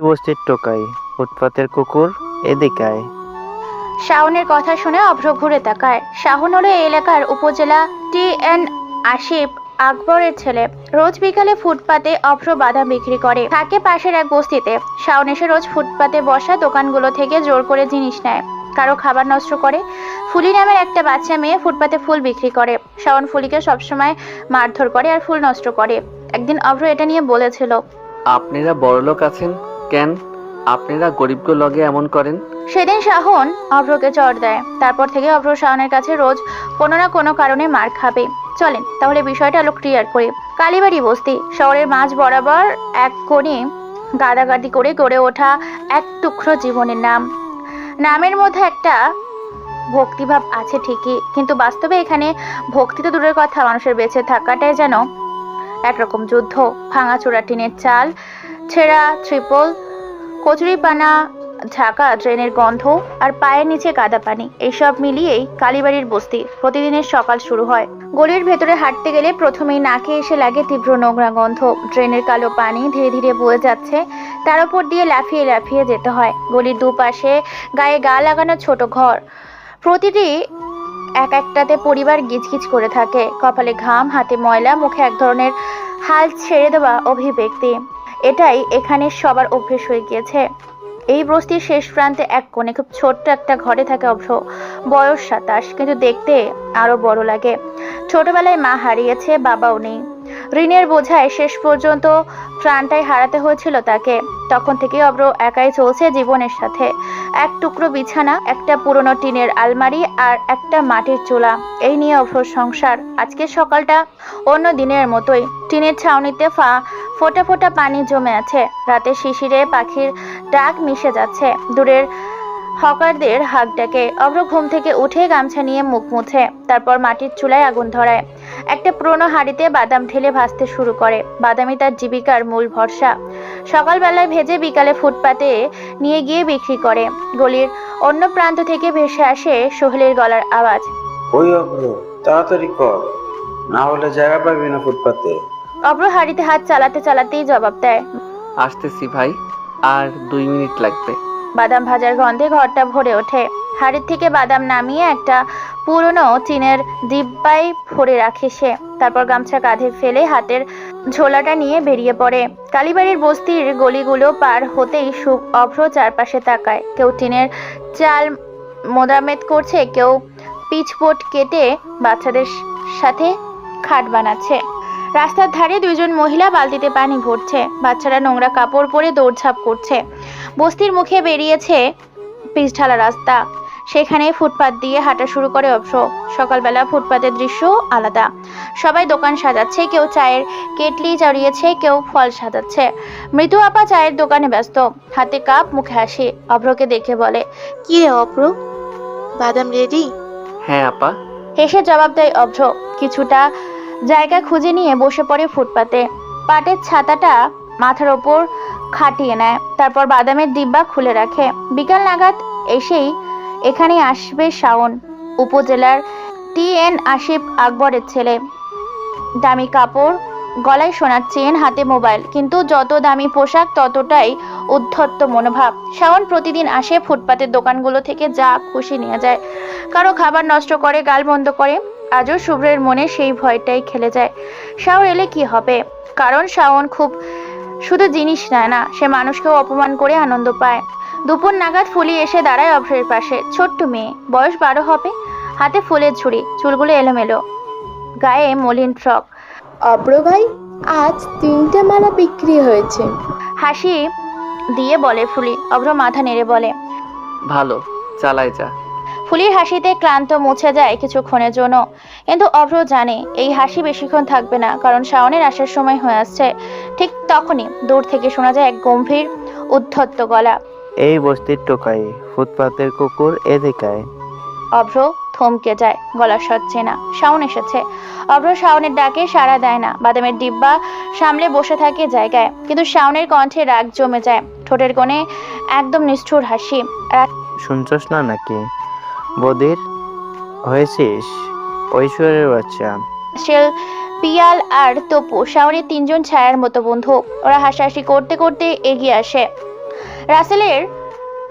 বস্তির টোকাই, ফুটপাতের কুকুর, এদিকে আয়। শাওনের কথা শুনে অভ্র ঘুরে তাকায়। শাওন হলো এই এলাকার উপজেলা টি.এন. আসিফ আকবরের ছেলে। রোজ বিকালে ফুটপাতে অভ্র বাদাম বিক্রি করে থাকে পাশের এক বস্তিতে। শাওন এসে রোজ ফুটপাতে বসা দোকানগুলো থেকে জোর করে জিনিস নেয়, কারো খাবার নষ্ট করে। ফুলি নামের একটা বাচ্চা মেয়ে ফুটপাতে ফুল বিক্রি করে। শাওন ফুলিকে সবসময় মারধর করে আর ফুল নষ্ট করে। একদিন অভ্র এটা নিয়ে বলেছিল, আপনারা বড়লোক আছেন কেন? আপনারা গরিবকে লগে এমন করেন? সেদিন শাওন অভ্রকে চড় দেয়। তারপর থেকে অভ্র শাওনের কাছে রোজ কোনো না কোনো কারণে মার খাবে। চলেন তাহলে বিষয়টা আলো ক্লিয়ার করি। কালীবাড়ি বস্তি শহরের মাঝ বরাবর এক কোণে গাদাগাদি করে গড়ে ওঠা এক টুকরো জীবনের নামের মধ্যে একটা ভক্তিভাব আছে ঠিকই, কিন্তু বাস্তবে এখানে ভক্তি তো দূরের কথা, মানুষের বেঁচে থাকাটাই যেন একরকম যুদ্ধ। ভাঙাচোরা টিনের চাল, ছেঁড়া ত্রিপল, কচুরিপানা ঢাকা ড্রেনের গন্ধ আর পায়ের নিচে কাদা পানি, এইসব মিলিয়েই কালীবাড়ির বস্তি। প্রতিদিনের সকাল শুরু হয়। গলির ভেতরে হাঁটতে গেলে প্রথমেই নাকে এসে লাগে তীব্র নোংরা গন্ধ। ড্রেনের কালো পানি ধীরে ধীরে বয়ে যাচ্ছে, তার উপর দিয়ে লাফিয়ে লাফিয়ে যেতে হয়। গলির দুপাশে গায়ে গা লাগানো ছোট ঘর, প্রতিটি এক একটাতে পরিবার গিজগিজ করে থাকে। কপালে ঘাম, হাতে ময়লা, মুখে এক ধরনের হাল ছেড়ে দেওয়া অভিব্যক্তি। এটাই এখানে সবার অভ্যেস হয়ে গিয়েছে। এই বস্তির শেষ প্রান্তে এক কোণে খুব ছোট্ট একটা ঘরে থাকে অভ্র। বয়স 27, কিন্তু দেখতে আরো বড় লাগে। ছোটবেলায় মা হারিয়েছে, বাবাও নেই। ঋণের বোঝায় শেষ পর্যন্ত প্রাণটাই হারাতে হয়েছিল তাকে। তখন থেকে অভ্র একাই চলছে জীবনের সাথে। এক টুকরো বিছানা, একটা পুরনো টিনের আলমারি আর একটা মাটির চুলা, এই নিয়ে অভ্রর সংসার। আজকে সকালটা অন্য দিনের মতোই। টিনের ছাউনিতে ফোঁটা ফোঁটা পানি জমে আছে। রাতে শিশিরে পাখির ডাক মিশে যাচ্ছে দূরের হকারদের হাঁক ডাকে। অভ্র ঘুম থেকে উঠে গামছা নিয়ে মুখ মুছে, তারপর মাটির চুলায় আগুন ধরায়। একটা পুরনো হাঁড়িতে বাদাম ঢেলে ভাজতে শুরু করে। বাদামই তার জীবিকার মূল ভরসা। সকালবেলায় ভেজে বিকালে ফুটপাতে নিয়ে গিয়ে বিক্রি করে। গলির অন্য প্রান্ত থেকে ভেসে আসে সোহেলের গলার আওয়াজ, ওই অভ্র, তাড়াতাড়ি কর, না হলে জায়গা পাবি না ফুটপাতে। অভ্র হাঁড়িতে হাত চালাতে চালাতেই জবাব দেয়, আসতেছি ভাই, আর 2 মিনিট লাগবে। বাদাম ভাজার গন্ধে ঘরটা ভরে ওঠে। হাড়ির থেকে বাদাম নামিয়ে একটা পুরনো টিনের ডিব্বায় ভরে রাখে সে। তারপর গামছা কাঁধে ফেলে হাতের ঝোলাটা নিয়ে বেরিয়ে পড়ে। কালীবাড়ির বস্তির গলিগুলো পার হতেই অভ্র চারপাশে তাকায়। কেউ টিনের চাল মোদামেত করছে, কেউ পিচবোর্ড কেটে বাচ্চাদের সাথে খাট বানাচ্ছে। রাস্তার ধারে 2জন মহিলা বালতিতে পানি ভরছে। বাচ্চারা নোংরা কাপড় পরে দৌড়ঝাঁপ করছে। বস্তির মুখে বেরিয়েছে পিচঢালা রাস্তা, সেখানে ফুটপাত দিয়ে হাঁটা শুরু করে অভ্র। সকালবেলা ফুটপাতের দৃশ্য আলাদা। সবাই দোকান সাজাচ্ছে, কেউ চায়ের কেটলি জড়িয়েছে, কেউ ফল সাজাচ্ছে। মৃদু আপা চায়ের দোকানে ব্যস্ত, হাতে কাপ, মুখে হাসি। অভ্রকে দেখে বলে, কি রে অভ্র, বাদাম রেডি? হ্যাঁ আপা। হেসে জবাব দেয় অভ্র। কিছুটা জায়গা খুঁজে নিয়ে বসে পড়ে ফুটপাতে। পাটের ছাতাটা মাথার ওপর খাটিয়ে নেয়, তারপর বাদামের ডিব্বা খুলে রাখে। বিকাল নাগাদ এসেই এখানে আসবে শাওন, উপজেলার টি.এন. আসিফ আকবরের ছেলে। দামি কাপড়, গলায় সোনার চেন, হাতে মোবাইল, কিন্তু যত দামি পোশাক ততটাই উদ্ধত্ত মনোভাব। শাওন প্রতিদিন আসে, ফুটপাতের দোকানগুলো থেকে যা খুশি নিয়ে যায়। কারো খাবার নষ্ট করে, গাল বন্ধ করে। আজও শুভ্রের মনে সেই ভয়টাই খেলে যায়, শাওন এলে কি হবে। কারণ শাওন খুব শুধু জিনিস নেয় না, সে মানুষকেও অপমান করে আনন্দ পায়। দুপুর নাগাদ ফুলি এসে দাঁড়ায় অভ্রের পাশে। ছোট্ট মেয়ে, বয়স 12 হবে, হাতে ফুলের ঝুড়ি, চুলগুলো এলোমেলো, গায়ে মলিন ফ্রক। অভ্র ভাই, আজ 3টে মালা বিক্রি হয়েছে। হাসি দিয়ে বলে ফুলি। অভ্র মাথা নেড়ে বলে, ভালো, চালাই যা। ফুলির হাসিতে ক্লান্ত মুছে যায় কিছুক্ষণের জন্য, কিন্তু অভ্র জানে এই হাসি বেশিক্ষণ থাকবে না, কারণ শাওনের আসার সময় হয়ে আসছে। ঠিক তখনই দূর থেকে শোনা যায় এক গম্ভীর উদ্ধত্ত গলা, এই বস্তির টোকাই, ফুটপাতের কুকুর, এদিকে আয়। অভ্র থমকে যায়। গলা সচ্ছে না, শাওন এসেছে। অভ্র শাওনের ডাকে সাড়া দেয় না, বাদামের ডিব্বা সামলে বসে থাকে জায়গায়। কিন্তু শাওনের কণ্ঠে রাগ জমে যায়, ঠোঁটের কোণে একদম নিষ্ঠুর হাসি। শুনছস না নাকি? বদির হয়েছিস, ঐশ্বরের বাচ্চা। শেল, পিয়াল আর তপু শাওনের 3জন ছায়ার মতো বন্ধু। ওরা হাসাহাসি করতে করতে এগিয়ে আসে। রাসেলের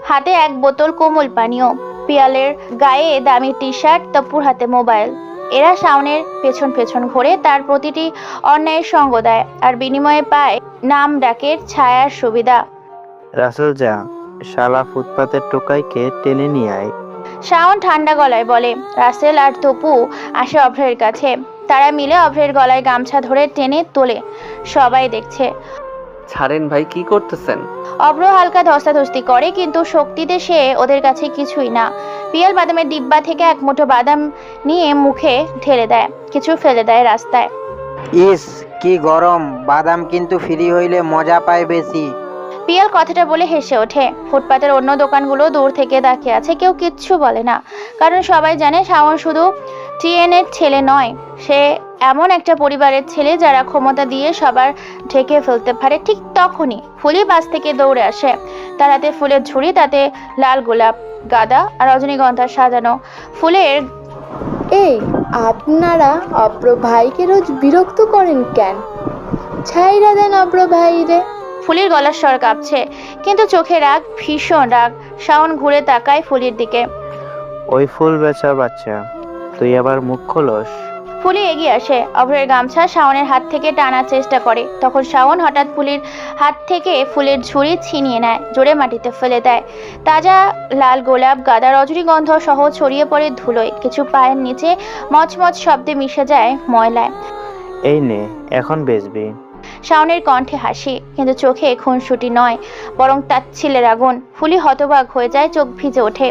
হাতে এক বোতল কোমল পানীয়, পিয়ালের গায়ে দামি টি শার্ট, তপুর হাতে মোবাইল। এরা শাওনের পেছন পেছন ঘুরে তার প্রতিটি অন্যায়ের সঙ্গ দেয় আর বিনিময়ে পায় নাম ডাকের ছায়ার সুবিধা। রাসেল যা, শালা ফুটপাতের টোকাইকে টেনে নিয়ে আয়। শাওন ঠান্ডা গলায় বলে। রাসেল আর তপু আসে অভ্রের কাছে। তারা মিলে অভ্রের গলায় গামছা ধরে টেনে তোলে। সবাই দেখছে। ছাড়েন ভাই, কি করতেছেন? অভ্র হালকা ধস্তাধস্তি করে, কিন্তু শক্তিতে সে ওদের কাছে কিছুই না। পিয়াল বাদামের ডিব্বা থেকে এক মুঠো বাদাম নিয়ে মুখে ঢেলে দেয়, কিছু ফেলে দেয় রাস্তায়। ইস কি গরম, বাদাম কিন্তু ফ্রি হইলে মজা পায় বেশি। পিয়াল কথাটা বলে হেসে ওঠে। ফুটপাতের অন্য দোকানগুলো দূর থেকে তাকিয়ে আছে, কেউ কিচ্ছু বলে না, কারণ সবাই জানে শাওন শুধু টিএনের ছেলে নয়, সে এমন একটা পরিবারের ছেলে যারা ক্ষমতা দিয়ে সবার ঢেকে ফেলতে পারে। ঠিক তখনই ফুলি বাস থেকে দৌড়ে আসে। তার হাতে ফুলের ঝুড়ি, তাতে লাল গোলাপ, গাঁদা আর রজনীগন্ধা সাজানো ফুলের। এই আপনারা অব্র ভাইকে রোজ বিরক্ত করেন কেন? ছাইরা দেন অব্র ভাইরে। ফুলির গলার স্বর কাঁপছে, কিন্তু চোখে রাগ, ভীষণ রাগ। শাওন ঘুরে তাকায় ফুলির দিকে। ওই ফুল বেচা বাচ্চা, তুই আবার মুখ খোলস? ফুলি এগিয়ে আসে, অভ্রের গামছা শাওনের হাত থেকে টানার চেষ্টা করে। তখন শাওন হঠাৎ ফুলির হাত থেকে ফুলের ঝুড়ি ছিনিয়ে নেয়, জোরে মাটিতে ফেলে দেয়। তাজা লাল গোলাপ, গাঁদা, রজনীগন্ধ সহ ছড়িয়ে পড়ে ধুলোয়। কিছু পায়ের নিচে মচমচ শব্দে মিশে যায় ময়লায়। এই নে, এখন বেচবি। শাওনের কণ্ঠে হাসি, কিন্তু চোখে খুনসুটি নয়, বরং তাচ্ছিলের আগুন। ফুলি হতবাক হয়ে যায়, চোখ ভিজে ওঠে।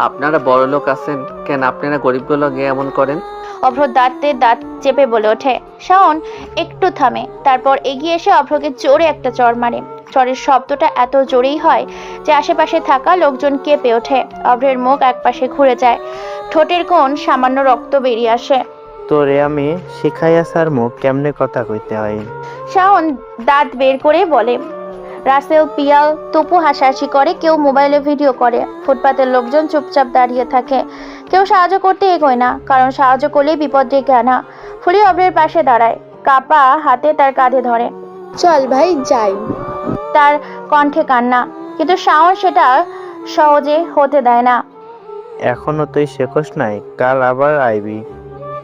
আপনারা বড় লোক আছেন কেন আপনারা গরিবগুলো গিয়ে এমন করেন? অভ্র দাঁতে দাঁত চেপে বলে ওঠে। শাওন একটু থামে, তারপর এগিয়ে এসে অভ্রকে জোরে একটা চড় মারে। চড়ের শব্দটা এত জোরেই হয় যে আশেপাশে থাকা লোকজন কেঁপে ওঠে। অভ্রের মুখ একপাশে ঘুরে যায়, ঠোঁটের কোণ সামান্য রক্ত বেরিয়ে আসে। তোরে আমি শিখাইয়া স্যার মুখ কেমনে কথা কইতে হয়। শাওন দাঁত বের করে বলে। রাসেল, পিয়াল, তপু হাসাহাসি করে, কেউ মোবাইলে ভিডিও করে। ফুটপাতের লোকজন চুপচাপ দাঁড়িয়ে থাকে, কেউ সাহায্য করতে এগোয় না, কারণ সাহায্য করলে বিপদ ডেকে আনা। ফুলি অভ্রের পাশে দাঁড়ায়, কাপা হাতে তার কাঁধে ধরে। চল ভাই যাই। তার কণ্ঠে কান্না, কিন্তু শাওন সেটা সহজে হতে দেয় না। এখনো তুই শেখস নাই, কাল আবার আইবি,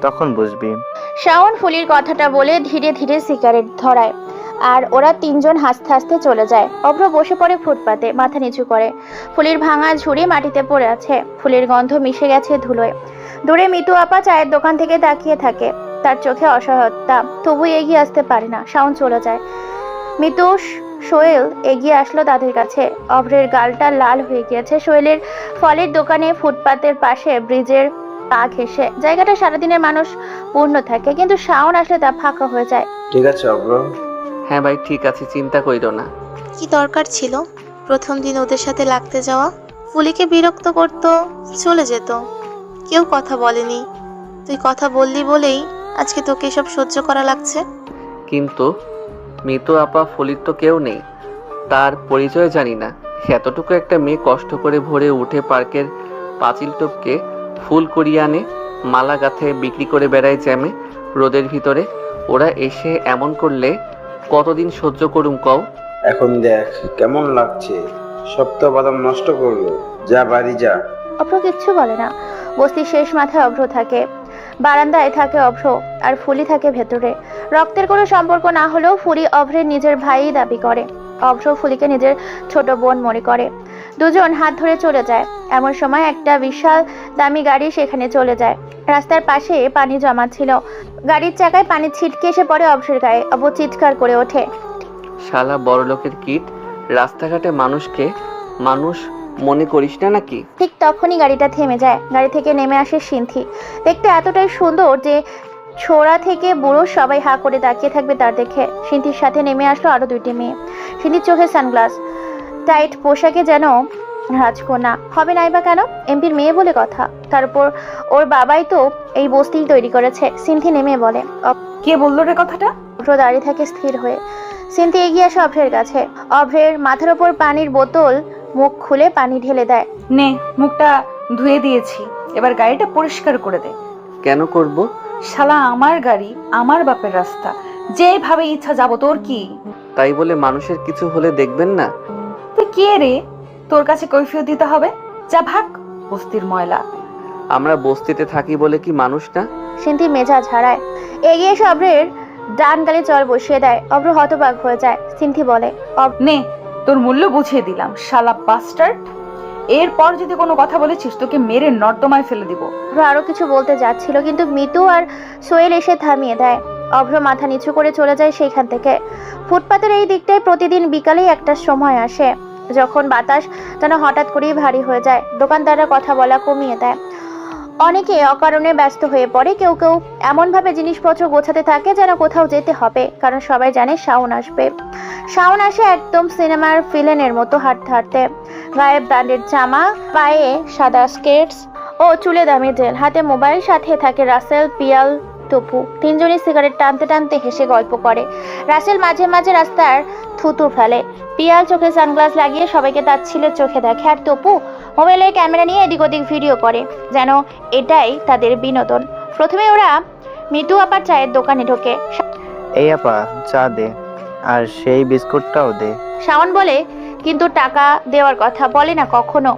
তখন বুঝবি। শাওন ফুলির কথাটা বলে ধীরে ধীরে সিগারেট ধরায়, আর ওরা তিনজন হাসতে হাসতে চলে যায়। অভ্র বসে পড়ে ফুটপাতে, মাথা নিচু করে। ফুলির ভাঙা ঝুড়ি মাটিতে পড়ে আছে, ফুলের গন্ধ মিশে গেছে ধুলোয়। দূরে মিতু আপা চায়ের দোকান থেকে তাকিয়ে থাকে, তার চোখে অসহায়তা, তবু এগিয়ে আসতে পারে না। শাওন চলে যায়। মিতু, সোহেল এগিয়ে আসলো তাদের কাছে। অভ্রের গালটা লাল হয়ে গিয়েছে। সোহেলের ফলের দোকানে ফুটপাতের পাশে ব্রিজের পা ঘেঁষে। জায়গাটা সারাদিনের মানুষ পূর্ণ থাকে, কিন্তু শাওন আসলে তা ফাঁকা হয়ে যায়। ঠিক আছে অব্র। হ্যাঁ ভাই, ঠিক আছে, চিন্তা কইরো না। কি দরকার ছিল প্রথম দিন ওদের সাথে লাগতে যাওয়া? ফুলিকে বিরক্ত করতো, চলে যেত, কেউ কথা বলেনি। তুই কথা বললি বলেই আজকে তোকে এসব সহ্য করা লাগছে। কিন্তু মিতু আপা, ফুলির তো কেউ নেই, তার পরিচয় জানি না। এতটুকু একটা মেয়ে কষ্ট করে ভোরে উঠে পার্কের পাঁচিল টপকে ফুল করিয়ে আনে, মালা গাঁথে বিক্রি করে বেড়ায় জ্যামে রোদের ভিতরে। ওরা এসে এমন করলে কতদিন সহ্য করুম কও? এখন দেখ কেমন লাগছে, সব তো বাদাম নষ্ট করলো। যা বাড়ি যা। অভ্র কিচ্ছু বলে না। বস্তির শেষ মাথায় অভ্র থাকে, বারান্দায় থাকে অভ্র, আর ফুলি থাকে ভেতরে। রক্তের কোনো সম্পর্ক না হলেও ফুলি অভ্রের নিজের ভাই দাবি করে। অভ্র ফুলিকে নিজের ছোট বোন মনে করে। দুজন হাত ধরে চলে যায়। এমন সময় একটা বিশাল দামি গাড়ি সেখানে চলে যায়। রাস্তার পাশে পানি জমা ছিল, গাড়ির চাকায় পানি ছিটকে এসে পড়ে অভ্রের গায়ে। অভ্র চিৎকার করে ওঠে, শালা বড় লোকের কিট, রাস্তাঘাটে মানুষকে মানুষ মনে করিস না নাকি? ঠিক তখনই গাড়িটা থেমে যায়। গাড়ি থেকে নেমে আসে সিনথি। দেখতে এতটাই সুন্দর যে ছোড়া থেকে বুড়ো সবাই হা করে তাকিয়ে থাকবে তার দেখে। সিনথির সাথে নেমে আসলো আরো দুইটি মেয়ে। সিনথির চোখে সানগ্লাস, টাইট পোশাকে যেন রাজকন্যা হবে নাই বা কেন, এমপির মেয়ে বলে কথা। তারপর ওর বাবাই তো এই বস্তি তৈরি করেছে। সিনথি নেমে বলে। কে বললো রে কথাটা? অভ্র দাঁড়িয়ে থাকে স্থির হয়ে। সিনথি এগিয়ে আসে অভ্রের কাছে। অভ্রের মাথার ওপর পানির বোতল, মুখ খুলে পানি ঢেলে দেয়। নে, মুখটা ধুয়ে দিয়েছি, এবার গাড়িটা পরিষ্কার করে দে। কেন করব? শালা আমার গাড়ি, আমার বাপের রাস্তা, যেভাবে ইচ্ছা যাবো, তোর কি? তাই বলে মানুষের কিছু হলে দেখবেন না? তুই কে রে তোর কাছে কৈফিয়ত দিতে হবে? যা ভাগ, বস্তির ময়লা। আমরা বস্তিতে থাকি বলে কি মানুষ না? সিন্ধি মেজাজ হারায়, এগিয়ে এসে অভ্রের ডান গালে জল বসিয়ে দেয়। অভ্র হতবাক হয়ে যায়। সিন্ধি বলে, নে, তোর মূল্য বুঝিয়ে দিলাম, শালা বাস্টার্ড। এরপর যদি কোনো কথা বলেছিস তোকে মেরে নর্দমায় ফেলে দিব। অভ্র আরো কিছু বলতে যাচ্ছিল, কিন্তু মিতু আর সোহেল এসে থামিয়ে দেয়। অভ্র মাথা নিচু করে চলে যায় সেইখান থেকে। ফুটপাতের এই দিকটায় প্রতিদিন বিকালেই একটা সময় আসে যখন বাতাস যেন হঠাৎ করেই ভারী হয়ে যায়। দোকানদাররা কথা বলা কমিয়ে দেয়, অনেকে অকারণে ব্যস্ত হয়ে পড়ে। কেউ কেউ এমনভাবে জিনিসপত্র গোছাতে থাকে যেন কোথাও যেতে হবে, কারণ সবাই জানে শাওন আসবে। শাওন আসে একদম সিনেমার ভিলেনের মতো হাঁটতে হাঁটতে, গায়ে ব্র্যান্ডেড জামা, পায়ে সাদা স্কেটস ও চুলে দামি জেল, হাতে মোবাইল, সাথে থাকে রাসেল, পিয়াল, টপু। তিনজনই সিগারেট টানতে টানতে হেসে গল্প করে। রাসেল মাঝে মাঝে রাস্তার থুতু ফেলে। পিয়াল চোখে সানগ্লাস লাগিয়ে সবাইকে তাচ্ছিলের চোখে দেখে, আর টপু মোবাইলের ক্যামেরা নিয়ে এদিক ওদিক ভিডিও করে, যেন এটাই তাদের বিনোদন। প্রথমে ওরা মিতু আপার চায়ের দোকানে ঢোকে। এই আপা, চা দে, আর সেই বিস্কুটটাও দে। শাওন বলে, কিন্তু টাকা দেওয়ার কথা বলে না কখনো।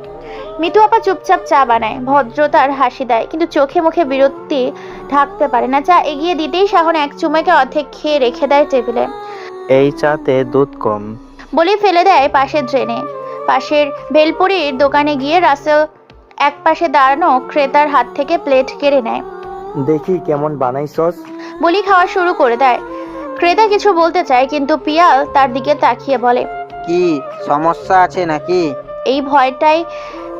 মিতু আপা চুপচাপ চা বানায়, ভদ্রতার হাসি দেয়, কিন্তু চোখে মুখে বিরক্তি ঢাকতে পারে না। চা এগিয়ে দিতেই শাওন এক চুমুকে অর্ধেক খেয়ে রেখে দেয় টেবিলে। এই চাতে দুধ কম। বলে ফেলে দেয় পাশের ড্রেনে। পাশের ভেলপুরির দোকানে গিয়ে রাসেল এক পাশে দাঁড়ানো ক্রেতার হাত থেকে প্লেট কেড়ে নেয়। দেখি কেমন বানাইছস। বলি খাওয়া শুরু করে দেয়। ক্রেতা কিছু বলতে চায়, কিন্তু পিয়াল তার দিকে তাকিয়ে বলে, কি সমস্যা আছে নাকি? এই ভয়টাই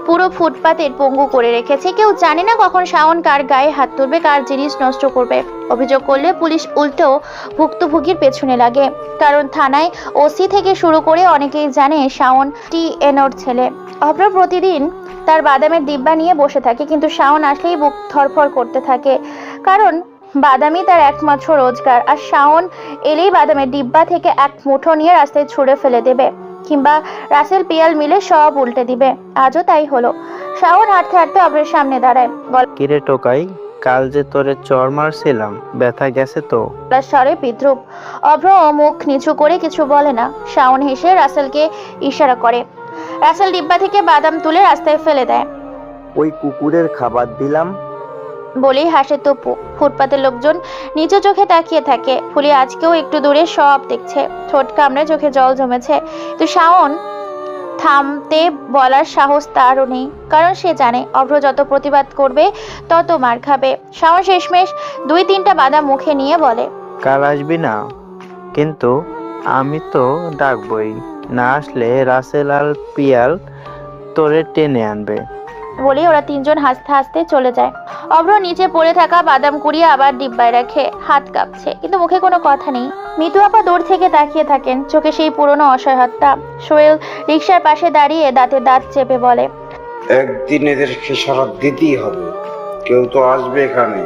পুরো ফুটপাতের পঙ্গু করে রেখেছে। কেউ জানে না কখন শাওন কার গায়ে হাত তুলবে, কার জিনিস নষ্ট করবে। অভিযোগ করলে পুলিশ উল্টেও ভুক্তভোগীর পেছনে লাগে, কারণ থানায় ওসি থেকে শুরু করে অনেকেই জানে শাওন টি.এন.ওর ছেলে। অভ্র প্রতিদিন তার বাদামের ডিব্বা নিয়ে বসে থাকে, কিন্তু শাওন আসলেই বুক ধরফর করতে থাকে, কারণ বাদামই তার একমাত্র রোজগার। আর শাওন এলেই বাদামের ডিব্বা থেকে এক মুঠো নিয়ে রাস্তায় ছুঁড়ে ফেলে দেবে, কিংবা রাসেল পিয়াল মিলে সব উল্টে দিবে। আজও তাই হলো। শাওন হাঁটতে হাঁটতে অভ্রের সামনে দাঁড়ায়। কিরে টোকাই, কাল যে তোরে চর মারছিলাম, ব্যথা গেছে তো? গলার স্বরে বিদ্রুপ। অভ্র মুখ নিচু করে কিছু বলে না। শাওন হেসে রাসেলকে ইশারা করে। রাসেল ডিব্বা থেকে বাদাম তুলে রাস্তায় ফেলে দেয়। ওই কুকুরের খাবার দিলাম। বলেই হাসে তপু। ফুটপাতের লোকজন নিচু চোখে তাকিয়ে থাকে। ফুলি আজকেও একটু দূরে সব দেখছে, ঠোঁট কামড়ে চোখে জল জমেছে। তো শাওন থামতে বলার সাহস তারও নেই, কারণ সে জানে অভ্র যত প্রতিবাদ করবে তত মার খাবে। শাওন শেষমেশ 2-3টা বাদাম মুখে নিয়ে বলে, কাল আসবি না? কিন্তু আমি তো ডাকবই, না আসলে রাসেল আর পিয়াল তোরে টেনে আনবে। বলে ওরা তিনজন হাসতে হাসতে চলে যায়। অভ্র নিচে পড়ে থাকা বাদাম কুড়িয়ে আবার ডিব্বায় রাখে। হাত কাঁপছে, কিন্তু মুখে কোনো কথা নেই। মিতু আপা দূর থেকে তাকিয়ে থাকেন, চোখে সেই পুরনো অসহায়তা। সোহেল রিকশার পাশে দাঁড়িয়ে দাঁতে দাঁত চেপে বলে, একদিন এদের খেসারত দিতেই হবে। কেউ তো আসবে এখানে,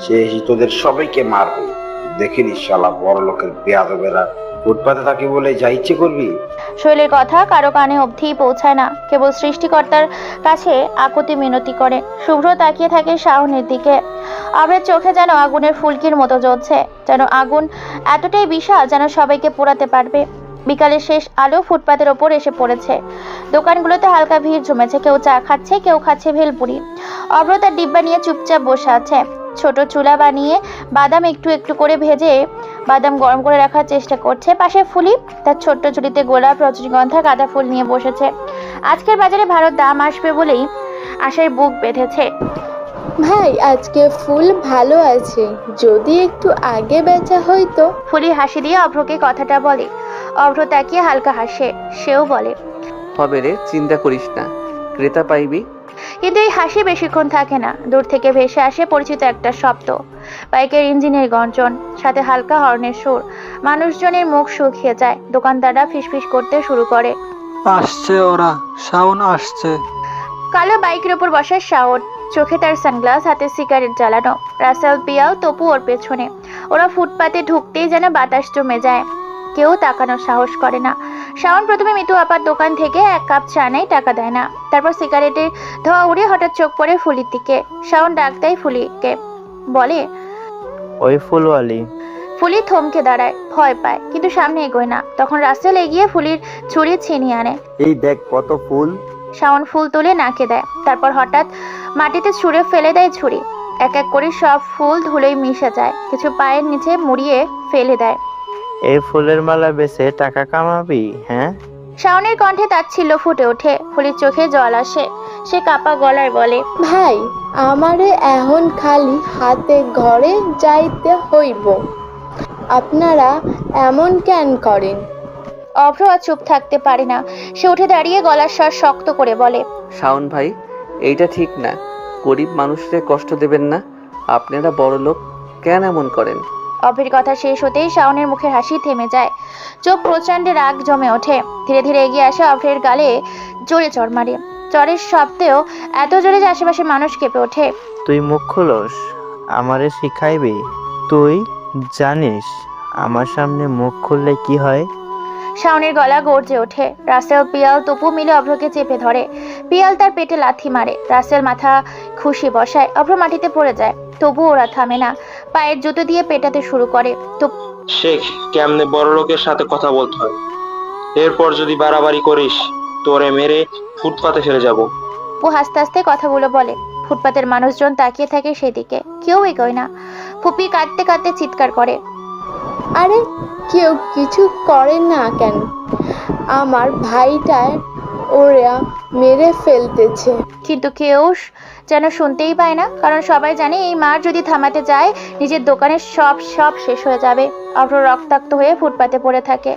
সে এসে তোদের সবাইকে মারবে। দেখিনি শালা বড় লোকের বেয়াদবেরা ফুটপাতে থাকি বলে যা ইচ্ছে করবি। সোহেলের কথা কারো কানে অবধি পৌঁছায় না, কেবল সৃষ্টিকর্তার কাছে আকুতি মিনতি করে। শুভ্র তাকিয়ে থাকে শাওনের দিকে। আবের চোখে যেন আগুনের ফুলকির মতো জ্বলছে, যেন আগুন এতটাই বিশাল যেন সবাইকে পোড়াতে পারবে। বিকালের শেষ আলো ফুটপাতের ওপর এসে পড়েছে। দোকানগুলোতে হালকা ভিড় জমেছে, কেউ চা খাচ্ছে, কেউ খাচ্ছে ভেলপুরি। অভ্র তার ডিব্বা নিয়ে চুপচাপ বসে আছে। ছোট চুলা বানিয়ে বাদাম একটু একটু করে ভেজে বাদাম গরম করে রাখার চেষ্টা করছে। পাশে ফুলি তার ছোট্ট চুড়িতে গোলাপ, রজনীগন্ধা, গাঁদা ফুল নিয়ে বসেছে। আজকের বাজারে ভালো দাম আসবে বলেই আশায় বুক বেঁধেছে। ভাই, আজকে ফুল ভালো আছে, যদি একটু আগে বেচা হইতো। ফুলি হাসি দিয়ে অভ্রকে কথাটা বলে। অভ্র তাকিয়ে হালকা হাসে। সেও বলে, হবে রে, চিন্তা করিস না, ক্রেতা পাইবি। কিন্তু এই হাসি বেশিক্ষণ থাকে না। দূর থেকে ভেসে আসে পরিচিত একটা শব্দ, বাইকের ইঞ্জিনের গর্জন, সাথে হালকা হর্নের সুর। মানুষজনের মুখ শুকিয়ে যায়। দোকানদাররা ফিসফিস করতে শুরু করে। আসছে ওরা, শাওন আসছে। কালো বাইকের উপর বসা শাওন, চোখে তার সানগ্লাস, হাতে সিগারেট জ্বালানো। রাসেল, পিয়াল, তপু ওর পেছনে। ওরা ফুটপাতে ঢুকতেই যেন বাতাস জমে যায়। কেউ তাকানোর সাহস করে না। শাওন প্রথমে মিতু আপার দোকান থেকে 1 কাপ চা নেয়, টাকা দেয় না। তারপর সিগারেটের ধোঁয়া উড়ে হঠাৎ চোখ পড়ে ফুলির দিকে। শাওন ডাক দেয় ফুলিকে, বলে, ওই ফুলওয়ালি। ফুলি থমকে দাঁড়ায়, ভয় পায়, কিন্তু সামনে এগোয় না। তখন রাসেল এগিয়ে ফুলির ছুরি ছিনিয়ে আনে। এই দেখ কত ফুল। শাওন ফুল তুলে নাকে দেয়, তারপর হঠাৎ মাটিতে ছুঁড়ে ফেলে দেয় ছুরি। এক এক করে সব ফুল ধুলোয় মিশে যায়, কিছু পায়ের নিচে মুড়িয়ে ফেলে দেয়। এই ফুলের মালা বেচে টাকা কামাবি, হ্যাঁ? শাওনের কণ্ঠে তাচ্ছিল্য ফুটে ওঠে, ফুলির চোখে জল আসে। সে কাপা গলায় বলে, ভাই আমারে এখন খালি হাতে ঘরে যাইতে হইব, আপনারা এমন কেন করেন? অভ্র আর চুপ থাকতে পারে না। সে উঠে দাঁড়িয়ে গলার স্বর শক্ত করে বলে, শাওন ভাই, এইটা ঠিক না। গরিব মানুষদের কষ্ট দেবেন না। আপনারা বড় লোক, কেন এমন করেন? অভ্রের কথা শেষ হতেই শাওনের মুখের হাসি থেমে যায়, চোখ প্রচণ্ডে রাগ জমে ওঠে। ধীরে ধীরে এগিয়ে আসে, অভ্রের গালে জোরে চড় মারে। চড়ের শব্দেও এত জোরে যে আশেপাশে মানুষ কেঁপে ওঠে। তুই মুখ খুলস, আমারে শিখাইবি? তুই জানিস আমার সামনে মুখ খুললে কি হয়? শাওনের গলা গর্জে ওঠে। রাসেল, পিয়াল, তপু মিলে অভ্রকে চেপে ধরে। পিয়াল তার পেটে লাথি মারে, রাসেল মাথা খুশি বসায়। অভ্র মাটিতে পড়ে যায়, তবু ওরা থামে না। পায়ের জুতো দিয়ে পেটাতে শুরু করে। শেখ কেমনে বড় লোকের সাথে কথা বলতে হয়। এরপর যদি বাড়াবাড়ি করিস তোরে মেরে ফুটপাতে ফেলে যাব। তপু হাসতে হাসতে কথাগুলো বলে। ফুটপাতের মানুষজন তাকিয়ে থাকে সেদিকে, কেউ এগোয় না। ফুপি কাঁদতে কাঁদতে চিৎকার করে, আরে কেউ কিছু করে না কেন? আমার ভাইটার ওরা মেরে ফেলতেছে। কিন্তু কেউ যেন শুনতেই পায় না, কারণ সবাই জানে এই মার যদি থামাতে যায় নিজের দোকানের সব শেষ হয়ে যাবে। অভ্র রক্তাক্ত হয়ে ফুটপাতে পড়ে থাকে।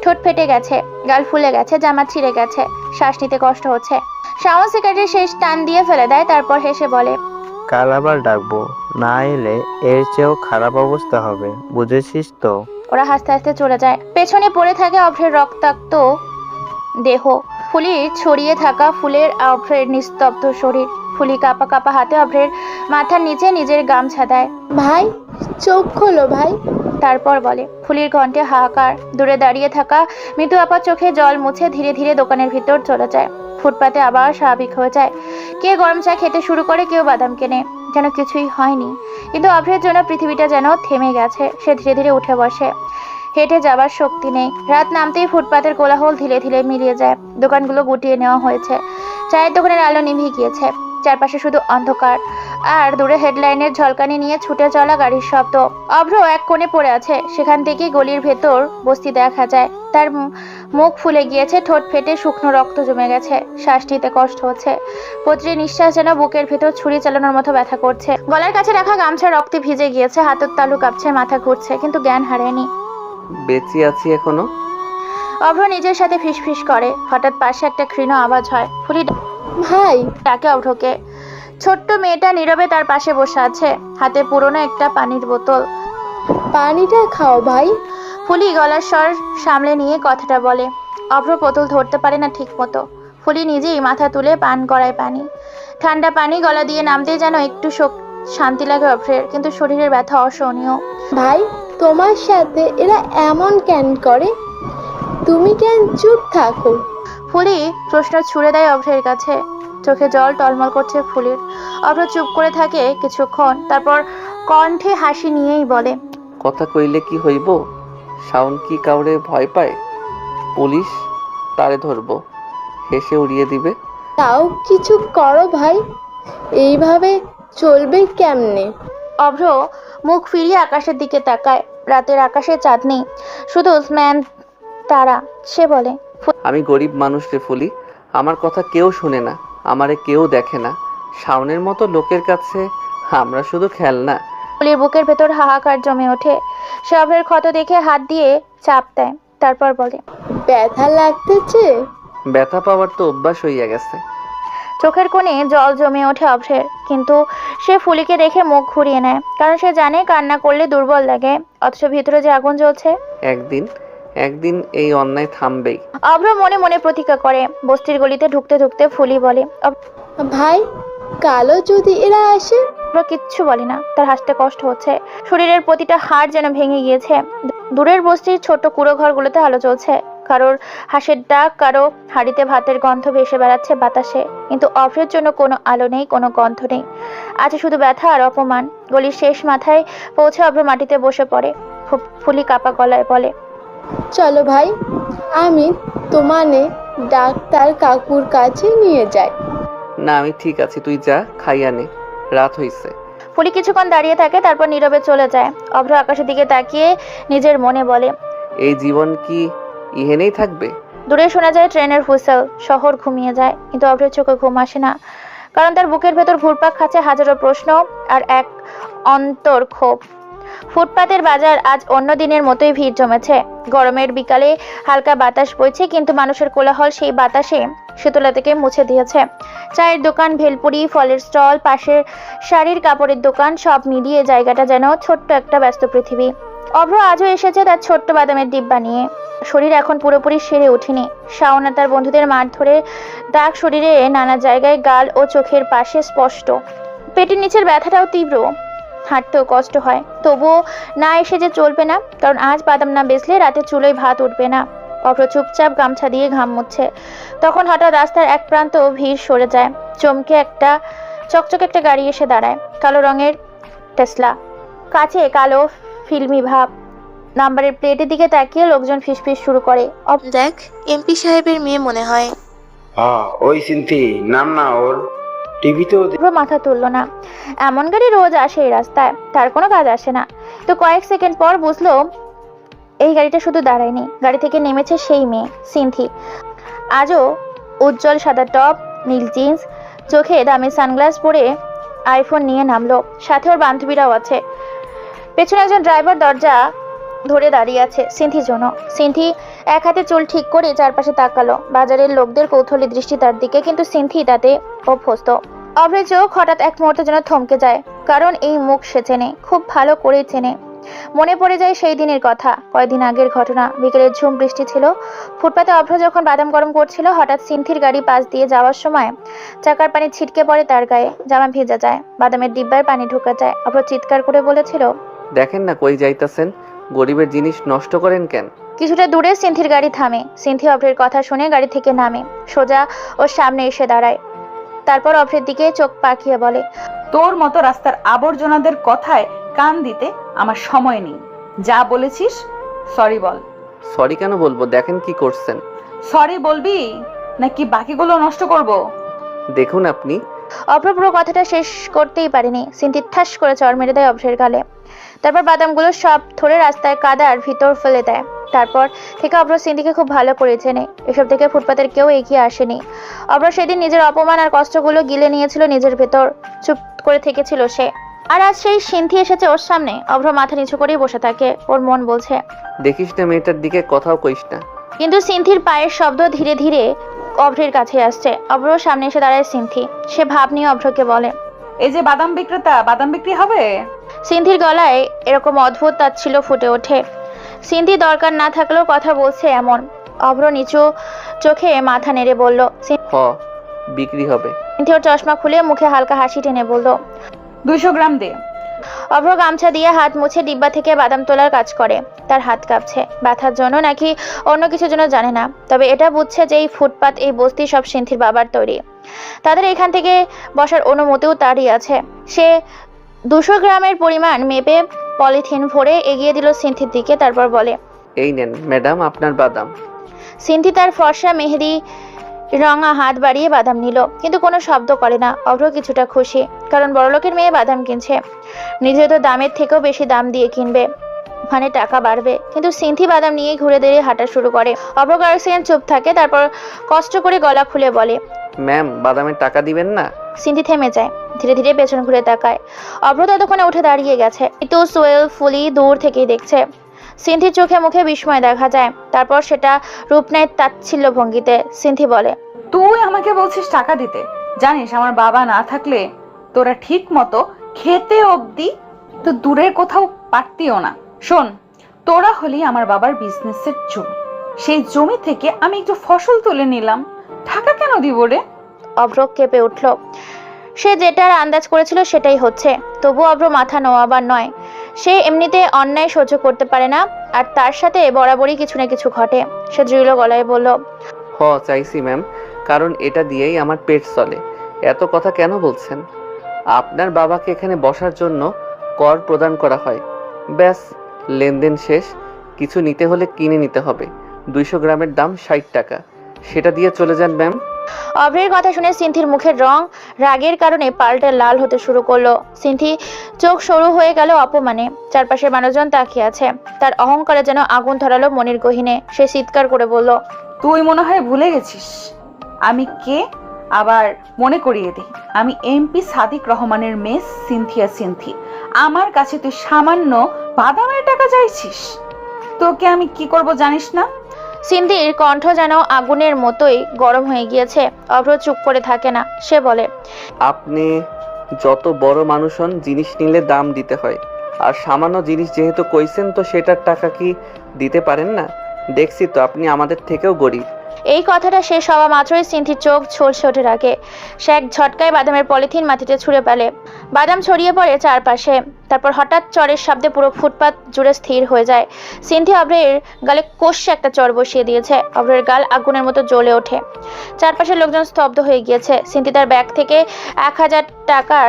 ঠোঁট ফেটে গেছে, গাল ফুলে গেছে, জামা ছিঁড়ে গেছে, শ্বাস নিতে কষ্ট হচ্ছে। শাওন সিগারেটের শেষ টান দিয়ে ফেলে দেয়, তারপর হেসে বলে, কাল আবার ডাকবো, না এলে এর চেয়েও খারাপ অবস্থা হবে, বুঝেছিস তো? ওরা হাসতে হাসতে চলে যায়। পেছনে পড়ে থাকে অভ্রের রক্তাক্ত দেহ, ফুলির ছড়িয়ে থাকা ফুলের, অভ্রের নিস্তব্ধ শরীর। ফুলি কাপা কাপা হাতে অভ্রের মাথার নিচে নিজের গামছা দেয়। ভাই চোখ খোলো ভাই। তারপর বলে, ফুলির কণ্ঠে হাহাকার। দূরে দাঁড়িয়ে থাকা মিতু আপা চোখে জল মুছে ধীরে ধীরে দোকানের ভিতর চলে যায়। ফুটপাতে আবার স্বাভাবিক হয়ে যায়। কে গরম চা খেতে শুরু করে, কেউ বাদাম কেনে, যেন কিছুই হয়নি। কিন্তু অভ্রের জন্য পৃথিবীটা যেন থেমে গেছে। সে ধীরে ধীরে উঠে বসে, হেঁটে যাবার শক্তি নেই। রাত নামতেই ফুটপাতের কোলাহল ধীরে ধীরে মিলিয়ে যায়। দোকানগুলো গুটিয়ে নেওয়া হয়েছে, চায়ের দোকানের আলো নিভে গিয়েছে। চারপাশে শুধু অন্ধকার, আর দূরে হেডলাইনের ঝলকানি নিয়ে ছুটে চলা গাড়ির শব্দ। অভ্র এক কোণে পড়ে আছে, সেখান থেকে গলির ভেতর বস্তি দেখা যায়। তার মুখ ফুলে গিয়েছে, ঠোঁট ফেটে শুকনো রক্ত জমে গেছে, শ্বাস নিতে কষ্ট হচ্ছে। প্রতিটি নিঃশ্বাস যেন বুকের ভেতর ছুরি চালানোর মতো ব্যথা করছে। গলার কাছে রাখা গামছা রক্তে ভিজে গিয়েছে, হাতের তালু কাঁপছে, মাথা ঘুরছে, কিন্তু জ্ঞান হারায়নি। বেঁচে আছি এখনো। অভ্র নিজের সাথে ফিসফিস করে। হঠাৎ পাশে একটা ক্ষীণ আওয়াজ হয়। ফুলি ভাই ডাকে অভ্রকে। ছোট্ট মেয়েটা নীরবে তার পাশে বসে আছে, হাতে পুরনো একটা পানির বোতল। পানিটা খাও ভাই। ফুলি গলার স্বর সামলে নিয়ে কথাটা বলে। অভ্র বোতল ধরতে পারে না ঠিক মতো। ফুলি নিজেই মাথা তুলে পান করায় পানি। ঠান্ডা পানি গলা দিয়ে নামতেই যেন একটু শান্তি লাগে অভ্রের, কিন্তু শরীরের ব্যথা অসহনীয়। ভাই তোমার সাথে এরা এমন কেন করে? তুমি কেন চুপ থাকো? ফুলি প্রশ্ন ছুড়ে দেয় অভ্রের কাছে। চোখে জল টলমল করছে ফুলির। অভ্র চুপ করে থাকে কিছুক্ষণ, তারপর কণ্ঠে হাসি নিয়েই বলে, কথা কইলে কি হইব? শাওন কি কাউরে ভয় পায়? পুলিশ তারে ধরবো, হেসে উড়িয়ে দিবে। তাও কিছু করো ভাই, এইভাবে চলবে কেমনে? অভ্র মুখ ফিরিয়ে আকাশের দিকে তাকায়। রাতের আকাশে চাঁদ নেই, শুধু ম্যান তারা। সে বলে, আমি গরিব মানুষ রে ফুলি, আমার কথা কেউ শুনে না, আমারে কেউ দেখে না। শাওনের মতো লোকের কাছে আমরা শুধু খেলনা। ফুলির বুকের ভেতর হাহাকার জমে ওঠে। সে অভ্রের ক্ষত দেখে হাত দিয়ে চাপ দেয়, তারপর বলে, ব্যথা লাগতেছে? ব্যথা পাওয়ার তো অভ্যাস হইয়া গেছে। চোখের কোণে জল জমে ওঠে অভ্রের, কিন্তু সে ফুলিকে দেখে মুখ ঘুরিয়ে নেয়, কারণ সে জানে কান্না করলে দুর্বল লাগে, অথচ ভিতরে যে আগুন জ্বলছে। একদিন এই অন্যায় থামবেই। অভ্র মনে মনে প্রতিজ্ঞা করে। বস্তির গলিতে ঢুকতে ঢুকতে ফুলি বলে, ভাই কালো যদি এরা আসে? অভ্র কিচ্ছু বলে না, তার হাসতে কষ্ট হচ্ছে। শরীরের প্রতিটা হাড় যেন ভেঙে গিয়েছে। দূরের বস্তির ছোট কুড়ো ঘরগুলোতে আলো জ্বলছে, কারোর হাঁসের ডাক, কারো হাঁড়িতে ভাতের গন্ধ ভেসে বেড়াচ্ছে বাতাসে। কিন্তু অভ্রের জন্য কোনো আলো নেই, কোনো গন্ধ নেই, আছে শুধু ব্যথা আর অপমান। গলির শেষ মাথায় পৌঁছে অভ্র মাটিতে বসে পড়ে। ফুলি কাপা গলায় বলে, চলো ভাই, আমি তোমানে ডাক্তার কাকুর কাছে নিয়ে যাই। না আমি ঠিক আছি, তুই যা, খাইয়া নে, রাত হইছে। ফুলি কিছুক্ষণ দাঁড়িয়ে থাকে, তারপর নীরবে চলে যায়। অভ্র আকাশের দিকে তাকিয়ে নিজের মনে বলে, এই জীবন কি ইহেনেই থাকবে? দূরে শোনা যায় ট্রেনের হুইসেল। শহর ঘুমিয়ে যায়, কিন্তু অভ্রের চোখে ঘুম আসে না, কারণ তার বুকের ভেতর ঘুরপাক খাচ্ছে হাজারো প্রশ্ন আর এক অন্তর ক্ষোভ। ফুটপাতের বাজার আজ অন্য দিনের মতোই ভিড় জমেছে। গরমের বিকালে হালকা বাতাস বইছে, কিন্তু মানুষের কোলাহল সেই বাতাসে শীতলা থেকে মুছে দিয়েছে। চায়ের দোকান, ভেলপুরি, ফলের স্টল, পাশের শাড়ির কাপড়ের দোকান, সব মিলিয়ে জায়গাটা যেন ছোট্ট একটা ব্যস্ত পৃথিবী। অভ্র আজও এসেছে তার ছোট্ট বাদামের ডিব্বা নিয়ে। শরীর এখন পুরোপুরি সেরে ওঠেনি। শাওন আর তার বন্ধুদের মার ধরে দাগ শরীরে নানা জায়গায়, গাল ও চোখের পাশে স্পষ্ট। পেটের নিচের ব্যথাটাও তীব্র, হাঁটতেও কষ্ট হয়। তবুও না এসে যে চলবে না, কারণ আজ বাদাম না বেচলে রাতে চুলোয় ভাত উঠবে না। অভ্র চুপচাপ গামছা দিয়ে ঘাম মুছছে। তখন হঠাৎ রাস্তার এক প্রান্ত ভিড় সরে যায়। চমকে একটা চকচকে একটা গাড়ি এসে দাঁড়ায়, কালো রঙের টেসলা। কাছে কালো ফিল্মি ভাব। নাম্বারের প্লেটের দিকে তাকিয়ে লোকজন ফিসফিস শুরু করে। দেখ, এমপি সাহেবের মেয়ে মনে হয়। হ্যাঁ, ওই সিনথি নাম না ওর, টিভিতেও অভ্র মাথা তুলল না। এমন গাড়ি রোজ আসে এই রাস্তায়, তার কোনো কাজ আসে না। তো কয়েক সেকেন্ড পর বুঝলো এই গাড়িটা শুধু দাঁড়ায়নি, গাড়ি থেকে নেমেছে সেই মেয়ে সিনথি। আজও উজ্জ্বল সাদা টপ, নীল জিন্স, চোখে দামি সানগ্লাস পরে আইফোন নিয়ে নামলো। সাথে ওর বান্ধবীরাও আছে। পেছনে একজন ড্রাইভার দরজা ধরে দাঁড়িয়ে আছে সিনথির জন্য। সিনথি এক হাতে চুল ঠিক করে চারপাশে তাকালো। বাজারের লোকদের কৌতূহলী দৃষ্টি তার দিকে, কিন্তু সিনথি তাতে অভ্যস্ত। অভ্রের চোখ হঠাৎ এক মুহূর্তের জন্য থমকে যায়, কারণ এই মুখ সে চেনে, খুব ভালো করে চেনে। মনে পড়ে যায় সেই দিনের কথা, কয়েকদিন আগের ঘটনা। বিকেলের ঝুম বৃষ্টি ছিল। ফুটপাতে অভ্র যখন বাদাম গরম করছিল, হঠাৎ সিনথির গাড়ি পাশ দিয়ে যাওয়ার সময় চাকার পানি ছিটকে পড়ে তার গায়ে। জামা ভিজে যায়, বাদামের ডিব্বায় পানি ঢুকে যায়। অভ্র চিৎকার করে বলেছিল, দেখেন না কই যাইতাছেন, গরিবের জিনিস নষ্ট করেন কেন? কিছুটা দূরে সিনথির গাড়ি থামে। সিনথি অভ্রের কথা শুনে গাড়ি থেকে নামে, সোজা ওর সামনে এসে দাঁড়ায়। তারপর অভ্রের দিকে চোখ পাকিয়ে বলে, তোর মতো রাস্তার আবর্জনাদের কথায় কান দিতে আমার সময় নেই। যা বলেছিস সরি বল। সরি কেন বলবো, দেখেন কি করছেন। সরি বলবি নাকি বাকিগুলো নষ্ট করব? দেখুন আপনি। অভ্র পুরো কথাটা শেষ করতেই পারেনি। সিনথি ঠাস করে চড় মেরে দেয় অভ্রের গালে। তারপর বাদামগুলো সব ধরে রাস্তায় কাদার ভিতর ফেলে দেয়। তারপর থেকে অভ্র সিনথিকে খুব ভালো করে চেনে। এসব থেকে ফুটপাতের কেউ এগিয়ে আসেনি। অভ্র সেদিন নিজের অপমান আর কষ্টগুলো গিলে নিয়েছিল নিজের ভেতর, চুপ করে থেকেছিল সে। আর আজ সেই সিনথি এসেছে ওর সামনে। অভ্র মাথা নিচু করেই বসে থাকে। ওর মন বলছে, দেখিস না মেয়েটার দিকে, কথাও কইস না। কিন্তু সিনথির পায়ের শব্দ ধীরে ধীরে অভ্রের কাছে আসছে। অভ্রর সামনে এসে দাঁড়ায় সিনথি। সে ভাব নিয়ে অভ্রকে বলে, এই যে বাদাম বিক্রেতা, বাদাম বিক্রি হবে? সিনথির গলায় এরকম অদ্ভুত তাচ্ছিল্য ফুটে ওঠে। সিনথি দরকার না থাকলেও কথা বলছে এমন। অভ্র নিচু চোখে মাথা নেড়ে বলল, হ, বিক্রি হবে। সিনথি ওর চশমা খুলে মুখে হালকা হাসি টেনে বলল, 200 গ্রাম দে। অভ্র গামছা দিয়ে হাত মুছে ডিব্বা থেকে বাদাম তোলার কাজ করে। তার হাত কাঁপছে, ব্যথার জন্য নাকি অন্য কিছুর জন্য জানে না। তবে এটা বুঝছে যে এই ফুটপাত, এই বস্তি সব সিনথির বাবার তৈরি। তাদের এখান থেকে বসার অনুমতিও তারই আছে। সে 200 গ্রামের পরিমাণ মেপে পলিথিন ভরে এগিয়ে দিল সিনথির দিকে। তারপর বলে, এই নেন ম্যাডাম আপনার বাদাম। সিনথি তার ফর্সা মেহেদি রঙা হাত বাড়িয়ে বাদাম নিল, কিন্তু কোনো শব্দ করে না। অভ্র কিছুটা খুশি, কারণ বড়লোকের মেয়ে বাদাম কিনছে। নিজে তো দামের থেকেও বেশি দাম দিয়ে কিনবে, মানে টাকা বাড়বে। কিন্তু সিনথি বাদাম নিয়ে ঘুরে দাঁড়িয়ে হাঁটা শুরু করে। অভ্র কয়েক সেকেন্ড চুপ থাকে, তারপর কষ্ট করে গলা খুলে বলে, ম্যাম বাদামের টাকা দিবেন না? সিনথি থেমে যায়, ধীরে ধীরে পেছন ঘুরে তাকায়। অভ্র ততক্ষণে উঠে দাঁড়িয়ে গেছে, কিন্তু সোয়েল ফুলি দূর থেকেই দেখছে। সিনথির চোখে মুখে বিস্ময় দেখা যায়, তারপর সেটা রূপ নেয় তাচ্ছিল্য ভঙ্গিতে। সিনথি বলে, তুই আমাকে বলছিস টাকা দিতে? জানিস আমার বাবা না থাকলে তোরা ঠিক মতো খেতে অবধি তো দূরের কোথাও পারতিও না। শোন, তোরা হলি আমার বাবার বিজনেসের জমি, সেই জমি থেকে আমি একটু ফসল তুলে নিলাম, টাকা কেন দিব রে? অভ্র কেঁপে উঠল। সে যেটার আন্দাজ করেছিল সেটাই হচ্ছে। তবু অভ্র মাথা নোয়াবার নয়। সে এমনিতে অন্যায় সহ্য করতে পারে না, আর তার সাথে বরাবরই কিছু না কিছু ঘটে। সে দৃঢ় গলায় বলল, হ চাইছি ম্যাম, কারণ এটা দিয়েই আমার পেট চলে। এত কথা কেন বলছেন? আপনার বাবাকে এখানে বসার জন্য কর প্রদান করা হয়, ব্যাস লেনদেন শেষ। কিছু নিতে হলে কিনে নিতে হবে। 200 গ্রামের দাম 60 টাকা। সেটা দিয়ে চলে যান ম্যাম। অভ্রের কথা শুনে সিন্থির মুখের রং রাগের কারণে পাল্টে লাল হতে শুরু করলো। সিন্থি চোখ সরু হয়ে গেল অপমানে। চারপাশের মানুষজন তাকিয়ে আছে। তার অহংকারে যেন আগুন ধরালো মনির গহীনে। সে চিৎকার করে বলল, তুই মনে হয় ভুলে গেছিস আমি কে। আবার মনে করিয়ে দিই, আমি এমপি সাদিক রহমানের মেয়ে সিনথিয়া সিনথি। আমার কাছে তুই সামান্য বাদামের টাকা চাইছিস? তোকে আমি কি করব জানিস না? সিন্ধির কণ্ঠ যেন আগুনের মতোই গরম হয়ে গিয়েছে। অভ্র চুপ করে থাকে না। সে বলে, আপনি যত বড় মানুষ হন, জিনিস নিলে দাম দিতে হয়। আর সামান্য জিনিস যেহেতু কইছেন, তো সেটার টাকা কি দিতে পারেন না? দেখছি তো আপনি আমাদের থেকেও গরিব। এই কথাটা শেষ হওয়া মাত্রই সিন্থির চোখ ঝলসে ওঠে রাগে। সে এক ঝটকায় বাদামের পলিথিন মাটিতে ছুঁড়ে ফেলে। বাদাম ছড়িয়ে পড়ে চারপাশে। তারপর হঠাৎ চরের শব্দে পুরো ফুটপাত জুড়ে স্থির হয়ে যায়। সিন্থি অভ্রের গালে কষে একটা চর বসিয়ে দিয়েছে। অভ্রের গাল আগুনের মতো জ্বলে ওঠে। চারপাশের লোকজন স্তব্ধ হয়ে গিয়েছে। সিন্থি তার ব্যাগ থেকে 1000 টাকার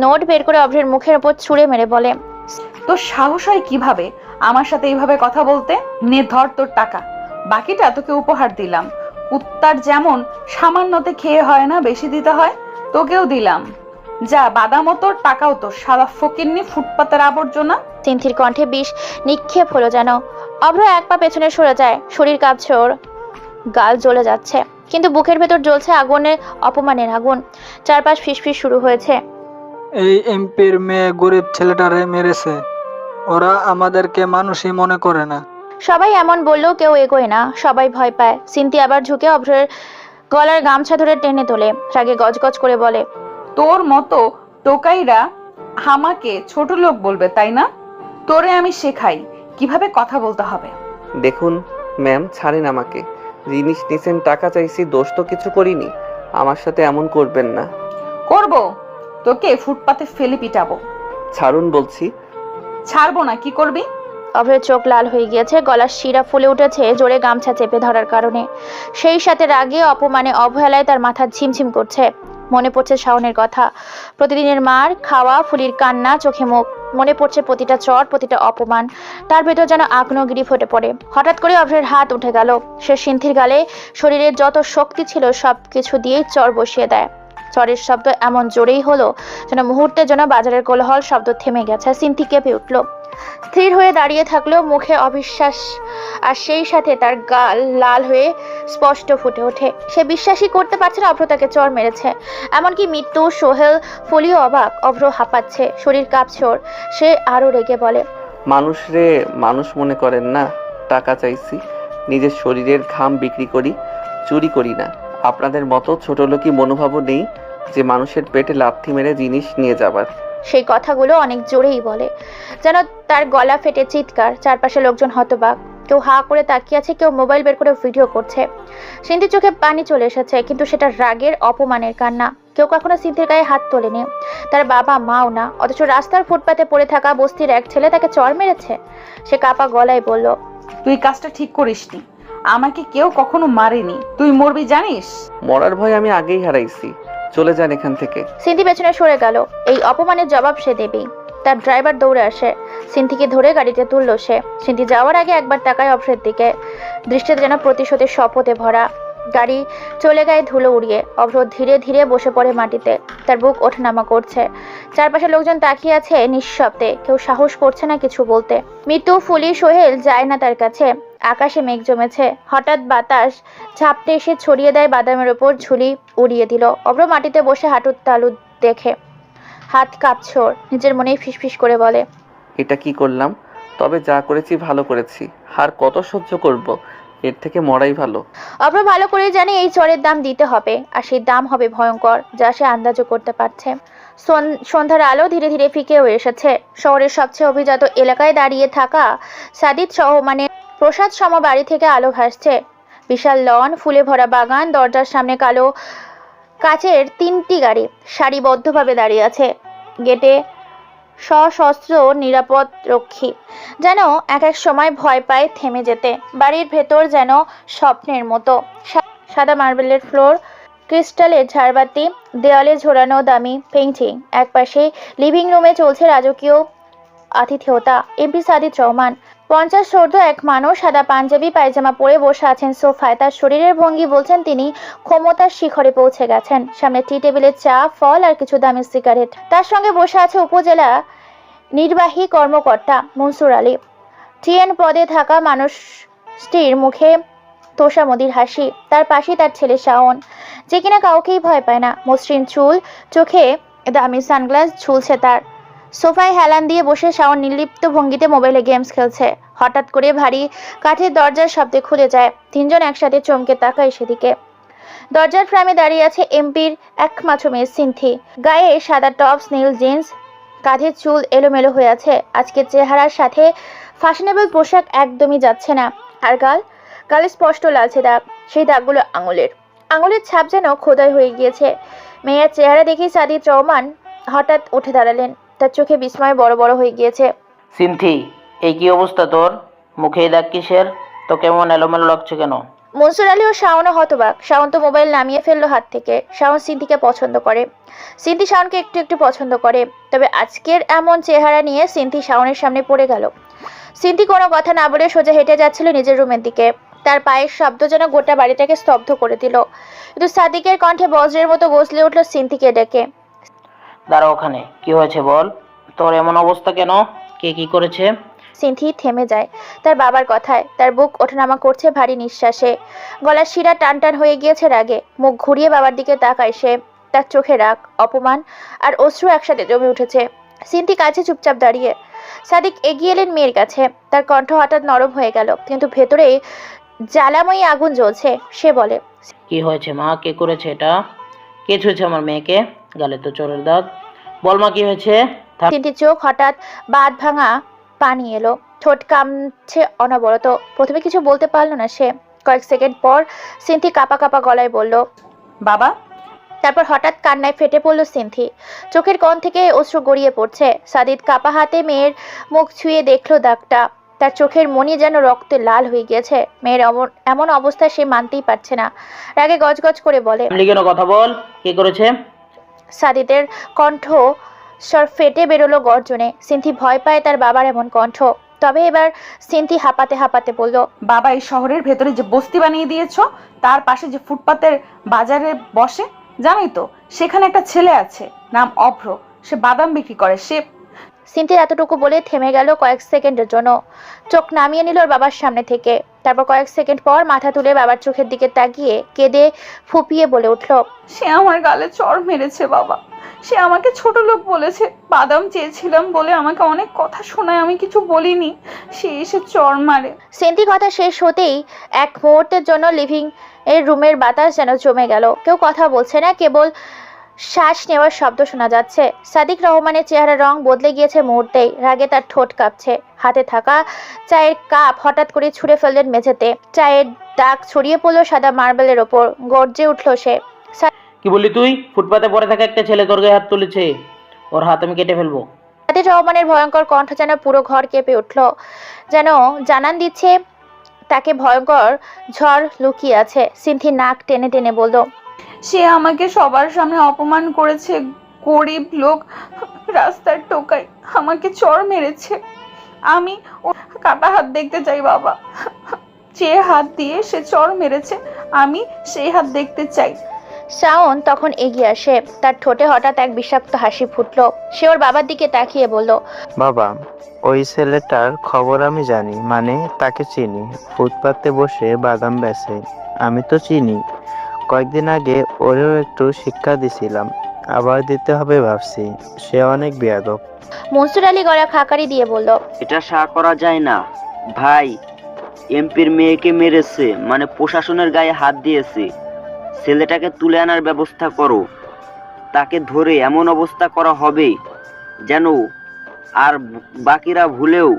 নোট বের করে অভ্রের মুখের উপর ছুঁড়ে মেরে বলে, তোর সাহস হয় কিভাবে আমার সাথে এইভাবে কথা বলতে? নে ধর তোর টাকা, বাকিটা তোকে উপহার দিলাম। কুত্তার যেমন সামান্যতে খেয়ে হয় না, বেশি দিতে হয়, তোকেও দিলাম। যা, বাদামও তোর, টাকাও তোর, সারা ফকিন্নি ফুটপাতের আবর্জনা। সিন্থির কণ্ঠে বিষ নিক্ষেপ হলো যেন। অভ্র এক পা পেছনে সরে যায়। শরীর কাঁপছে ওর, গাল জ্বলে যাচ্ছে, কিন্তু বুকের ভেতর জ্বলছে আগুনের অপমানের আগুন। চারপাশ ফিসফিস শুরু হয়েছে। এই এমপির মেয়ে গরিব ছেলেটারে মেরেছে। ওরা আমাদেরকে মানুষই মনে করে না। সবাই এমন বললেও কেউ এগোয় না। সবাই ভয় পায়। সিন্থি আবার ঝুঁকে অভ্রের গলার গামছা ধরে টেনে তোলে। রাগে গজগজ করে বলে, তোর মতো টোকাইরা আমাকে ছোট লোক বলবে, তাই না? তোরে আমি শেখাই কিভাবে কথা বলতে হবে। দেখুন ম্যাম, ছাড়েন আমাকে। জিনিস নিছেন, টাকা চাইছি, দোষ তো কিছু করিনি। আমার সাথে এমন করবেন না। করব, তোকে ফুটপাতে ফেলে পিটাবো। ছাড়ুন বলছি। ছাড়বো না, কি করবি? অভয়ের চোখ লাল হয়ে গিয়েছে। গলার শিরা ফুলে উঠেছে জোরে গামছা চেপে ধরার কারণে। সেই সাথে রাগে, অপমানে, অবহেলায় তার মাথা ঝিমঝিম করছে। মনে পড়ছে শাওনের কথা, প্রতিদিনের মার খাওয়া, ফুলির কান্না, চোখে মুখ। মনে পড়ছে প্রতিটা চর, প্রতিটা অপমান। তার ভেতর যেন আগ্নেয়গিরি ফেটে পড়ে। হঠাৎ করে অভ্রের হাত উঠে গেল। সে সিন্থির গালে শরীরের যত শক্তি ছিল সবকিছু দিয়েই চর বসিয়ে দেয়। চরের শব্দ এমন জোরেই হলো যেন মুহূর্তের জন্য বাজারের কোলাহল শব্দ থেমে গেছে। সিন্থি কেঁপে উঠল। স্থির হয়ে দাঁড়িয়ে থাকলেও মুখে অবিশ্বাস, আর সেই সাথে তার গাল লাল হয়ে স্পষ্ট ফুটে ওঠে। সে বিশ্বাসই করতে পারছে না অভ্র তাকে চর মেরেছে। এমনকি মৃত্যু, সোহেল, ফলিও অবাক। অভ্র হাঁপাচ্ছে, শরীর কাঁপছে ওর। সে আরো রেগে বলে, মানুষ রে মানুষ মনে করেন না? টাকা চাইছি, নিজের শরীরের ঘাম বিক্রি করি, চুরি করি না। আপনাদের মতো ছোট লোকই মনোভাবও নেই যে মানুষের পেটে লাথি মেরে জিনিস নিয়ে যাবার। সেই কথাগুলো অনেক জোরেই বলে, যেন তার গলা ফেটে চিৎকার। চারপাশে লোকজন হতবাক। কেউ হা করে তাকিয়ে আছে, কেউ মোবাইল বের করে ভিডিও করছে। সিন্ধির চোখে পানি চলে এসেছে, কিন্তু সেটা রাগের, অপমানের কান্না। কেউ কখনো সিন্ধির গায়ে হাত তোলেনি, তার বাবা মাও না। অথচ রাস্তার ফুটপাতে পড়ে থাকা বস্তির এক ছেলে তাকে চর মেরেছে। সে কাপা গলায় বলল, তুই কাজটা ঠিক করিসনি। আমাকে কেউ কখনো মারেনি, তুই মরবি জানিস? মরার ভয় আমি আগেই হারাইছি। চলে যান এখান থেকে। সিন্থি পেছনে সরে গেল। এই অপমানের জবাব সে দেবেই। তার ড্রাইভার দৌড়ে আসে। সিন্থিকে ধরে গাড়িতে তুলল সে। সিন্থি যাওয়ার আগে একবার তাকায় অভ্রের দিকে, দৃষ্টিতে যেন প্রতিশোধের শপথে ভরা। গাড়ি চলে গায়ে ধুলো উড়িয়ে। অভ্র ধীরে ধীরে বসে পড়ে মাটিতে। তার বুক ওঠানামা করছে। চারপাশে লোকজন তাকিয়ে আছে নিঃশব্দে। কেউ সাহস করছে না কিছু বলতে। মৃত্যু, ফুলি, সোহেল যায় না তার কাছে। আকাশে মেঘ জমেছে। হঠাৎ বাতাস ঝাপটে এসে ছড়িয়ে দেয় বাদামের ওপর, ঝুলি উড়িয়ে দিল। অভ্র মাটিতে বসে হাঁটুর তালু দেখে হাত কাঁপছে ওর। নিজের মনেই ফিসফিস করে বলে, এটা কি করলাম? তবে যা করেছি ভালো করেছি। আর কত সহ্য করব? এর থেকে মরাই ভালো। অভ্র ভালো করে জানে এই চরের দাম দিতে হবে, আর সেই দাম হবে ভয়ঙ্কর, যা সে আন্দাজও করতে পারছে। সন্ধ্যার আলো ধীরে ধীরে ফিকে হয়ে এসেছে। শহরের সবচেয়ে অভিজাত এলাকায় দাঁড়িয়ে থাকা সাদিত সহ মানে প্রসাদ সম বাড়ি থেকে আলো ভাসছে। বিশাল লন, ফুলে ভরা বাগান, দরজার সামনে কালো কাচের 3টি গাড়ি সারিবদ্ধভাবে দাঁড়িয়ে আছে। গেটে সশস্ত্র নিরাপদ রক্ষী, যেন এক এক সময় ভয় পায় থেমে যেতে। বাড়ির ভেতর যেন স্বপ্নের মতো। সাদা মার্বেলের ফ্লোর, ক্রিস্টালের ঝাড়বাতি, দেওয়ালে ঝোলানো দামি পেইন্টিং। একপাশে লিভিং রুমে চলছে রাজকীয় আতিথেয়তা। এমপি সাদিক রহমান 50 এক মানুষ, সাদা পাঞ্জাবি পায়জামা পরে বসে আছেন সোফায়। তার শরীরের ভঙ্গি বলছেন তিনি ক্ষমতার শিখরে পৌঁছে গেছেন। সামনে টি টেবিলে চা, ফল আর কিছু দামি সিগারেট। তার সঙ্গে বসে আছে উপজেলা নির্বাহী কর্মকর্তা মনসুর আলী। টিএন পদে থাকা মানুষটির মুখে তোষামদির হাসি। তার পাশে তার ছেলে শাওন, যে কিনা কাউকেই ভয় পায় না। মসৃণ চুল, চোখে দামি সানগ্লাস ঝুলছে তার। সোফায় হেলান দিয়ে বসে শাওন নির্লিপ্ত ভঙ্গিতে মোবাইলে গেমস খেলছে। হঠাৎ করে ভারী কাঠের দরজার শব্দে খুলে যায়। তিনজন একসাথে চমকে তাকায় সেদিকে। দরজার ফ্রেমে দাঁড়িয়ে আছে এমপির একমাত্র মেয়ে সিনথি। গায়ে সাদা টপস, নীল জিন্স, কাঁধের চুল এলোমেলো হয়ে আছে। আজকের চেহারার সাথে ফ্যাশনেবল পোশাক একদমই যাচ্ছে না। আর গালে স্পষ্ট লালচে দাগ। সেই দাগগুলো আঙুলের ছাপ যেন খোদাই হয়ে গিয়েছে। মেয়ের চেহারা দেখে সাদিক রহমান হঠাৎ উঠে দাঁড়ালেন। তার চোখে বিস্ময় বড় বড় হয়ে গিয়েছে। সিনথি, এই কি অবস্থা তোর? মুখে দাগ কিসের? তো কেমন এলোমেলো লাগছে কেন? মনসুর আলী ও শাওনও হতবাক। শাওন তো মোবাইল নামিয়ে ফেললো হাত থেকে। শাওন সিনথিকে পছন্দ করে, সিনথি শাওনকে একটু একটু পছন্দ করে। তবে আজকের এমন চেহারা নিয়ে সিনথি শাওনের সামনে পড়ে গেল। সিনথি কোনো কথা না বলে সোজা হেঁটে যাচ্ছিল নিজের রুমের দিকে। তার পায়ের শব্দ যেন গোটা বাড়িটাকে স্তব্ধ করে দিল। কিন্তু সাদিকের কণ্ঠে বজ্রের মতো গজলে উঠল সিনথিকে ডেকে। দাঁড়া ওখানে, কি হয়েছে বল? তোর এমন অবস্থা কেন? কে কি করেছে? সিনথি থেমে যায় তার বাবার কথায়। তার বুক ওঠানামা করছে ভারী নিঃশ্বাসে। গলার শিরা টান টান হয়ে গিয়েছে রাগে। মুখ ঘুরিয়ে বাবার দিকে তাকায় সে। তার চোখে রাগ, অপমান আর অশ্রু একসাথে জমে উঠেছে। সিনথি কাছে চুপচাপ দাঁড়িয়ে। সাদিক এগিয়ে এলেন মেয়ের কাছে। তার কণ্ঠ হঠাৎ নরম হয়ে গেল, কিন্তু ভেতরে জ্বালাময়ী আগুন জ্বলছে। সে বলে, কি হয়েছে মা? কে করেছে এটা? কে ছুঁয়েছে আমার মেয়েকে? গালে তো চোরের দাগ। বল মা, কি হয়েছে? সিনথির চোখ হঠাৎ বাঁধ ভাঙা পানি এলো। ঠোঁট কামছে অনবরত। প্রথমে কিছু বলতে পারলো না সে। কয়েক সেকেন্ড পর সিনথি কাঁপা কাঁপা গলায় বলল, বাবা। তারপর হঠাৎ কান্নায় ফেটে পড়ল সিনথি। চোখের কোণ থেকে অশ্রু গড়িয়ে পড়ছে। সাদিক কাঁপা হাতে মেয়ের মুখ ছুঁয়ে দেখলো দাগটা। তার চোখের মনি যেন রক্তে লাল হয়ে গিয়েছে। মেয়ের এমন অবস্থা সে মানতেই পারছে না। রাগে গজগজ করে বলে, কেন? কথা বল, কে করেছে? সাদিদের কণ্ঠ স্বর ফেটে বেরোলো গর্জনে। সিনথি ভয় পায় তার বাবার এমন কণ্ঠ। তবে এবার সিনথি হাঁপাতে হাঁপাতে বলল, বাবা, এই শহরের ভেতরে যে বস্তি বানিয়ে দিয়েছো, তার পাশে যে ফুটপাতের বাজারে বসে, জানোই তো সেখানে একটা ছেলে আছে, নাম অভ্র। সে বাদাম বিক্রি করে। সিনথি এতটুকু বলে থেমে গেল কয়েক সেকেন্ডের জন্য। চোখ নামিয়ে নিল ওর বাবার সামনে থেকে। তারপর কয়েক সেকেন্ড পর মাথা তুলে বাবার চোখের দিকে তাকিয়ে কেঁদে ফুপিয়ে বলে উঠল, সে আমার গালে চড় মেরেছে বাবা। সে আমাকে ছোট লোক বলেছে। বাদাম চেয়েছিলাম বলে আমাকে অনেক কথা শোনায়, আমি কিছু বলিনি। সে এসে চড় মারে। সিনথি কথা শেষ হতেই এক মুহূর্তের জন্য লিভিং এর রুমের বাতাস যেন জমে গেল। কেউ কথা বলছে না, কেবল শ্বাস নেওয়ার শব্দ শোনা যাচ্ছে। সাদিক রহমানের চেহারার রং বদলে গিয়েছে মুহূর্তেই। রাগে তার ঠোঁট কাঁপছে। হাতে থাকা চায়ের কাপ হঠাৎ করে ছুঁড়ে ফেললেন মেঝেতে। চায়ের দাগ ছড়িয়ে পড়লো সাদা মার্বেলের ওপর। গর্জে উঠল সে, কি বললি তুই? ফুটপাতে পড়ে থাকা একটা ছেলে তোর গায়ে হাত তুলেছে। ওর হাত আমি কেটে ফেলবো। সাদিক রহমানের ভয়ঙ্কর কণ্ঠ যেন পুরো ঘর কেঁপে উঠল। যেন জানান দিচ্ছে তাকে ভয়ঙ্কর ঝড় লুকিয়ে আছে। সিনথি নাক টেনে টেনে বলল, সে আমাকে সবার সামনে অপমান করেছে। গরিব লোক, রাস্তার টোকাই আমাকে চড় মেরেছে। আমি ও কাটা হাত দেখতে চাই বাবা। যে হাত দিয়ে সে চড় মেরেছে, আমি সেই হাত দেখতে চাই। শাওন তখন এগিয়ে আসে। তার ঠোঁটে হঠাৎ এক বিষাক্ত হাসি ফুটলো। সে ওর বাবার দিকে তাকিয়ে বলল, বাবা, ওই ছেলেটার খবর আমি জানি, মানে তাকে চিনি। ফুটপাতে বসে বাদাম বেচে, আমি তো চিনি। কয়েকদিন আগে ওরেও একটু শিক্ষা দিছিলাম, আবার দিতে হবে ভাবছি। সে অনেক বেয়াদব। মনসুর আলী গলা খাকারি দিয়ে বলল, এটা আশা করা যায় না ভাই। এমপির মেয়েকে মেরেছে, মানে প্রশাসনের গায়ে হাত দিয়েছে। ছেলেটাকে তুলে আনার ব্যবস্থা করো। তাকে ধরে এমন অবস্থা করা হবে যেন আর বাকিরা ভুলেও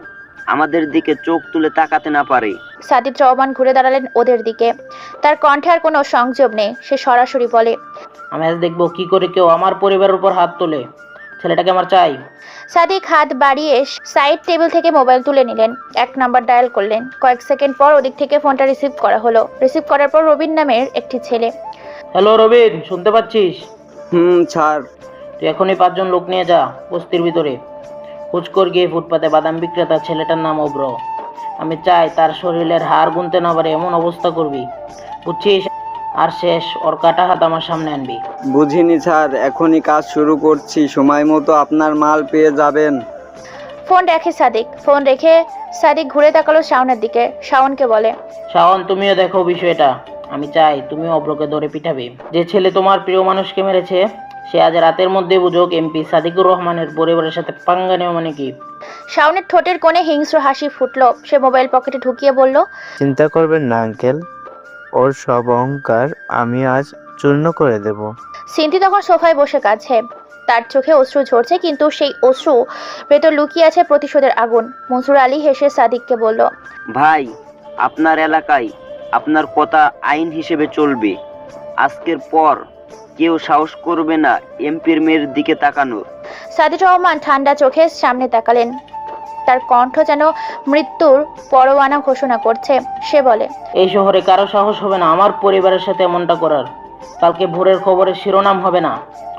আমাদের দিকে চোখ তুলে তাকাতে না পারে। সাদিক রহমান ঘুরে দাঁড়ালেন ওদের দিকে। তার কণ্ঠে আর কোনো সংযম নেই। সে সরাসরি বলে, আমি আজ দেখবো কি করে কেউ আমার পরিবারের উপর হাত তোলে। ছেলেটাকে আমার চাই। সাদিক হাত বাড়িয়ে সাইড টেবিল থেকে মোবাইল তুলে নিলেন। 1 নাম্বার ডায়াল করলেন। কয়েক সেকেন্ড পর ওদিক থেকে ফোনটা রিসিভ করা হলো। রিসিভ করার পর রবিন নামের একটি ছেলে। হ্যালো রবিন, শুনতে পাচ্ছিস? স্যার। তুই এখনই 5 জন লোক নিয়ে যা বস্তির ভিতরে। ফুচকর গিয়ে ফুটপাতে বাদাম বিক্রেতা ছেলেটার নাম অব্র। আমি চাই তার শরীরের হাড় গুনতে না পারে এমন অবস্থা করবি, বুঝছিস? আর শেষ ওর কাটা হাত আমার সামনে আনবি। বুঝিনি স্যার, এখনই কাজ শুরু করছি, সময় মতো আপনার মাল পেয়ে যাবেন। ফোন রেখে সাদিক ঘুরে তাকালো শাওনের দিকে। শাওনকে বলে, শাওন, তুমিও দেখো বিষয়টা। আমি চাই তুমিও অব্রকে ধরে পিটাবে। যে ছেলে তোমার প্রিয় মানুষকে মেরেছে সে আজ রাতের মধ্যে বুঝুক এমপি সাদিকুর রহমানের পরিবারের সাথে পাঙ্গা নেওয়া মানে কি। শাওনের ঠোঁটের কোণে হিংস্র হাসি ফুটলো। সে মোবাইল পকেটে ঢুকিয়ে বলল, চিন্তা করবেন না আঙ্কেল, ওর সব অহংকার আমি আজ চূর্ণ করে দেব। সিনথি তখন সোফায় বসে কাঁদছে। তার চোখে অশ্রু ঝরছে, কিন্তু সেই অশ্রু ভেতর লুকিয়ে আছে প্রতিশোধের আগুন। মনসুর আলী হেসে সাদিককে বলল, ভাই, আপনার এলাকায় আপনার কথা আইন হিসেবে চলবে। আজকের পর কেউ সাহস করবে না এমপির মেয়ের দিকে তাকানোর। সাদিক রহমান ঠান্ডা চোখে সামনে তাকালেন। তার কণ্ঠ যেন মৃত্যুর পরোয়ানা ঘোষণা করছে। সে বলে, এই শহরে কারো সাহস হবে না আমার পরিবারের সাথে এমনটা করার। কালকে ভোরের খবরে শিরোনাম হবে না,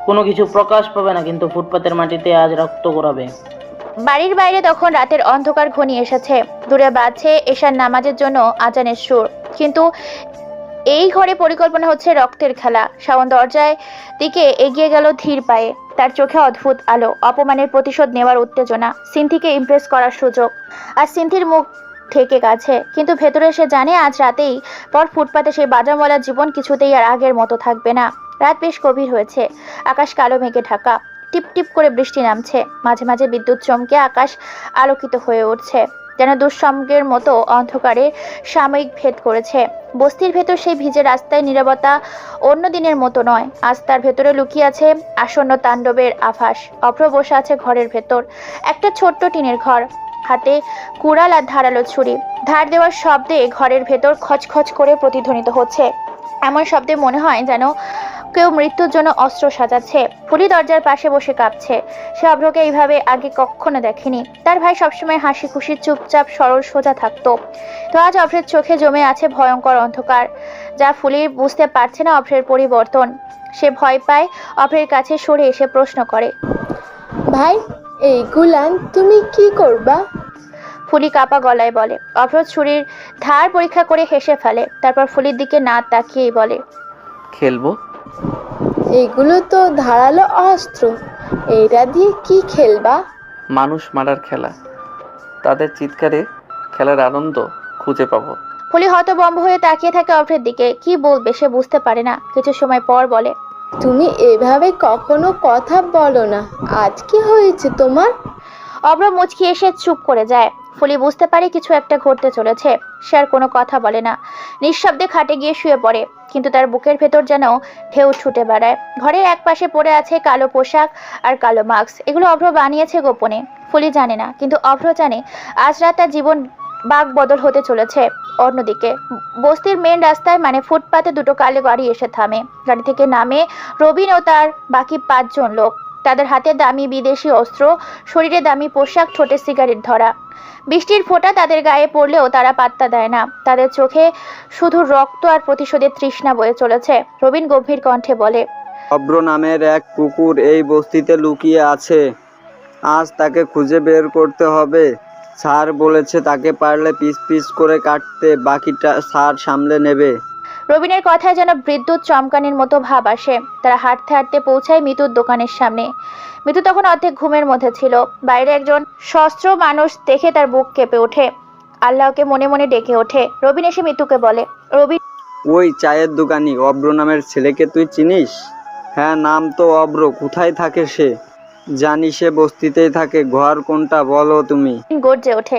কোনো কিছু প্রকাশ পাবে না, কিন্তু ফুটপাতের মাটিতে আজ রক্ত গড়াবে। বাড়ির বাইরে তখন রাতের অন্ধকার ঘনিয়ে এসেছে। দূরে বাজছে এশার নামাজের জন্য আজানের সুর, কিন্তু এই ঘরে পরিকল্পনা হচ্ছে রক্তের খেলা। শাওন দরজায় দিকে এগিয়ে গেল ধীর পায়ে। তার চোখে অদ্ভুত আলো, অপমানের প্রতিশোধ নেওয়ার উত্তেজনা, সিনথিকে ইমপ্রেস করার সুযোগ। আর সিনথির মুখ ঠেকে গেছে, কিন্তু ভেতরে সে জানে আজ রাতেই পর ফুটপাতে সেই বাজারওয়ালার জীবন কিছুতেই আর আগের মতো থাকবে না। রাত বেশ গভীর হয়েছে, আকাশ কালো মেঘে ঢাকা। টিপ টিপ করে বৃষ্টি নামছে, মাঝে মাঝে বিদ্যুৎ চমকে আকাশ আলোকিত হয়ে উঠছে, যেন দুঃসঙ্গের মতো অন্ধকারে সাময়িক ভেদ করেছে। বস্তির ভেতর সেই ভিজে রাস্তায় নীরবতা অন্য দিনের মতো নয়। আজ তার ভেতরে লুকিয়ে আছে আসন্ন তাণ্ডবের আভাস। অভ্র বসে আছে ঘরের ভেতর, একটা ছোট্ট টিনের ঘর, হাতে কুড়াল আর ধারালো ছুরি। ধার দেওয়ার শব্দে ঘরের ভেতর খচখচ করে প্রতিধ্বনিত হচ্ছে। এমন শব্দে মনে হয় যেন কেউ মৃত্যুর জন্য অস্ত্র সাজাচ্ছে। ফুলি দরজার পাশে বসে কাঁপছে। সে অভ্রকে এইভাবে আগে কখনো দেখেনি। তার ভাই সবসময় হাসি খুশি, চুপচাপ, সরল সোজা থাকতো। তো আজ অভ্রের চোখে জমে আছে ভয়ঙ্কর অন্ধকার, যা ফুলির বুঝতে পারছে না অভ্রের পরিবর্তন। সে ভয় পায়, অভ্রের কাছে সরে এসে প্রশ্ন করে, ভাই, এইগুলান তুমি কি করবা? ফুলি কাপা গলায় বলে। অভ্র ছুরির ধার পরীক্ষা করে হেসে ফেলে, তারপর ফুলির দিকে না তাকিয়েই বলে, খেলবো। এগুলো তো ধারালো অস্ত্র, এটা দিয়ে কি খেলবা? মানুষ মারার খেলা, তাদের চিৎকারে খেলার আনন্দ খুঁজে পাবো। ফুলি হতভম্ব হয়ে তাকিয়ে থাকে অভ্রের দিকে। কি বলবে সে বুঝতে পারে না। কিছু সময় পর বলে, তুমি এভাবে কখনো কথা বলো না, আজ কি হয়েছে তোমার? অভ্র মুচকি এসে চুপ করে যায়। ফুলি বুঝতে পারে কিছু একটা ঘটতে চলেছে। সে আর কোনো কথা বলে না, নিঃশব্দে খাটে গিয়ে শুয়ে পড়ে। কিন্তু তার বুকের ভেতর যেন ঢেউ ছুটে বেড়ায়। ঘরের এক পাশে পড়ে আছে কালো পোশাক আর কালো মাস্ক। এগুলো অভ্র বানিয়েছে গোপনে। ফুলি জানে না, কিন্তু অভ্র জানে আজ রাত তার জীবন বাক বদল হতে চলেছে। অন্যদিকে বস্তির মেন রাস্তায় মানে ফুটপাতে দুটো কালো গাড়ি এসে থামে। গাড়ি থেকে নামে রবিন ও তার বাকি 5 জন লোক। তাদের হাতে দামি বিদেশি অস্ত্র, শরীরে দামি পোশাক, ঠোঁটে সিগারেট ধরা। বৃষ্টির ফোঁটা তাদের গায়ে পড়লেও তারা পাত্তা দেয় না। তাদের চোখে শুধু রক্ত আর প্রতিশোধের তৃষ্ণা বয়ে চলেছে। রবিন গম্ভীর কণ্ঠে বলে, অব্র নামের এক কুকুর এই বস্তিতে লুকিয়ে আছে, আজ তাকে খুঁজে বের করতে হবে। স্যার বলেছে তাকে পারলে পিস পিস করে কাটতে, বাকিটা স্যার সামলে নেবে। রবিনের কথায় যেন বিদ্যুৎ চমকানির মতো ভাব আসে। তারা হাঁটতে হাঁটতে পৌঁছায় মিতুর দোকানের সামনে। মিতু তখন অর্ধেক ঘুমের মধ্যে ছিল। বাইরে একজন সস্ত্র মানুষ দেখে তার বুক কেঁপে ওঠে। আল্লাহকে মনে মনে ডেকে ওঠে। রবিন এসে মিতুকে বলে, রবিন, ওই চায়ের দোকানি অব্র নামের ছেলেকে তুই চিনিস? হ্যাঁ, নাম তো অব্র। কোথায় থাকে সে? জানি, সে বস্তিতেই থাকে। ঘর কোনটা বলো তুমি? গর্জে ওঠে।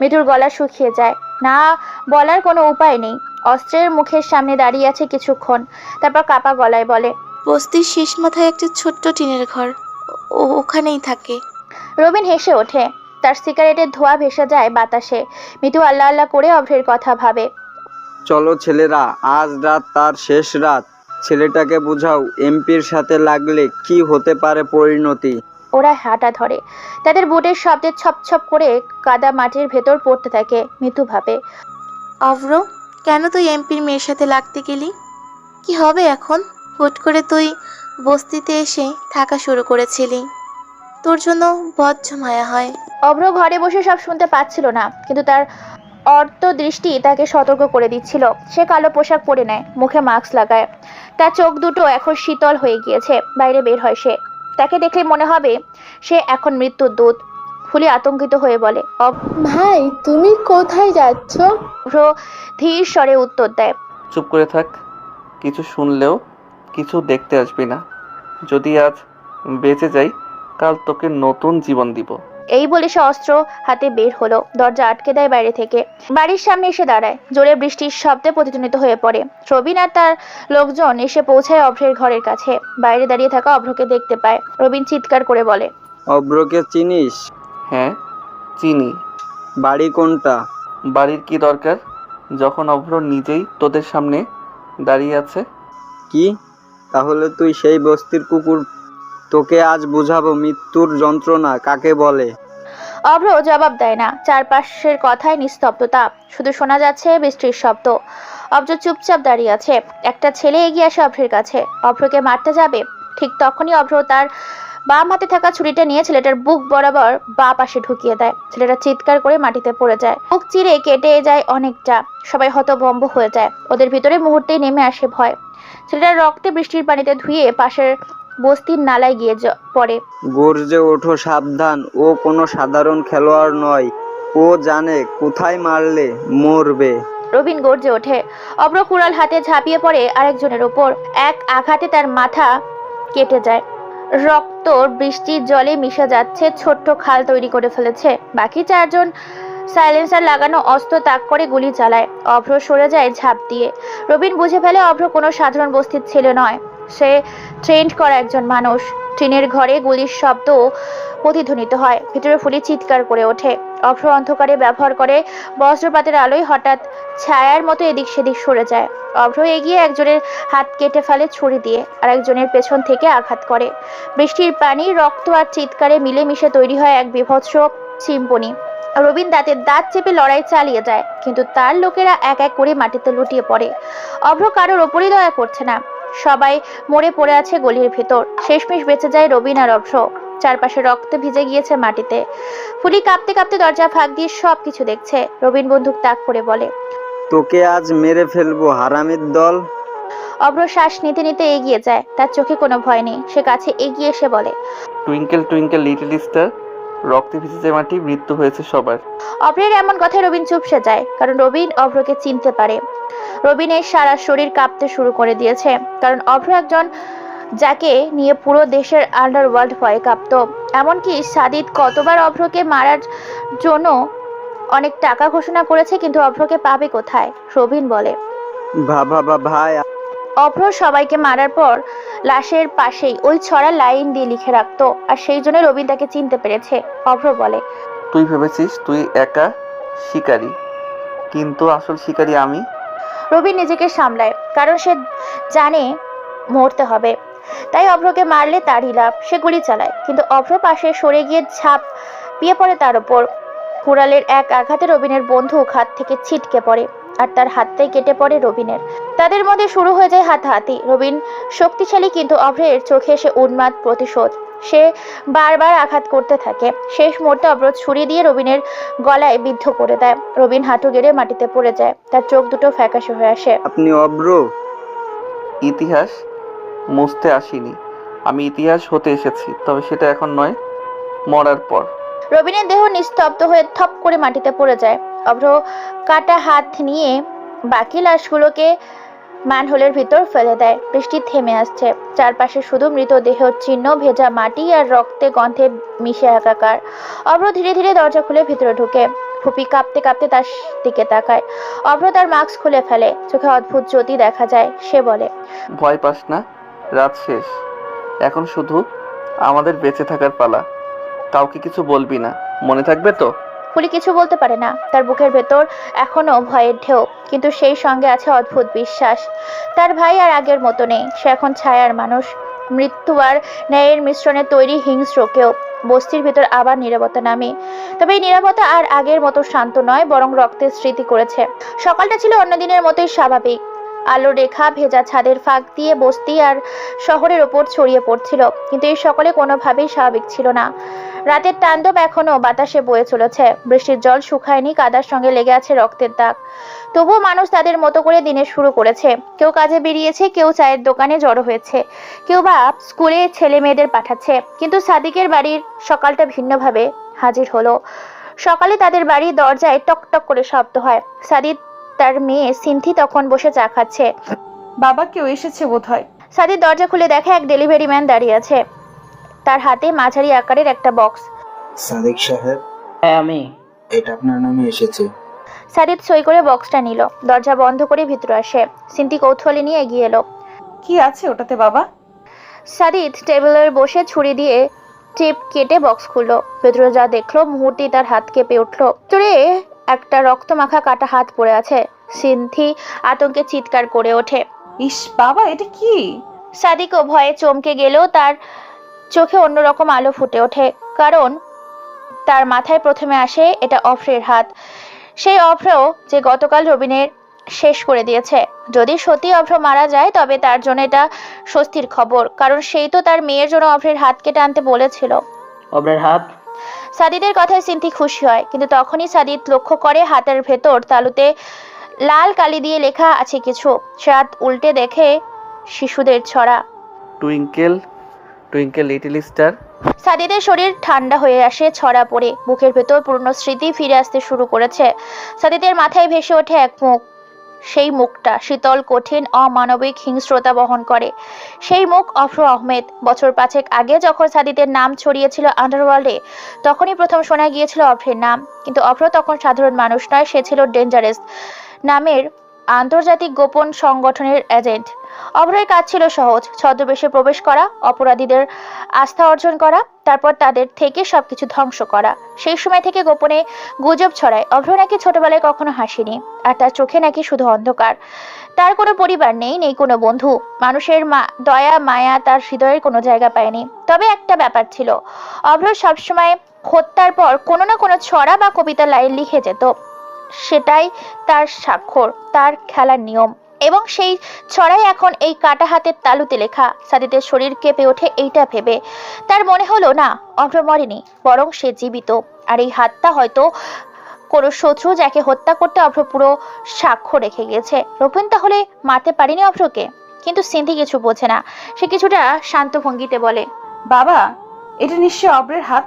মিতুর গলা শুকিয়ে যায়। না বলার কোনো উপায় নেই। অস্ত্রের মুখের সামনে দাঁড়িয়ে আছে কিছুক্ষণ, তারপর কাপা গলায় বলে, বস্তির শেষ মাথায় একটা ছোট্ট টিনের ঘর, ওখানেই থাকে। রবিন হেসে ওঠে। তার সিগারেটের ধোঁয়া ভেসে যায় বাতাসে। মিতু আল্লাহ আল্লাহ করে অভ্রের কথা ভাবে। চলো ছেলেরা, আজ রাত তার শেষ রাত। ছেলেটাকে বুঝাও এমপির সাথে লাগলে কি হতে পারে পরিণতি। ওরা হাঁটা ধরে। তাদের বুটের শব্দে ছপ ছপ করে কাদা মাটির ভেতর পড়তে থাকে। মিতু ভাবে, অভ্র, কেন তুই এমপির মেয়ের সাথে লাগতে গেলি? কি হবে এখন? হুট করে তুই বস্তিতে এসে থাকা শুরু করেছিলি, তোর জন্য বজ্র মায়া হয়। অভ্র ঘরে বসে সব শুনতে পাচ্ছিল না, কিন্তু তার অর্থদৃষ্টি তাকে সতর্ক করে দিচ্ছিল। সে কালো পোশাক পরে নেয়, মুখে মাস্ক লাগায়, তার চোখ দুটো এখন শীতল হয়ে গিয়েছে। বাইরে বের হয় সে, তাকে দেখলে মনে হবে সে এখন মৃত্যুর দূত। ফুলি আতঙ্কিত হয়ে বলে। ভাই তুমি কোথায় যাচ্ছ? অভ্র ধীর স্বরে উত্তর দেয়। চুপ করে থাক, কিছু শুনলেও কিছু দেখতে আসবি না। যদি আজ বেঁচে যাই, কাল তোকে নতুন জীবন দিব। এই বলে সে অস্ত্র হাতে বের হলো, দরজা আটকে দেয় বাইরে থেকে। বাড়ির সামনে এসে দাঁড়ায়, জোরে বৃষ্টির শব্দে প্রতিধ্বনিত হয়ে পড়ে। রবিন আর তার লোকজন এসে পৌঁছায় অভ্রের ঘরের কাছে। বাইরে দাঁড়িয়ে থাকা অভ্রকে দেখতে পায়। রবিন চিৎকার করে বলে, অব্রকে চিনিস? হ্যাঁ চিনি। বাড়ি কোনটা? বাড়ির কি দরকার, যখন অভ্র নিজেই তোদের সামনে দাঁড়িয়ে আছে? কি তাহলে তুই সেই বস্তির কুকুর? তোকে আজ বুঝাবো মৃত্যুর যন্ত্রণা কাকে বলে। অভ্র জবাব দেয় না। চারপাশের কথায় নিস্তব্ধতা, শুধু শোনা যাচ্ছে বৃষ্টির শব্দ। অভ্র চুপচাপ দাঁড়িয়ে আছে। একটা ছেলে এগিয়ে আসে অভ্রের কাছে, অভ্রকে মারতে যাবে। ঠিক তখনই অভ্র তার বাম হাতে থাকা ছুরিটা নিয়ে ছেলেটার বুক বরাবর বাঁ পাশে ঢুকিয়ে দেয়। ছেলেটা চিৎকার করে মাটিতে পড়ে যায়, বুক চিরে কেটে যায় অনেকটা। সবাই হতভম্ব হয়ে যায়। ওদের ভিতরে মুহূর্তেই নেমে আসে ভয়। ছেলেটার রক্তে বৃষ্টির পানিতে ধুয়ে পাশের বস্তির নালায় গিয়ে পড়ে। গর্জে ওঠো, সাবধান, ও কোনো সাধারণ খেলোয়াড় নয়। ও জানে কোথায় মারলে মরবে। রবিন গর্জে ওঠে। অভ্র কুড়াল হাতে ঝাঁপিয়ে পড়ে আরেকজনের ওপর। এক আঘাতে তার মাথা কেটে যায়। রক্ত বৃষ্টির জলে মিশে যাচ্ছে, ছোট্ট খাল তৈরি করে ফেলেছে। বাকি চারজন সাইলেন্সার লাগানো অস্ত্র তাক করে গুলি চালায়। অভ্র সরে যায় ঝাঁপ দিয়ে। রবিন বুঝে ফেলে অভ্র কোনো সাধারণ বস্তির ছেলে নয়, সে ট্রেন্ড করা একজন মানুষ। ট্রেনের ঘরে গুলির শব্দ প্রতিধ্বনিত হয়। ভিতরে ফুলি চিৎকার করে ওঠে। অভ্র অন্ধকারে ব্যবহার করে বজ্রপাতের আলোয় হঠাৎ ছায়ার মতো এদিক সেদিক সরে যায়। অভ্র এগিয়ে একজনের হাত কেটে ফেলে ছুরি দিয়ে, আর একজনের পেছন থেকে আঘাত করে। বৃষ্টির পানি, রক্ত আর চিৎকারে মিলেমিশে তৈরি হয় এক বীভৎস সিম্ফনি। রবিন দাঁতের দাঁত চেপে লড়াই চালিয়ে যায়, কিন্তু তার লোকেরা এক এক করে মাটিতে লুটিয়ে পড়ে। অভ্র কারোর ওপরই দয়া করছে না। সবাই মরে পড়ে আছে গলির ভেতর। শেষমেশ বেঁচে যায় রবিন আর অভ্র। চারপাশে রক্তে ভিজে গিয়েছে মাটিতে। ফুলি কাঁপতে কাঁপতে দরজা ফাঁক দিয়ে সবকিছু দেখছে। রবিন বন্দুক তাক করে বলে, তোকে আজ মেরে ফেলবো হারামির দল। অভ্র শ্বাস নিতে নিতে এগিয়ে যায়। তার চোখে কোনো ভয় নেই। সে কাছে এগিয়ে এসে বলে, টুইঙ্কেল টুইঙ্কেল লিটল স্টার, রক্তে ভিজেছে মাটি, মৃত্যু হয়েছে সবার। অভ্রের এমন কথায় রবিন চুপসে যায়, কারণ রবিন অভ্রকে চিনতে পারে। রবিনের সারা শরীর কাঁপতে শুরু করে দিয়েছে, কারণ অভ্র একজন যাকে নিয়ে পুরো দেশের আন্ডারওয়ার্ল্ড ভয়ে কাঁপত। এমনকি সাদিদ কতবার অভ্রকে মারার জন্য অনেক টাকা ঘোষণা করেছে, কিন্তু অভ্রকে পাবে কোথায়? রবিন বলে, ভাই। অভ্র সবাইকে মারার পর লাশের পাশেই ওই ছড়া লাইন দিয়ে লিখে রাখতো, আর সেই জন্য রবিন তাকে চিনতে পেরেছে। অভ্র বলে, তুই ভেবেছিস তুই একা শিকারী, কিন্তু আসল শিকারী আমি। রবিন নিজেকে সামলায়, কারণ সে জানে মরতে হবে। তাই অভ্রকে মারলে তারই লাভ। সে গুলি চালায়, কিন্তু অভ্র পাশে সরে গিয়ে ঝাঁপিয়ে পড়ে তার উপর। কুড়ালের এক আঘাতে রবিনের বন্দুক হাত থেকে ছিটকে পড়ে, আর তার হাতটাই কেটে পড়ে রবিনের। তাদের মধ্যে শুরু হয়ে যায় হাতাহাতি। রবিন শক্তিশালী, কিন্তু অভ্রের চোখে এসে উন্মাদ প্রতিশোধ। সে বারবার আঘাত করতে থাকে। শেষ মুহূর্তে অভ্র ছুরি দিয়ে রবিনের গলায় বিদ্ধ করে দেয়। রবিন হাঁটু গেড়ে মাটিতে পড়ে যায়। তার চোখ দুটো ফ্যাকাশে হয়ে আসে। আপনি অভ্র? ইতিহাস মুছতে আসিনি, আমি ইতিহাস হতে এসেছি, তবে সেটা এখন নয়, মরার পর। রবিনের দেহ নিস্তব্ধ হয়ে থপ করে মাটিতে পড়ে যায়। অভ্র কাটা হাত নিয়ে বাকি লাশগুলোকে ম্যানহোলের ভিতর ফেলে দেয়। বৃষ্টি থেমে আসছে। চারপাশে শুধু মৃতদেহের চিহ্ন, ভেজা মাটি আর রক্তে গন্ধে মিশে একাকার। অভ্র ধীরে ধীরে দরজা খুলে ভিতরে ঢুকে। ফুপি কাঁপতে কাঁপতে তার দিকে তাকায়। অভ্র তার মাস্ক খুলে ফেলে, চোখে অদ্ভুত জ্যোতি দেখা যায়। সে বলে, ভয় পাস না, রাত শেষ, এখন শুধু আমাদের বেঁচে থাকার পালা। কাউকে কিছু বলবি না, মনে থাকবে তো? ফুলি কিছু বলতে পারে না। তার বুকের ভেতর এখনো ভয়ের ঢেউ, কিন্তু সেই সঙ্গে আছে অদ্ভুত বিশ্বাস। তার ভাই আর আগের মতো নেই। সে এখন ছায়ার মানুষ। মৃত্যু আর ন্যায়ের মিশ্রণে তৈরি হিংস্র কেউ। বস্তির ভেতর আবার নীরবতা নামে। তবে এই নীরবতা আর আগের মতো শান্ত নয়, বরং রক্তের স্মৃতি করেছে। সকালটা ছিল অন্য দিনের মতোই স্বাভাবিক। আলোর রেখা ভেজা ছাদের ফাঁক দিয়ে বস্তি আর শহরের ওপর ছড়িয়ে পড়ছিল, কিন্তু এই সকলে কোনোভাবেই স্বাভাবিক ছিল না। রাতের তাণ্ডব এখনো বাতাসে বয়ে চলেছে, বৃষ্টির জল শুকায়নি, কাদার সঙ্গে লেগে আছে রক্তের দাগ। তবুও মানুষ তাদের মতো করে দিনের শুরু করেছে। কেউ কাজে বেরিয়েছে, কেউ চায়ের দোকানে জড়ো হয়েছে, কেউ বা স্কুলে ছেলে মেয়েদের পাঠাচ্ছে। কিন্তু সাদিকের বাড়ির সকালটা ভিন্নভাবে হাজির হলো। সকালে তাদের বাড়ির দরজায় টক টক করে শব্দ হয়। সাদিক তার মেয়ে সিনথি তখন বসে চা খাচ্ছে। বাবা কেউ এসেছে বোধহয়। সাদিক দরজা খুলে দেখে এক ডেলিভারি ম্যান দাঁড়িয়ে আছে, তার হাতে মাঝারি আকারের একটা বক্স। সাদিক সাহেব, হ্যাঁ আমি। এটা আপনার নামে এসেছে। সাদিক সই করে বক্সটা নিল, দরজা বন্ধ করে ভিতরে আসে। সিনথি কৌতূহলী নিয়ে এগিয়ে এলো। কি আছে ওটাতে বাবা? সাদিক টেবিলের বসে ছুরি দিয়ে টেপ কেটে বক্স খুললো। ভেতরে যা দেখলো মুহূর্তেই তার হাত কেঁপে উঠলো। ভিতরে একটা রক্তমাখা কাটা হাত পড়ে আছে। সিনথি আতঙ্কে চিৎকার করে ওঠে। ইস বাবা, এটা কি? সাদিকও ভয়ে চমকে গেলেও তার চোখে অন্যরকম আলো ফুটে ওঠে, কারণ তার মাথায় প্রথমে আসে এটা অভ্রের হাত। সেই অভ্র যে গতকাল রবিনের শেষ করে দিয়েছে। যদি সত্যি অভ্র মারা যায় তবে তার জন্য এটা স্বস্তির খবর, কারণ সেই তো তার মেয়ের জন্য অভ্রের হাত কেটে আনতে বলেছিল। অভ্রের হাত? সাদিদের কথায় সিনথি খুশি হয়, কিন্তু তখনই সাদিদ লক্ষ্য করে হাতের ভেতর তালুতে লাল কালি দিয়ে লেখা আছে কিছু। সে হাত উল্টে দেখে শিশুদের ছড়া। Twinkle twinkle little star. সাদিদের শরীর ঠান্ডা হয়ে আসে ছড়া পড়ে, বুকের ভেতর পুরনো স্মৃতি ফিরে আসতে শুরু করেছে। সাদিদের মাথায় ভেসে ওঠে এক মুখ। সেই মুখটা শীতল, কঠিন, অমানবিক হিংস্রতা বহন করে। সেই মুখ অভ্র আহমেদ। বছর 5 আগে যখন সাদিদের নাম ছড়িয়েছিল আন্ডারওয়ার্ল্ডে, তখনই প্রথম শোনা গিয়েছিল অভ্রের নাম। কিন্তু অভ্র তখন সাধারণ মানুষ নয়, সে ছিল ডেঞ্জারাস নামের আন্তর্জাতিক গোপন সংগঠনের এজেন্ট। অভ্রের কাজ ছিল সহজ, ছদ্মবেশে প্রবেশ করা, অপরাধীদের আস্থা অর্জন করা, তারপর তাদের থেকে সবকিছু ধ্বংস করা। সেই সময় থেকে গোপনে গুজব ছড়ায় অভ্র নাকি ছোটবেলায় কখনো হাসেনি, আর তার চোখে নাকি শুধু অন্ধকার। তার কোনো পরিবার নেই, নেই কোনো বন্ধু। মানুষের দয়া মায়া তার হৃদয়ের কোনো জায়গা পায়নি। তবে একটা ব্যাপার ছিল, অভ্র সবসময় হত্যার পর কোনো না কোনো ছড়া বা কবিতা লাইন লিখে যেত। সেটাই তার স্বাক্ষর, তার খেলার নিয়ম। এবং সেই ছড়াই এখন এই কাটা হাতের তালুতে লেখা। সাদিদের শরীর কেঁপে ওঠে এইটা ভেবে। তার মনে হলো না, অভ্র মরেনি, বরং সে জীবিত। আর এই হাতটা হয়তো কোনো শত্রু, যাকে হত্যা করতে অভ্র পুরো সাক্ষ্য রেখে গেছে। রবিন তাহলে মারতে পারেনি অভ্রকে। কিন্তু সিনথি কিছু বোঝে না। সে কিছুটা শান্ত ভঙ্গিতে বলে, বাবা, এটা নিশ্চয়ই অভ্রের হাত।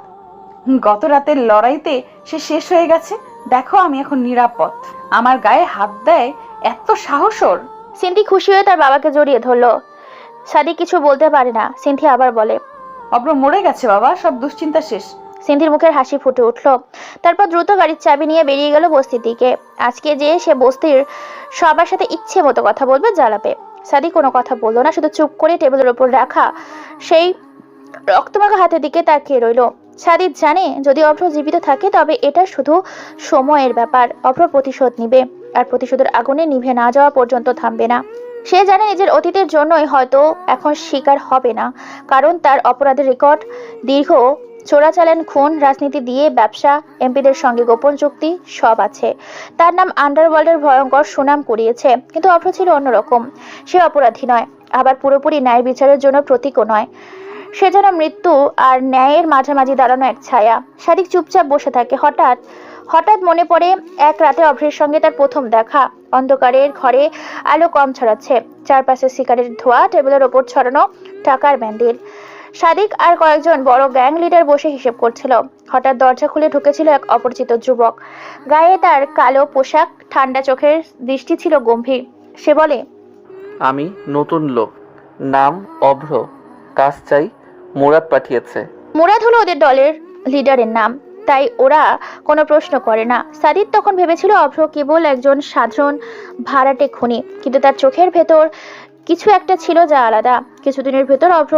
গত রাতের লড়াইতে সে শেষ হয়ে গেছে। দেখো আমি এখন নিরাপদ। আমার গায়ে হাত দেয় এত সাহস ওর। সিনথি খুশি হয়ে তার বাবাকে জড়িয়ে ধরলো। সাদিক কিছু বলতে পারে না। সিনথি আবার বলে, অভ্র মরে গেছে বাবা, সব দুশ্চিন্তা শেষ। সিনথির মুখের হাসি ফুটে উঠলো। তারপর দ্রুত গাড়ির চাবি নিয়ে বেরিয়ে গেল বস্তির দিকে। আজকে যে সে বস্তির সবার সাথে ইচ্ছে মতো কথা বলবে, জ্বালাবে। সাদিক কোনো কথা বললো না, শুধু চুপ করে টেবিলের ওপর রাখা সেই রক্তমাখা হাতের দিকে তাকিয়ে রইল। সাদিক জানে যদি অভ্র জীবিত থাকে তবে এটা শুধু সময়ের ব্যাপার। অভ্র প্রতিশোধ নিবে, আর প্রতিশোধের আগুনে নিভে না যাওয়া পর্যন্ত থামবে না। সে জানে নিজের অতীতের জন্যই হয়তো এখন শিকার হবে না, কারণ তার অপরাধের রেকর্ড দীর্ঘ। চোরাচালান, খুন, রাজনীতি দিয়ে ব্যবসা, এমপিদের সঙ্গে গোপন চুক্তি সব আছে। তার নাম আন্ডারওয়ার্ল্ডের ভয়ঙ্কর সুনাম কুড়িয়েছে। কিন্তু অভ্র ছিল অন্যরকম। সে অপরাধী নয়, আবার পুরোপুরি ন্যায় বিচারের জন্য প্রতীকও নয়। সে যেন মৃত্যু আর ন্যায়ের মাঝামাঝি দাঁড়ানো এক ছায়া। সাদিক চুপচাপ বসে থাকে। হঠাৎ মনে পড়ে এক রাতে অভ্রের সঙ্গে তার প্রথম দেখা। অন্ধকারের ঘরে আলো কম ছড়াচ্ছে, চারপাশে সিগারেট ধোয়া, টেবিলের ওপর ছড়ানো টাকার ব্যান্ডেল। সাদিক আর কয়েকজন বড় গ্যাং লিডার বসে হিসেব করছিল। হঠাৎ দরজা খুলে ঢুকেছিল এক অপরিচিত যুবক। গায়ে তার কালো পোশাক, ঠান্ডা চোখের দৃষ্টি ছিল গম্ভীর। সে বলে, আমি নতুন লোক, নাম অভ্র, কাজ চাই, মুরাদ পাঠিয়েছে। মুরাদ হলো ওদের দলের লিডারের নাম, তাই ওরা কোনো প্রশ্ন করে না। সাদিক তখন ভেবেছিল অভ্র কেবল একজন সাধারণ ভাড়াটে খুনি, কিন্তু তার চোখের ভেতর কিছু একটা ছিল যা আলাদা। কিছুদিনের ভেতর অভ্র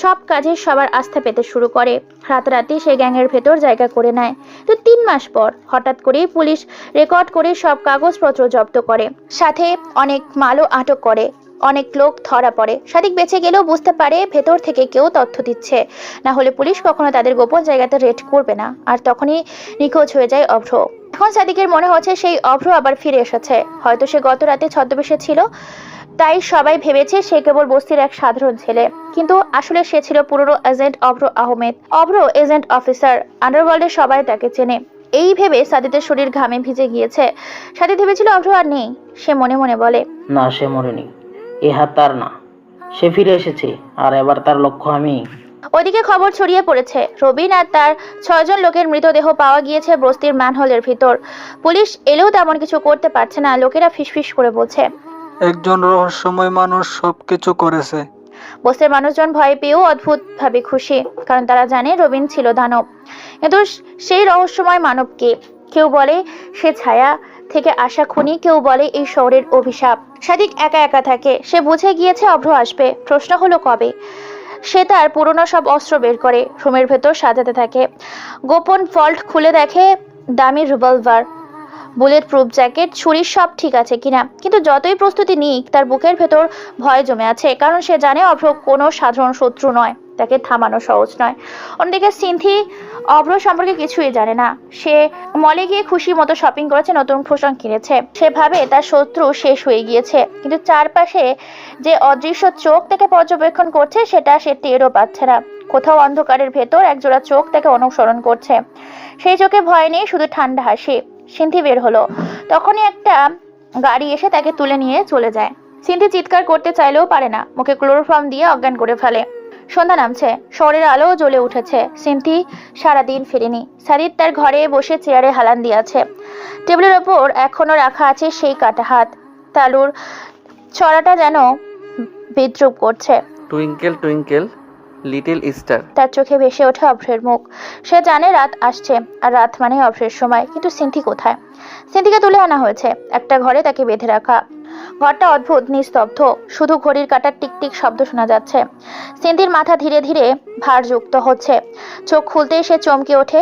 সব কাজে সবার আস্থা পেতে শুরু করে। রাতারাতি সে গ্যাংয়ের ভেতর জায়গা করে নেয়। তো 3 মাস পর হঠাৎ করেই পুলিশ রেকর্ড করে সব কাগজপত্র জব্দ করে, সাথে অনেক মালও আটক করে। অনেক লোক ধরা পড়ে। সাদিক বেঁচে গেলেও বুঝতে পারে ভেতর থেকে কেউ তথ্য দিচ্ছে, না হলে পুলিশ কখনো তাদের গোপন জায়গাতে রেড করবে না। আর তখনই নিখোঁজ হয়ে যায় অভ্র। এখন সাদিকের মনে হচ্ছে সেই অভ্র আবার ফিরে এসেছে। হয়তো সে গত রাতে ছদ্মবেশে ছিল, তাই সবাই ভেবেছে সে কেবল বস্তির এক সাধারণ ছেলে, কিন্তু আসলে সে ছিল পুরনো এজেন্ট অভ্র আহমেদ। অভ্র এজেন্ট অফিসার, আন্ডারওয়ার্ল্ডে সবাই তাকে চেনে। এই ভেবে সাদিতের শরীর ঘামে ভিজে গিয়েছে। সাদিত ভেবেছিল অভ্র আর নেই। সে মনে মনে বলে, না, সে মরেনি। এ হাত তার না, সে ফিরে এসেছে, আর এবার তার লক্ষ্য আমি। ওইদিকে খবর ছড়িয়ে পড়েছে রবিন আর তার 6 জন লোকের মৃতদেহ পাওয়া গিয়েছে বস্তির ম্যানহোলের ভিতর। পুলিশ এলেও তেমন কিছু করতে পারছে না। লোকেরা ফিসফিস করে বলছে, একজন রহস্যময় মানুষ সবকিছু করেছে। বস্তির মানুষজন ভয় পেয়েও অদ্ভুতভাবে খুশি, কারণ তারা জানে রবিন ছিল দানব। কিন্তু সেই রহস্যময় মানব কে? কেউ বলে সে ছায়া থেকে আসা খুনি, কেউ বলে এই শহরের অভিশাপ। সাদিক একা একা থাকে। সে বুঝে গিয়েছে অভ্র আসবে। প্রশ্ন হলো কবে। সে তার পুরনো সব অস্ত্র বের করে রুমের ভেতর সাজাতে থাকে। গোপন ফল্ট খুলে দেখে দামি রিভলভার, বুলেট প্রুফ জ্যাকেট, ছুরি সব ঠিক আছে কিনা। কিন্তু যতই প্রস্তুতি নিক, তার বুকের ভেতর ভয় জমে আছে, কারণ সে জানে অভ্র কোনো সাধারণ শত্রু নয়। তাকে থামানো সহজ নয়। অন্যদিকে সিনথি অভ্র সম্পর্কে কিছুই জানে না। সে মলে গিয়ে খুশি মতো শপিং করেছে, নতুন পোশাক কিনেছে। সে ভাবে তার শত্রু শেষ হয়ে গিয়েছে, কিন্তু চারপাশে যে অদৃশ্য চোখ তাকে পর্যবেক্ষণ করছে সেটা সে টেরও পাচ্ছে না। কোথাও অন্ধকারের ভেতর একজোড়া চোখ তাকে অনুসরণ করছে। সেই চোখে ভয় নেই, শুধু ঠান্ডা হাসি। সিনথি বের হলো, তখনই একটা গাড়ি এসে তাকে তুলে নিয়ে চলে যায়। সিনথি চিৎকার করতে চাইলেও পারে না, মুখে ক্লোরোফর্ম দিয়ে অজ্ঞান করে ফেলে। সন্ধ্যা নামছে, শহরের আলো জ্বলে উঠেছে। সিনথি সারাদিন ফেরেনি। সাদিত তার ঘরে বসে চেয়ারে হালান দিয়ে আছে। টেবিলের ওপর এখনো রাখা আছে সেই কাটা হাত। তালুর ছড়াটা যেন বিদ্রুপ করছে। Twinkle twinkle little star. তার চোখে ভেসে ওঠে অভ্রের মুখ। সে জানে রাত আসছে, আর রাত মানে অভ্রের সময়। কিন্তু সিনথি কোথায়? সিনথিকে তুলে আনা হয়েছে একটা ঘরে, তাকে বেঁধে রাখা। ঘরটা অদ্ভুত নিস্তব্ধ, শুধু ঘড়ির কাঁটার টিকটিক শব্দ শোনা যাচ্ছে। সিনথির মাথা ধীরে ধীরে ভারযুক্ত হচ্ছে। চোখ খুলতেই সে চমকে ওঠে।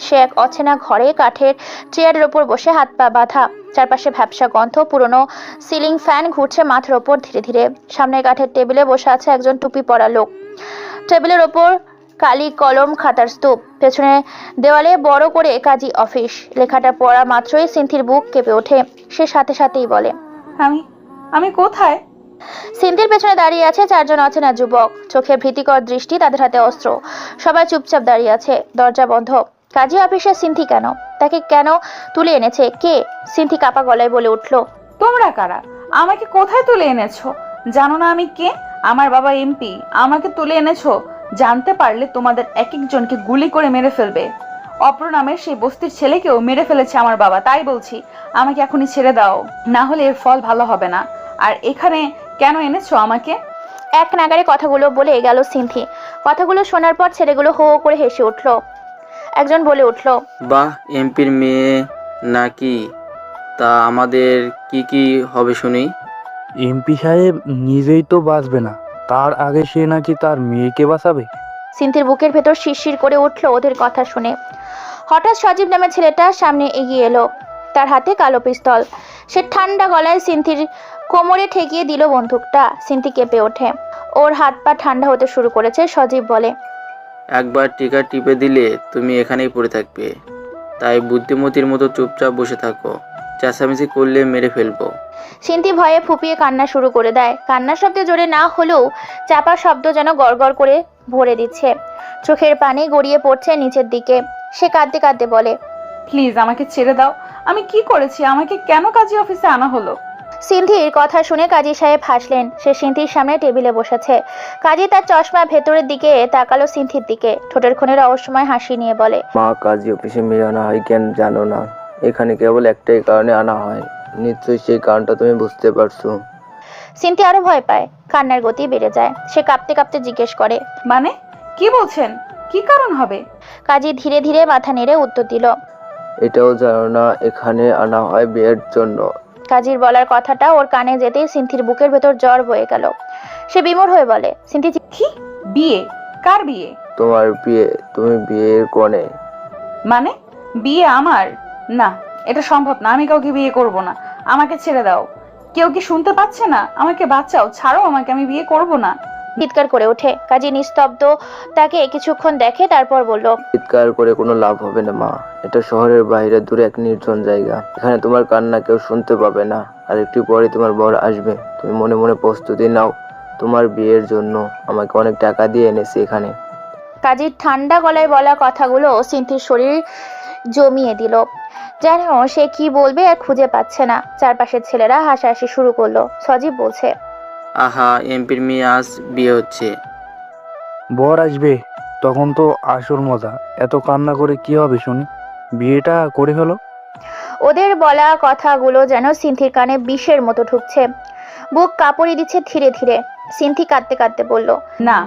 সে এক অচেনা ঘরে কাঠের চেয়ারের ওপর বসে, হাত পা বাঁধা। চারপাশে ভ্যাপসা গন্ধ, পুরনো সিলিং ফ্যান ঘুরছে মাথার ওপর ধীরে ধীরে। সামনে কাঠের টেবিলে বসে আছে একজন টুপি পরা লোক। টেবিলের ওপর কালি কলম, খাতার স্তূপ। পেছনে দেওয়ালে বড় করে কাজী অফিস লেখাটা পড়া মাত্রই সিনথির বুক কেঁপে ওঠে। সে সাথে সাথেই বলে, আমি কোথায়? সিনথির পেছনে দাঁড়িয়ে আছে 4 জন অচেনা যুবক। চোখে ভীতিকর দৃষ্টি, তাদের হাতে অস্ত্র। সবাই চুপচাপ দাঁড়িয়ে আছে, দরজা বন্ধ। কাজী অফিসে সিনথি কেন? তাকে কেন তুলে এনেছে কে? সিনথি কাপা গলায় বলে উঠল, তোমরা কারা? আমাকে কোথায় তুলে এনেছো? জানো না আমি কে? আমার বাবা এমপি। আমাকে তুলে এনেছো। জানতে পারলে তোমাদের এক একজনকে গুলি করে মেরে ফেলবে। অপর নামের সেই বস্তির ছেলেকেও মেরে ফেলেছে আমার বাবা। তাই বলছি, আমাকে এখনই ছেড়ে দাও, না হলে এর ফল ভালো হবে না। আর এখানে কেন এনেছো আমাকে? এক নাগারে কথাগুলো বলে গেল সিনথি। কথাগুলো শোনার পর ছেলেগুলো হো হো করে হেসে উঠল। একজন বলে উঠল, বাহ, এমপির মেয়ে নাকি? তা আমাদের কি কি হবে শুনি? এমপি সাহেব নিজেই তো বাঁচবে না, তার আগে সে নাকি তার মেয়েকে বাঁচাবে। সিনথির বুকের ভেতর শিরশির করে উঠল ওদের কথা শুনে। হঠাৎ সজীব নামের ছেলেটা সামনে এগিয়ে এলো, তার হাতে কালো পিস্তল। সে ঠান্ডা গলায় সিনথির কোমরে ঠেকিয়ে দিল বন্দুকটা। সিনথি কেঁপে ওঠে, ওর হাত পা ঠান্ডা হতে শুরু করেছে। সজীব বলে, একবার টিকা টিপে দিলে তুমি এখানেই পড়ে থাকবে, তাই বুদ্ধিমতির মতো চুপচাপ বসে থাকো, চেঁচামেচি করলে মেরে ফেলবো। সিনথি ভয়ে ফুপিয়ে কান্না শুরু করে দেয়। কান্নার শব্দ জোরে না হলেও চাপা শব্দ যেন গড়গড় করে ভরে দিচ্ছে। চোখের পানি গড়িয়ে পড়ছে নিচের দিকে। সে কাঁদতে কাঁদতে বলে, প্লিজ আমাকে ছেড়ে দাও। আমি কি করেছি? আমাকে কেন কাজী অফিসে আনা হলো? সিনথির কথা শুনে কাজী সাহেব হাসলেন। সে সিনথির সামনে টেবিলে বসেছে। কাজী তার চশমা ভেতরের দিকে তাকালো সিনথির দিকে। ঠোঁটের কোণে রহস্যময় হাসি নিয়ে বলে, মা, কাজী অফিসে মেয়ে আনা হয় কেন জানো না? এখানে কেবল একটাই কারণে আনা হয়, নিশ্চয়ই সেই কারণটা তুমি বুঝতে পারছো। সিনথি আরো ভয় পায়, কান্নার গতি বেড়ে যায়। সে কাঁপতে কাঁপতে জিজ্ঞেস করে, মানে কি বলছেন? কি কারণ হবে? কাজী ধীরে ধীরে মাথা নেড়ে উত্তর দিল, এটাও জানো না এখানে আনা হয় বিয়ের জন্য? কাজীর বলার কথাটা ওর কানে যেতেই সিনথির বুকের ভেতর জ্বর বয়ে গেল। সে বিমূঢ় হয়ে বলে, সিনথি কি বিয়ে? কার বিয়ে? তোমার বিয়ে, তুমি বিয়ের কোণে। মানে বিয়ে আমার? না, এটা সম্ভব না। আমি কাউকে বিয়ে করব না। আমাকে ছেড়ে দাও। কেউ কি শুনতে পাচ্ছে না? আমাকে বাঁচাও, ছাড়ো আমাকে, আমি বিয়ে করব না। চিৎকার করে ওঠে। কাজী নিস্তব্ধ তাকে কিছুক্ষণ দেখে, তারপর বলল, চিৎকার করে কোনো লাভ হবে না মা। এটা শহরের বাইরে দূরে এক নির্জন জায়গা। এখানে তোমার কান্না কেউ শুনতে পাবে না। আর একটু পরে তোমার বর আসবে। তুমি মনে মনে প্রস্তুতি নাও তোমার বিয়ের জন্য। আমাকে অনেক টাকা দিয়ে এনেছি এখানে। কাজীর ঠান্ডা গলায় বলা কথাগুলো সিন্থির শরীর জমিয়ে দিল। যেন সে কি বলবে আর খুঁজে পাচ্ছে না। চারপাশের ছেলেরা হাসাহাসি শুরু করলো। সজীব বলছে, আহা, এমপির মেয়ে আজ বিয়ে হচ্ছে। বর আসবে, তখন তো আসল মজা। এত কান্না করে কি হবে শুনি? বিয়েটা করে ফেলো। ওদের বলা কথাগুলো যেন সিন্থির কানে বিষের মতো ঢুকছে। বুক কাঁপড়ি দিচ্ছে ধীরে ধীরে। সিন্থি কাঁদতে কাঁদতে বলল, না,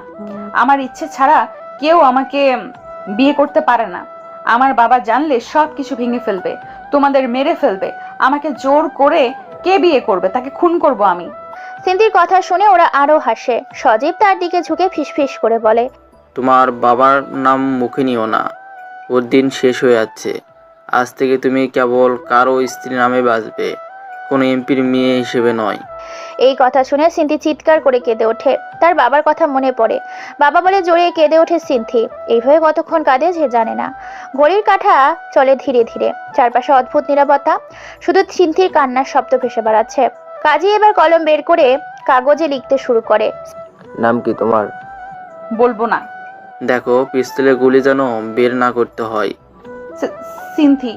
আমার ইচ্ছে ছাড়া কেউ আমাকে বিয়ে করতে পারে না। আমার বাবা জানলে সব কিছু ভেঙে ফেলবে, তোমাদের মেরে ফেলবে। আমাকে জোর করে কে বিয়ে করবে? তাকে খুন করব আমি। সিন্থির কথা শুনে ওরা আরো হাসে। সজীব তার দিকে ঝুঁকে ফিসফিস করে বলে, তোমার বাবার নাম মুখে নিও না, ওর দিন শেষ হয়ে যাচ্ছে। আজ থেকে তুমি কেবল কারো স্ত্রী নামে বাঁচবে, কোনো এমপির মেয়ে হিসেবে নয়। এই কথা শুনে সিন্থি চিৎকার করে কেঁদে ওঠে। তার বাবার কথা মনে পড়ে। বাবা বলে জড়িয়ে কেঁদে ওঠে সিন্থি। এইভাবে কতক্ষণ কাঁদে সে জানে না। ঘড়ির কাঁটা চলে ধীরে ধীরে। চারপাশে অদ্ভুত নীরবতা, শুধু সিন্থির কান্নার শব্দ ভেসে বেড়াচ্ছে। কাজী এবার কলম বের করে কাগজে লিখতে শুরু করে। নাম কি তোমার? বলবো না। দেখো, পিস্তলের গুলি যেন বের না করতে হয়। সিন্থি।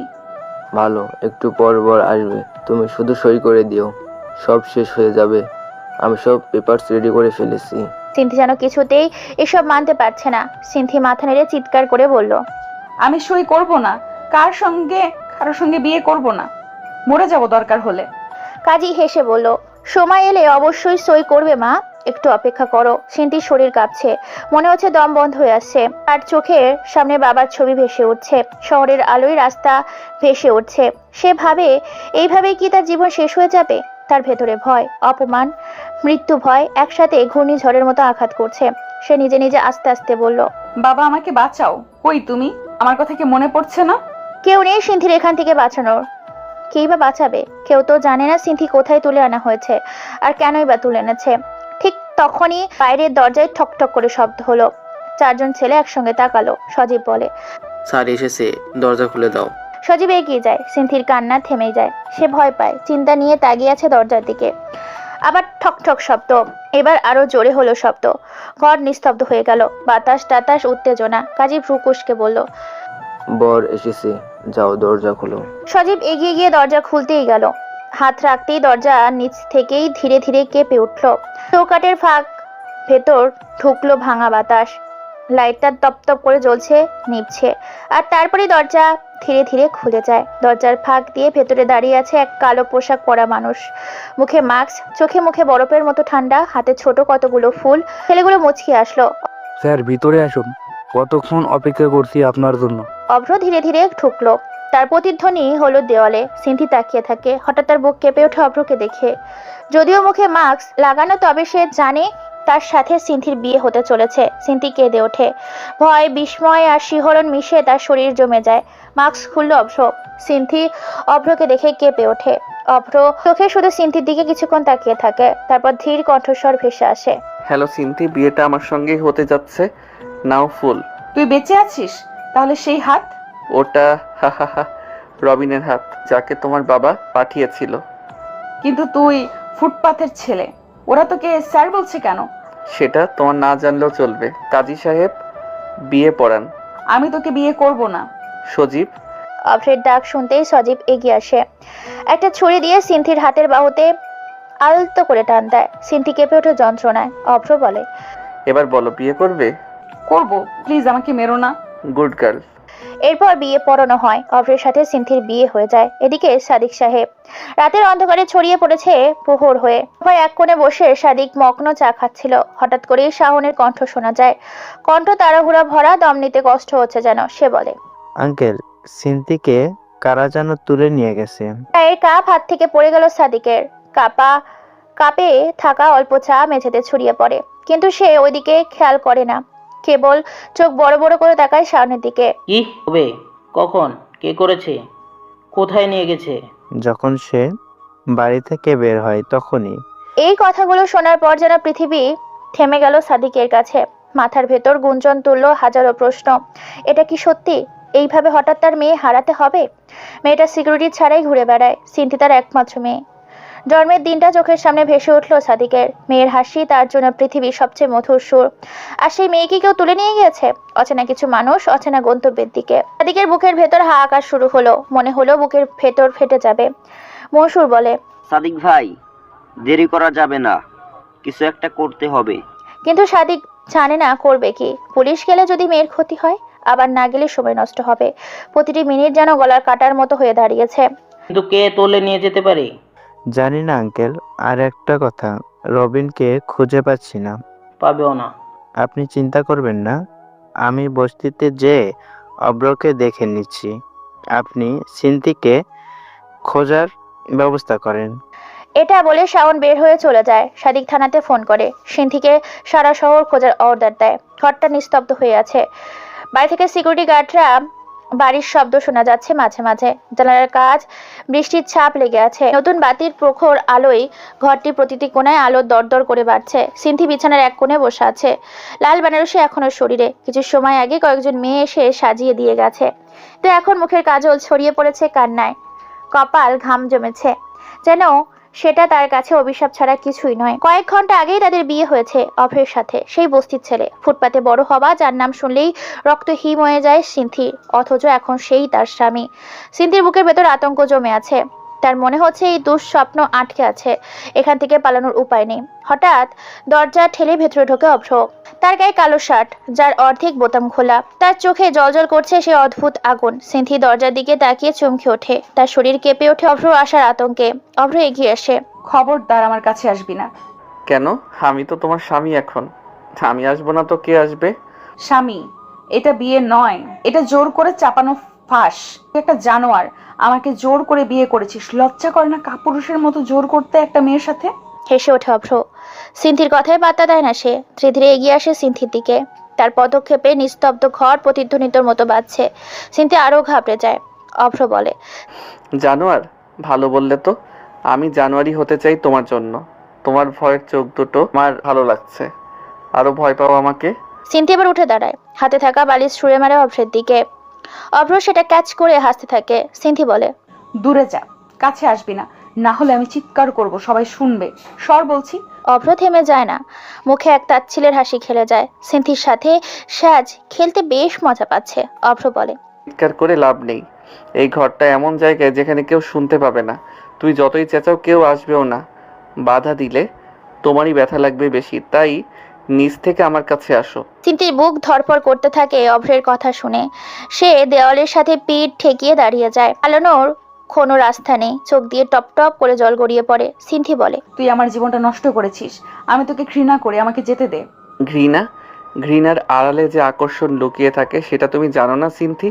ভালো, একটু পর বর আসবে। তুমি শুধু সই করে দিও, সব শেষ হয়ে যাবে। আমি সব পেপারস রেডি করে ফেলেছি। সিন্থি যেন কিছুতেই এসব মানতে পারছে না। সিন্থি মাথা নেড়ে চিৎকার করে বলল, আমি সই করব না। কারোর সঙ্গে বিয়ে করব না। মরে যাব দরকার হলে। কাজী হেসে বলল, সময় এলে অবশ্যই সই করবে মা, একটু অপেক্ষা করো। সিন্থির শরীর কাঁপছে, মনে হচ্ছে দম বন্ধ হয়ে আসছে। আর চোখের সামনে বাবার ছবি ভেসে উঠছে। শহরের আলোয় রাস্তা ভেসে উঠছে। সে ভাবে, এইভাবে কি তার জীবন শেষ হয়ে যাবে? তার ভেতরে ভয়, অপমান, মৃত্যু ভয় একসাথে ঘূর্ণিঝড়ের মতো আঘাত করছে। সে নিজে নিজে আস্তে আস্তে বলল, বাবা, আমাকে বাঁচাও। কই তুমি? আমার কথা কি মনে পড়ছে না? কেউ নেই সিন্থির এখান থেকে বাঁচানোর। কেই বা বাঁচাবে? কেউ তো জানে না সিন্থি কোথায় তুলে আনা হয়েছে আর কেনই বা তুলে এনেছে। ঠিক তখনই বাইরের দরজায় ঠক ঠক করে শব্দ হলো। চারজন ছেলে একসঙ্গে তাকালো। সজীব বলে, স্যার এসেছে, দরজা খুলে দাও। সজীব এগিয়ে যায়। সিন্থির কান্না থেমে যায়। সে ভয় পায়, চিন্তা নিয়ে তাকিয়ে আছে দরজার দিকে। আবার ঠক ঠক শব্দ। এবার আরো জোরে হলো শব্দ। ঘর নিস্তব্ধ হয়ে গেল। বাতাস টাতাস উত্তেজনা। কাজী ভ্রু কুঁচকে বলল, বর এসেছে, যাও দরজা খোলো। সজীব এগিয়ে গিয়ে দরজা খুলতেই গেল। হাত রাখতেই দরজা নিচ থেকেই ধীরে ধীরে কেঁপে উঠল। চৌকাটের ফাঁক ভেতর ঢুকলো ভাঙা বাতাস। লাইটটা তপতপ করে জ্বলছে, নিভছে। আর তারপরে দরজা ধীরে ধীরে খুলে যায়। দরজার ফাঁক দিয়ে ভেতরে দাঁড়িয়ে আছে এক কালো পোশাক পরা মানুষ। মুখে মাস্ক, চোখে মুখে বরফের মতো ঠান্ডা, হাতে ছোট কতগুলো ফুল। ছেলেগুলো মুচকি আসলো। স্যার ভিতরে আসুন, কতক্ষণ অপেক্ষা করছি আপনার জন্য। অভ্র ধীরে ধীরে ঢুকলো। তার প্রতিধ্বনি হলো দেওয়ালে। সিন্থি তাকিয়ে থাকে। হঠাৎ তার বুক কেঁপে ওঠে অভ্রকে দেখে। যদিও মুখে মাস্ক লাগানো, তবে সে জানে তার সাথে সিন্থির বিয়ে হতে চলেছে। সিন্থি কেঁদে ওঠে। ভয়, বিস্ময় আর শিহরণ মিশে তার শরীর জমে যায়। মাস্ক খুলল অভ্র। সিন্থি অভ্রকে দেখে কেঁপে ওঠে। অভ্র চোখে শুধু সিন্থির দিকে কিছুক্ষণ তাকিয়ে থাকে। তারপর ধীর কণ্ঠস্বর ভেসে আসে, হ্যালো সিন্থি, বিয়েটা আমার সঙ্গেই হতে যাচ্ছে। নাও ফুল। তুই বেঁচে আছিস? তাহলে সেই হাত? ওটা রবিনের হাত, যাকে তোমার বাবা পাঠিয়েছিল। কিন্তু তুই ফুটপাথের ছেলে, ওরা তোকে স্যার বলছে কেন? সেটা তোমার না জানলেও চলবে। কাজী সাহেব বিয়ে পড়ান। আমি তোকে বিয়ে করব না। সজীব। অভ্রের ডাক শুনতেই সজীব এগিয়ে আসে। একটা ছুরি দিয়ে সিন্থির হাতের বাহুতে আলতো করে টান দেয়। সিন্থি কেঁপে ওঠে যন্ত্রণায়। অভ্র বলে, এবার বলো, বিয়ে করবে? করব, প্লিজ আমাকে মেরো না। Good girl. এরপর বিয়ে পড়ানো হয়। অভ্রের সাথে সিন্থির বিয়ে হয়ে যায়। এদিকে সাদিক সাহেব। রাতের অন্ধকারে ছড়িয়ে পড়েছে প্রহর হয়ে। এক কোণে বসে সাদিক মগ্ন চা খাচ্ছিল। হঠাৎ করেই শাওনের কণ্ঠ শোনা যায়। কণ্ঠ তাড়াহুড়া ভরা, দম নিতে কষ্ট হচ্ছে যেন। সে বলে, আঙ্কেল, সিন্থিকে কারা যেন তুলে নিয়ে গেছে। চায়ের কাপ হাত থেকে পড়ে গেল সাদিকের। কাপে থাকা অল্প চা মেঝেতে ছড়িয়ে পড়ে। কিন্তু সে ওইদিকে খেয়াল করে না। কেবল চোখ বড় বড় করে তাকায় শাওনের দিকে। কি হবে? কখন? কে করেছে? কোথায় নিয়ে গেছে? যখন সে বাড়ি থেকে বের হয় তখনই। এই কথাগুলো শোনার পর যেন পৃথিবী থেমে গেল সাদিকের কাছে। মাথার ভেতর গুঞ্জন তুলল হাজারো প্রশ্ন। এটা কি সত্যি? এইভাবে হঠাৎ তার মেয়ে হারাতে হবে? মেয়েটা সিকিউরিটি ছাড়াই ঘুরে বেড়ায়। সিনথি তার একমাত্র মেয়ে। জন্মের দিনটা চোখের সামনে ভেসে উঠল সাদিকের। মেয়ের হাসি তার জন্য পৃথিবীর সবচেয়ে মধুর সুর। আর সেই মেয়েকে কেউ তুলে নিয়ে গিয়েছে অচেনা কিছু মানুষ, অচেনা গন্তব্যের দিকে। সাদিকের বুকের ভেতর হাহাকার শুরু হলো। মনে হলো বুকের ভেতর ফেটে যাবে। মনসুর বলে, সাদিক ভাই, দেরি করা যাবে না, কিছু একটা করতে হবে। কিন্তু সাদিক জানে না করবে কি। পুলিশ গেলে যদি মেয়ের ক্ষতি হয়, আবার না গেলে সময় নষ্ট হবে। প্রতিটি মিনিট যেন গলার কাটার মতো হয়ে দাঁড়িয়েছে। কিন্তু কে তুলে নিয়ে যেতে পারে? জানি না আঙ্কেল। আর একটা কথা, রবিনকে খুঁজে পাচ্ছি না। পাবেও না। আপনি চিন্তা করবেন না, আমি বস্তিতে যেয়ে অব্রকে দেখে নিচ্ছি। আপনি সিনথিকে খোঁজার ব্যবস্থা করেন। এটা বলে শাওন বের হয়ে চলে যায়। সাদিক থানাতে ফোন করে সিনথিকে সারা শহর খোঁজার অর্ডার দেয়। ঘরটা নিস্তব্ধ হয়ে আছে। বাড়ি থেকে সিকিউরিটি গার্ডরা বাড়ির শব্দ শোনা যাচ্ছে মাঝে মাঝে। জানালার কাজ বৃষ্টির ছাপ লেগে আছে। নতুন বাতির প্রখর আলোয় ঘরটি প্রতিটি কোণায় আলো দরদর করে বাড়ছে। সিনথি বিছানার এক কোণে বসে আছে। লাল বেনারসি এখনো শরীরে। কিছু সময় আগে কয়েকজন মেয়ে এসে সাজিয়ে দিয়ে গেছে। তো এখন মুখের কাজল ছড়িয়ে পড়েছে কান্নায়। কপাল ঘাম জমেছে। যেন সেটা তার কাছে অভিশাপ ছাড়া কিছুই নয়। কয়েক ঘন্টা আগেই তাদের বিয়ে হয়েছে অভ্রের সাথে, সেই বস্তির ছেলে। ফুটপাতে বড় হওয়া, যার নাম শুনলেই রক্ত হিম হয়ে যায় সিনথির। অথচ এখন সেই তার স্বামী। সিনথির বুকের ভেতর আতঙ্ক জমে আছে। তার মনে হচ্ছে এই দুঃস্বপ্ন আটকে আছে, এখান থেকে পালানোর উপায় নেই। হঠাৎ দরজা ঠেলে ভেতরে ঢোকে অভ্র। তার গায়ে কালো শার্ট, যার অর্ধেক বোতাম খোলা। তার চোখে জলজল করছে সে অদ্ভুত আগুন। সিনথি দরজার দিকে তাকিয়ে চমকে ওঠে। তার শরীর কেঁপে ওঠে অভ্র আসার আতঙ্কে। অভ্র এগিয়ে আসে। খবরদার আমার কাছে আসবি না। কেন? আমি তো তোমার স্বামী এখন। আমি আসবো না তো কে আসবে? স্বামী? এটা বিয়ে নয়, এটা জোর করে চাপানো ফাঁস। তুই একটা জানোয়ার। আমাকে জোর করে বিয়ে করেছিস। লজ্জা করে না কাপুরুষের মতো জোর করতে একটা মেয়ের সাথে? হেসে ওঠে অভ্র। সিনথির কথায় পাত্তা দেয় না সে। ধীরে ধীরে এগিয়ে আসে সিনথির দিকে। তার পদক্ষেপে নিস্তব্ধ ঘর প্রতিধ্বনিতর মতো বাজছে। সিনথি আরো ঘাবড়ে যায়। অভ্র বলে, জানোয়ার? ভালো বললে তো। আমি জানুয়ারি হতে চাই তোমার জন্য। তোমার ভয়ের চোখ দুটো আমার ভালো লাগছে। আরো ভয় পাও আমাকে? সিনথি এবার উঠে দাঁড়ায়। হাতে থাকা বালিশ ছুঁড়ে মারে অভ্রের দিকে। অভ্র সেটা ক্যাচ করে হাসতে থাকে। সিনথি বলে, দূরে যা, কাছে আসবি না, না হলে আমি চিৎকার করব, সবাই শুনবে। সর বলছি। অভ্র থেমে যায় না। মুখে এক তাচ্ছিলের হাসি খেলে যায়। সিনথির সাথে সাজ খেলতে বেশ মজা পাচ্ছে। অভ্র বলে, চিৎকার করে লাভ নেই। এই ঘরটা এমন জায়গায় যেখানে কেউ শুনতে পাবে না। তুই যতই চেঁচাও কেউ আসবেও না। বাধা দিলে তোমারই ব্যথা লাগবে বেশি। তাই নিচ থেকে আমার কাছে আসো। সিনথির বুক ধড়ফড় করতে থাকে অভ্রের কথা শুনে। সে দেওয়ালের সাথে পিঠ ঠেকিয়ে দাঁড়িয়ে যায়। পালানোর কোনো রাস্তা নেই। চোখ দিয়ে টপ টপ করে জল গড়িয়ে পড়ে। সিনথি বলে, তুই আমার জীবনটা নষ্ট করেছিস। আমি তোকে ঘৃণা করি, আমাকে যেতে দে। ঘৃণা? ঘৃণার আড়ালে যে আকর্ষণ লুকিয়ে থাকে সেটা তুমি জানো না সিনথি?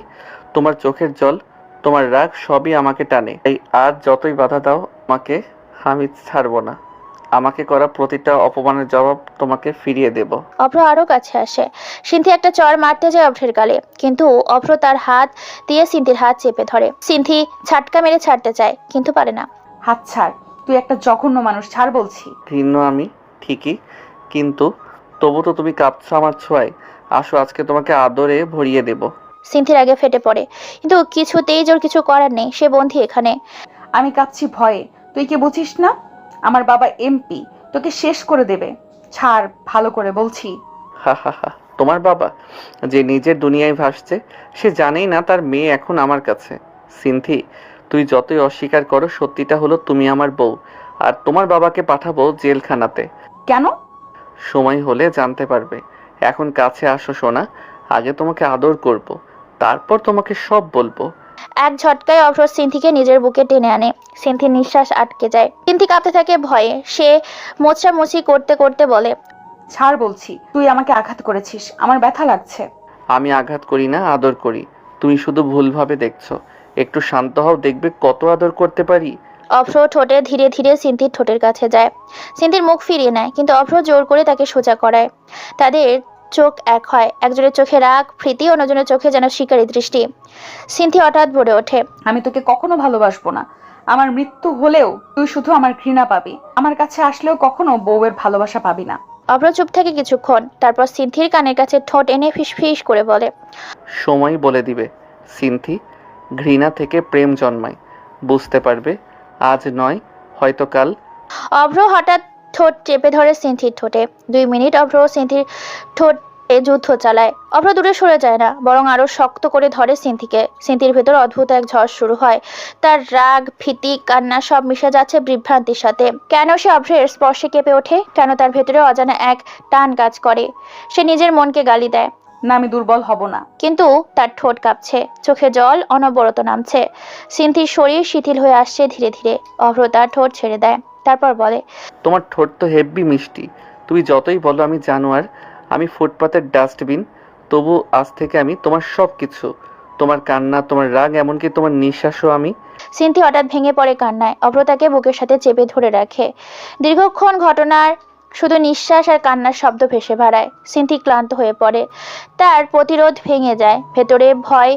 তোমার চোখের জল, তোমার রাগ সবই আমাকে টানে। এই আজ যতই বাধা দাও আমাকে, আমি ছাড়বো না। আমাকে করা প্রতিটা অপমানের জবাব তোমাকে ফিরিয়ে দেব। অভ্র আরো কাছে আসে। সিনথি একটা চড় মারতে যায় অভ্রের গালে, কিন্তু অভ্র তার হাত দিয়ে সিনথির হাত চেপে ধরে। সিনথি ঝাটকা মেরে ছাড়তে চায়, কিন্তু পারে না। হাত ছাড়, তুই একটা জঘন্য মানুষ, ছাড় বলছি। ঘৃণ্য আমি ঠিকই, কিন্তু তবু তো তুমি কাঁপছো আমার ছোঁয়ায়। আসো, আজকে তোমাকে আদরে ভরিয়ে দেব। সিনথির আগে ফেটে পড়ে, কিন্তু কিছুতেই জোর কিছু করার নেই। সে বন্ধি এখানে। আমি কাঁপছি ভয়ে, তুই কি বুঝিস না? আমার বাবা এমপি, তোকে শেষ করে দেবে। ছাড় ভালো করে বলছি। হা হা হা। তোমার বাবা যে নিজের দুনিয়ায় ভাসছে, সে জানেই না তার মেয়ে এখন আমার কাছে। সিনথি, তুই যতই অস্বীকার করো, সত্যিটা হলো তুমি আমার বউ। আর তোমার বাবাকে পাঠাবো জেলখানাতে। কেন? সময় হলে জানতে পারবে। এখন কাছে আসো সোনা, আগে তোমাকে আদর করব, তারপর তোমাকে সব বলবো। এক ঝটকায় অভ্র সিনথিকে নিজের বুকে টেনে আনে। সিনথির নিঃশ্বাস আটকে যায়। সিনথি কাঁপতে থাকে ভয়ে। সে মোছামুছি করতে করতে বলে, ছাড় বলছি। তুই আমাকে আঘাত করেছিস, আমার ব্যথা লাগছে। আমি আঘাত করি না, আদর করি। তুমি শুধু ভুলভাবে দেখছো। একটু শান্ত হও, দেখবে কত আদর করতে পারি। অভ্র ঠোঁটে ধীরে ধীরে সিনথির ঠোঁটের কাছে যায়। সিনথির মুখ ফিরিয়ে নেয়, কিন্তু অভ্র জোর করে তাকে সোজা করায়। তাদের চোখ এক হয়। একজনের চোখে রাগ প্রীতি, অন্যজনের চোখে যেন শিকারী দৃষ্টি। সিনথি হঠাৎ ভরে ওঠে। আমি তোকে কখনো ভালোবাসবো না। আমার মৃত্যু হলেও তুই শুধু আমার ঘৃণা পাবি, আমার কাছে আসলেও কখনো বউয়ের ভালোবাসা পাবি না। অভ্র চুপ থাকে কিছুক্ষণ, তারপর সিন্থির কানের কাছে ঠোঁট এনে ফিসফিস করে বলে, সময় বলে দিবে সিনথি, ঘৃণা থেকে প্রেম জন্মায়, বুঝতে পারবে আজ নয় হয়তো কাল। অভ্র হঠাৎ ঠোঁট চেপে ধরে সিন্থির ঠোঁটে। 2 মিনিট অভ্র সিন্থির ঠোঁট যুদ্ধ চালায়। অভ্র দূরে সরে যায় না, বরং আরো শক্ত করে ধরে সিন্থিকে। সিন্থির ভেতর অদ্ভুত এক ঝড় শুরু হয়। তার রাগ, ভীতি, কান্না সব মিশে যাচ্ছে বিভ্রান্তির সাথে। কেন সে অভ্রের স্পর্শে কেঁপে ওঠে? কেন তার ভেতরে অজানা এক টান কাজ করে? সে নিজের মনকে গালি দেয়, না আমি দুর্বল হব না। কিন্তু তার ঠোঁট কাঁপছে, চোখে জল অনবরত নামছে। সিন্থির শরীর শিথিল হয়ে আসছে ধীরে ধীরে। অভ্র তার ঠোঁট ছেড়ে দেয়, তারপর বলে, তোমার ঠোঁট তো হেব্বি মিষ্টি, তুমি যতই বলো আমি জানোয়ার, আমি ফুটপাতের ডাস্টবিন, তবু আজ থেকে আমি তোমার সব কিছু, তোমার কান্না, তোমার রাগ, এমনকি তোমার নিঃশ্বাসও আমি। সিন্থি হঠাৎ ভেঙে পড়ে কান্নায়। অভ্র তাকে বুকের সাথে চেপে ধরে রাখে। দীর্ঘক্ষণ ঘটনার শুধু নিঃশ্বাস আর কান্নার শব্দ ভেসে বেড়ায়। সিন্থি ক্লান্ত হয়ে পড়ে, তার প্রতিরোধ ভেঙে যায়। ভেতরে ভয়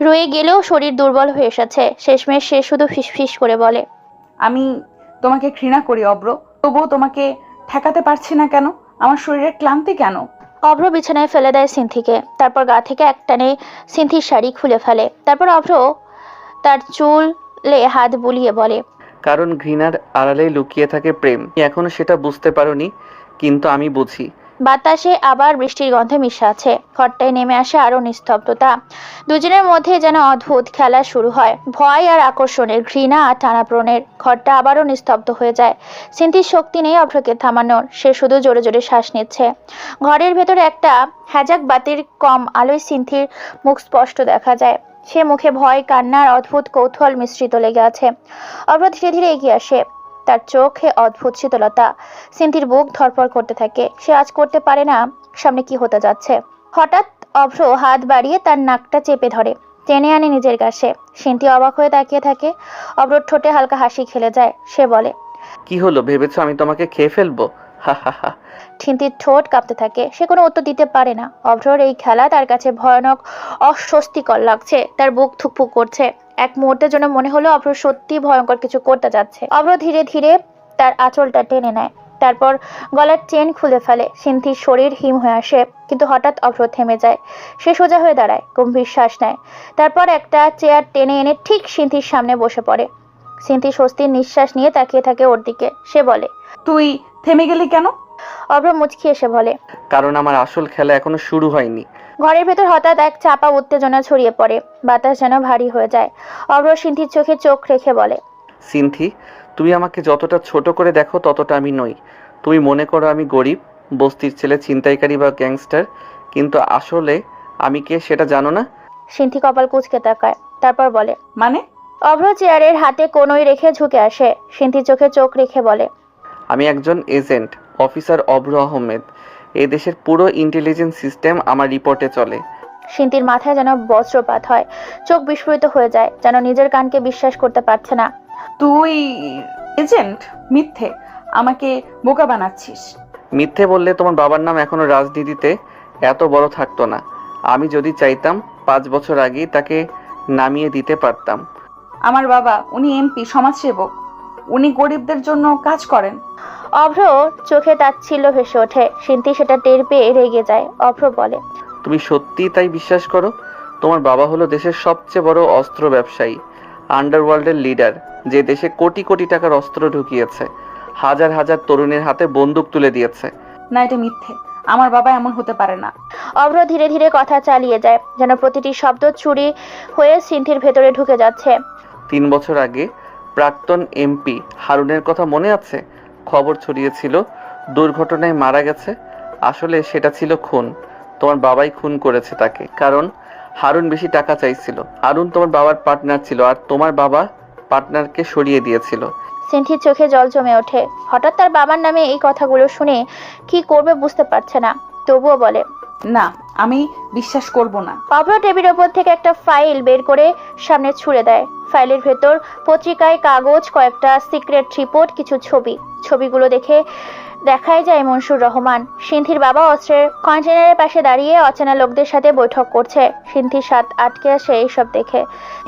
রয়ে গেলেও শরীর দুর্বল হয়ে এসেছে। শেষমেশ সে শুধু ফিসফিস করে বলে, আমি তোমাকে ঘৃণা করি অব্র, তবুও তোমাকে ঠেকাতে পারছি না কেন? আমার শরীরের ক্লান্তি কেন? অভ্র বিছানায় ফেলে দেয় সিন্থিকে, তারপর গা থেকে একটানে সিন্থির শাড়ি খুলে ফেলে। তারপর অভ্র তার চুলে হাত বুলিয়ে বলে, কারণ ঘৃণার আড়ালে লুকিয়ে থাকে প্রেম। এখনো সেটা বুঝতে পারোনি, কিন্তু আমি বুঝি। বাতাসে আবার বৃষ্টির গন্ধে মিশে আছে। ঘরটায় নেমে আসে আরো নিস্তব্ধতা। দুজনের মধ্যে যেন অদ্ভুত খেলা শুরু হয়, ভয় আর আকর্ষণের, ঘৃণা আর টানাপ্রণের। ঘরটা আবারও নিস্তব্ধ হয়ে যায়। সিন্থির শক্তি নেই অভ্রকে থামানোর, সে শুধু জোরে জোরে শ্বাস নিচ্ছে। ঘরের ভেতরে একটা হ্যাজাক বাতির কম আলোয় সিন্থির মুখ স্পষ্ট দেখা যায়। সে মুখে ভয়, কান্নার অদ্ভুত কৌতূহল মিশ্রিত লেগে আছে। অভ্র ধীরে ধীরে এগিয়ে আসে, তার চোখে অদ্ভুত শীতলতা। সিন্থির বুক ধড়ফড় করতে থাকে। সে আজ করতে পারে না সামনে কি হতে যাচ্ছে। হঠাৎ অভ্র হাত বাড়িয়ে তার নাকটা চেপে ধরে, টেনে আনে নিজের কাছে। সিন্থি অবাক হয়ে তাকিয়ে থাকে। অভ্রর ঠোঁটে হালকা হাসি খেলে যায়। সে বলে, কি হলো, ভেবেছো আমি তোমাকে খেয়ে ফেলবো? হা হা হা। সিন্থির ঠোঁট কাঁপতে থাকে। সে কোনো উত্তর দিতে পারে না। অভ্রর এই খেলা তার কাছে ভয়ানক অস্বস্তিকর লাগছে। তার বুক থুকফুক করছে। এক মুহূর্তের জন্য মনে হলো অভ্র সত্যি ভয়ঙ্কর কিছু করতে যাচ্ছে। অভ্র ধীরে ধীরে তার আঁচলটা টেনে নেয়, তারপর গলার চেন খুলে ফেলে। সিন্থির শরীর হিম হয়ে আসে, কিন্তু হঠাৎ অভ্র থেমে যায়। সে সোজা হয়ে দাঁড়ায়, গম্ভীর শ্বাস নেয়, তারপর একটা চেয়ার টেনে এনে ঠিক সিন্থির সামনে বসে পড়ে। সিন্থি স্বস্তির নিঃশ্বাস নিয়ে তাকিয়ে থাকে ওর দিকে। সে বলে, তুই থেমে গেলি কেন? অভ্র মুচকি এসে বলে, কারণ আমার আসল খেলা এখনো শুরু হয়নি। ঘরের ভেতর হঠাৎ এক চাপা উত্তেজনা ছড়িয়ে পড়ে। বাতাস যেন ভারী হয়ে যায়। অভ্র সিন্থির চোখে চোখ রেখে বলে, সিনথি, তুমি আমাকে যতটা ছোট করে দেখো ততটা আমি নই। তুমি মনে করো আমি গরিব, বস্তির ছেলে, ছিনতাইকারী বা গ্যাংস্টার, কিন্তু আসলে আমি কে সেটা জানো না। সিন্থি কপাল কুঁচকে তাকায়, তারপর বলে, মানে? অভ্র চেয়ারের হাতে কোনোই রেখে ঝুঁকে আসে। সিন্থির চোখে চোখ রেখে বলে, আমি একজন এজেন্ট, অফিসার অভ্র আহমেদ। এই দেশের পুরো ইন্টেলিজেন্স সিস্টেম আমার রিপোর্টে চলে। সিন্থির মাথায় যেন বজ্রপাত হয়, চোখ বিস্ফোরিত হয়ে যায়, যেন নিজের কানকে বিশ্বাস করতে পারছে না। তুই এজেন্ট? মিথ্যে, আমাকে বোকা বানাচ্ছিস। মিথ্যে বললে তোমার বাবার নাম এখনো রাজনীতিতে এত বড় থাকতো না। আমি যদি চাইতাম 5 বছর আগেই তাকে নামিয়ে দিতে পারতাম। আমার বাবা, উনি এমপি, সমাজসেবক, উনি গরিবদের জন্য কাজ করেন। অভ্র চোখে তাচ্ছিল্য ভেসে ওঠে। সিন্থি সেটা টের পেয়ে রেগে যায়। অভ্র বলে, তুমি সত্যিই তাই বিশ্বাস করো? তোমার বাবা হলো দেশের সবচেয়ে বড় অস্ত্র ব্যবসায়ী, আন্ডারওয়ার্ল্ডের লিডার, যে দেশে কোটি কোটি টাকার অস্ত্র ঢুকিয়েছে, হাজার হাজার তরুণের হাতে বন্দুক তুলে দিয়েছে। না, এটা মিথ্যে, আমার বাবা এমন হতে পারে না। অভ্র ধীরে ধীরে কথা চালিয়ে যায়, যেন প্রতিটি শব্দ চুরি হয়ে সিন্থির ভেতরে ঢুকে যাচ্ছে। 3 বছর আগে প্রাক্তন এমপি হারুনের কথা মনে আছে? খবর ছড়িয়েছিল দুর্ঘটনায় মারা গেছে। আসলে সেটা ছিল খুন। তোমার বাবাই খুন করেছে তাকে, কারণ হারুন বেশি টাকা চাইছিল। হারুন তোমার বাবার পার্টনার ছিল, আর তোমার বাবা পার্টনারকে সরিয়ে দিয়েছিল। সিন্থির চোখে জল জমে ওঠে। হঠাৎ তার বাবার নামে এই কথাগুলো শুনে কি করবে বুঝতে পারছে না, তবুও বলে, না, আমি বিশ্বাস করব না। অভ্র টেবিলের ওপর থেকে একটা ফাইল বের করে সামনে ছুঁড়ে দেয়। ফাইলের ভেতর পত্রিকায় কাগজ, কয়েকটা সিক্রেট রিপোর্ট, কিছু ছবি। ছবিগুলো দেখে দেখাই যায় মনসুর রহমান। সিন্থির বাবা অস্ত্রের কন্টেনারের পাশে দাঁড়িয়ে অচেনা লোকদের সাথে বৈঠক করছে। সিন্থির সাথ আটকে আসে এইসব দেখে।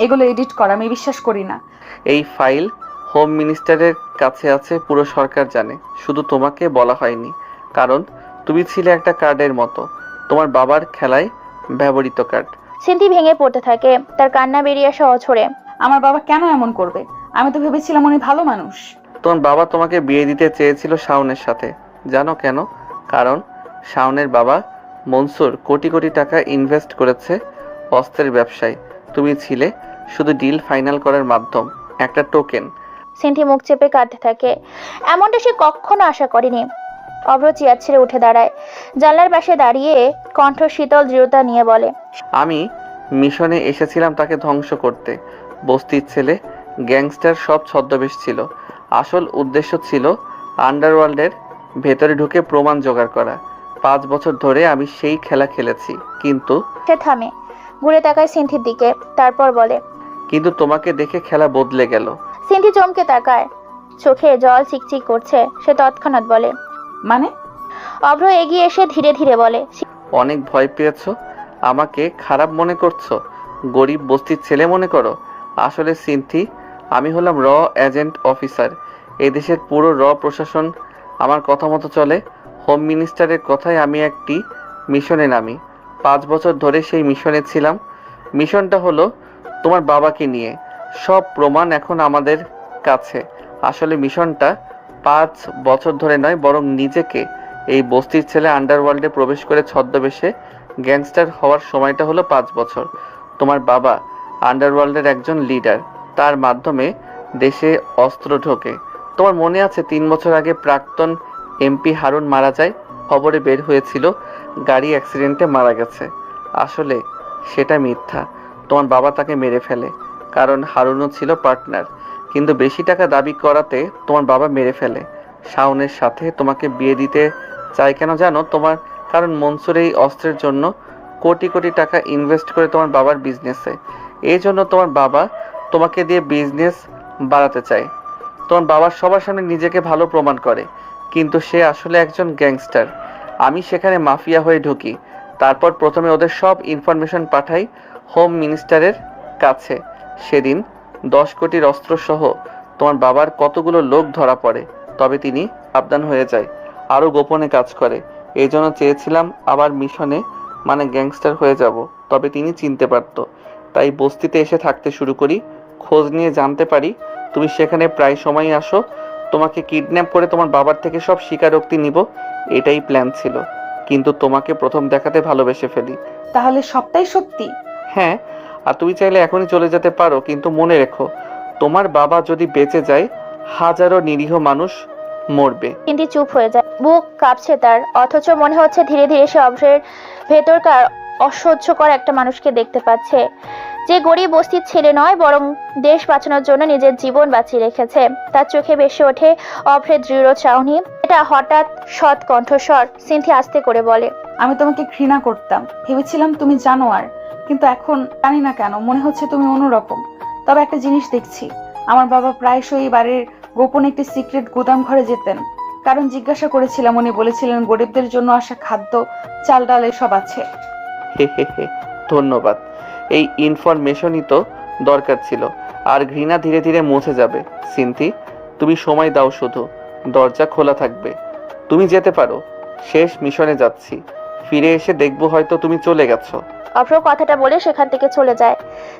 এগুলো এডিট করা, আমি বিশ্বাস করি না। এই ফাইল হোম মিনিস্টারের কাছে আছে, পুরো সরকার জানে, শুধু তোমাকে বলা হয়নি কারণ তুমি ছিলে একটা কার্ডের মতো, তোমার বাবার খেলায় ব্যবহৃত কার্ড। সিনথি ভেঙে পড়তে থাকে, তার কান্না বেরিয়ে আসা অঝরে। আমার বাবা কেন এমন করবে? আমি তো ভেবেছিলাম উনি ভালো মানুষ। তোমার বাবা তোমাকে বিয়ে দিতে চেয়েছিল শাওনের সাথে, জানো কেন? কারণ শাওনের বাবা মনসুর কোটি কোটি টাকা ইনভেস্ট করেছে অস্ত্রের ব্যবসায়, তুমি ছিলে শুধু ডিল ফাইনাল করার মাধ্যম, একটা টোকেন। সিনথি মুখ চেপে কাঁদতে থাকে, এমনটা সে কখনো আশা করেনি। অভ্র চেয়ার ছেড়ে উঠে দাঁড়ায়, জানলার পাশে দাঁড়িয়ে কণ্ঠ শীতল দৃঢ়তা নিয়ে বলে, আমি মিশনে এসেছিলাম তাকে ধ্বংস করতে। বস্তির ছেলে, গ্যাংস্টার সব ছদ্মবেশ ছিল। আসল উদ্দেশ্য ছিল আন্ডারওয়ার্ল্ডের ভেতরে ঢুকে প্রমাণ জোগাড় করা। 5 বছর ধরে আমি সেই খেলা খেলেছি, কিন্তু সে থামে, ঘুরে তাকায় সিনথির দিকে, তারপর বলে, কিন্তু তোমাকে দেখে খেলা বদলে গেল। সিনথি চমকে তাকায়, চোখে জল চিকচিক করছে। সে তৎক্ষণাৎ বলে, মানে? অভ্র এগিয়ে এসে ধীরে ধীরে বলে, অনেক ভয় পেয়েছো, আমাকে খারাপ মনে করছো, গরিব বস্তির ছেলে মনে করো। আসলে সিনথি, আমি হলাম র এজেন্ট অফিসার। এদেশের পুরো র প্রশাসন আমার কথা মতো চলে। হোম মিনিস্টারের কথায় আমি একটি মিশনে নামি। 5 বছর ধরে সেই মিশনে ছিলাম। মিশনটা হলো তোমার বাবাকে নিয়ে। সব প্রমাণ এখন আমাদের কাছে। আসলে মিশনটা 5 বছর ধরে নয়, বরং নিজেকে এই বস্তির ছেলে আন্ডারওয়ার্ল্ডে প্রবেশ করে ছদ্মবেশে গ্যাংস্টার হওয়ার সময়টা হলো 5 বছর। তোমার বাবা আন্ডারওয়ার্ল্ডের একজন লিডার, তার মাধ্যমে দেশে অস্ত্র ঢোকে। তোমার মনে আছে 3 বছর আগে প্রাক্তন এমপি হারুন মারা যায়? খবরে বের হয়েছিল গাড়ি অ্যাক্সিডেন্টে মারা গেছে। আসলে সেটা মিথ্যা। তোমার বাবা তাকে মেরে ফেলে, কারণ হারুনও ছিল পার্টনার। কিন্তু বেশি টাকা দাবি করাতে তোমার বাবা মেরে ফেলে। শাওনের সাথে তোমাকে বিয়ে দিতে চাই কেন জানো? কারণ মনসুর এই অস্ত্রের জন্য কোটি কোটি টাকা ইনভেস্ট করে তোমার বাবার বিজনেসে। এই জন্য তোমার বাবা তোমাকে দিয়ে বিজনেস বাড়াতে চায়। তোমার বাবার সবার সামনে নিজেকে ভালো প্রমাণ করে, কিন্তু সে আসলে একজন গ্যাংস্টার। আমি সেখানে মাফিয়া হয়ে ঢুকি, তারপর প্রথমে ওদের সব ইনফরমেশন পাঠাই হোম মিনিস্টারের কাছে। সেদিন 10 কোটির অস্ত্র সহ তোমার বাবার কতগুলো লোক ধরা পড়ে, তবে তিনি সাবধান হয়ে যায়, আরও গোপনে কাজ করে। এই জন্য চেয়েছিলাম আবার মিশনে মানে গ্যাংস্টার হয়ে যাব, তবে তিনি চিনতে পারত। তাই বস্তিতে এসে থাকতে শুরু করি। খোঁজ নিয়ে জানতে পারি তুমি সেখানে প্রায় সময়ই আসো। তোমাকে কিডন্যাপ করে তোমার বাবার থেকে সব স্বীকারোক্তি নিব, এটাই প্ল্যান ছিল। কিন্তু তোমাকে প্রথম দেখাতে ভালোবেসে ফেলি। তাহলে সবটাই সত্যি? হ্যাঁ, আর তুমি চাইলে এখনই চলে যেতে পারো, কিন্তু মনে রেখো তোমার বাবা যদি বেঁচে যায়, হাজারো নিরীহ মানুষ মরবে। কিন্তু চুপ হয়ে যায়, বুক কাঁপছে তার, অথচ মনে হচ্ছে ধীরে ধীরে সে অভ্রের ভেতরকার অসহ্যকর একটা মানুষকে দেখতে পাচ্ছে, যে গরিব বস্তির ছেলে নয়, বরং দেশ বাঁচানোর জন্য নিজের জীবন বাঁচিয়ে রেখেছে। তার চোখে ভেসে ওঠে অভ্রের দৃঢ় চাহনি। এটা হঠাৎ সৎ কণ্ঠস্বর। সিনথি আস্তে করে বলে, আমি তোমাকে ঘৃণা করতাম, ভেবেছিলাম তুমি জানোয়ার, কিন্তু এখন জানি না কেন মনে হচ্ছে তুমি অন্যরকম। তবে একটা জিনিস দেখছি, আমার বাবা প্রায়শই বাড়ির গোপন একটি সিক্রেট গুদাম ঘরে যেতেন, কারণ জিজ্ঞাসা করেছিলাম, উনি বলেছিলেন গরিবদের জন্য আসা খাদ্য, চাল ডাল এসব আছে। হে হে হে, ধন্যবাদ। এই ইনফরমেশনই তো দরকার ছিল। আর ঘৃণা ধীরে ধীরে মুছে যাবে। সিনথি, তুমি সময় দাও, শুধু দরজা খোলা থাকবে। তুমি যেতে পারো, শেষ মিশনে যাচ্ছি, ফিরে এসে দেখবো হয়তো তুমি চলে গেছো। অভ্র কথাটা বলে সেখান থেকে চলে যায়।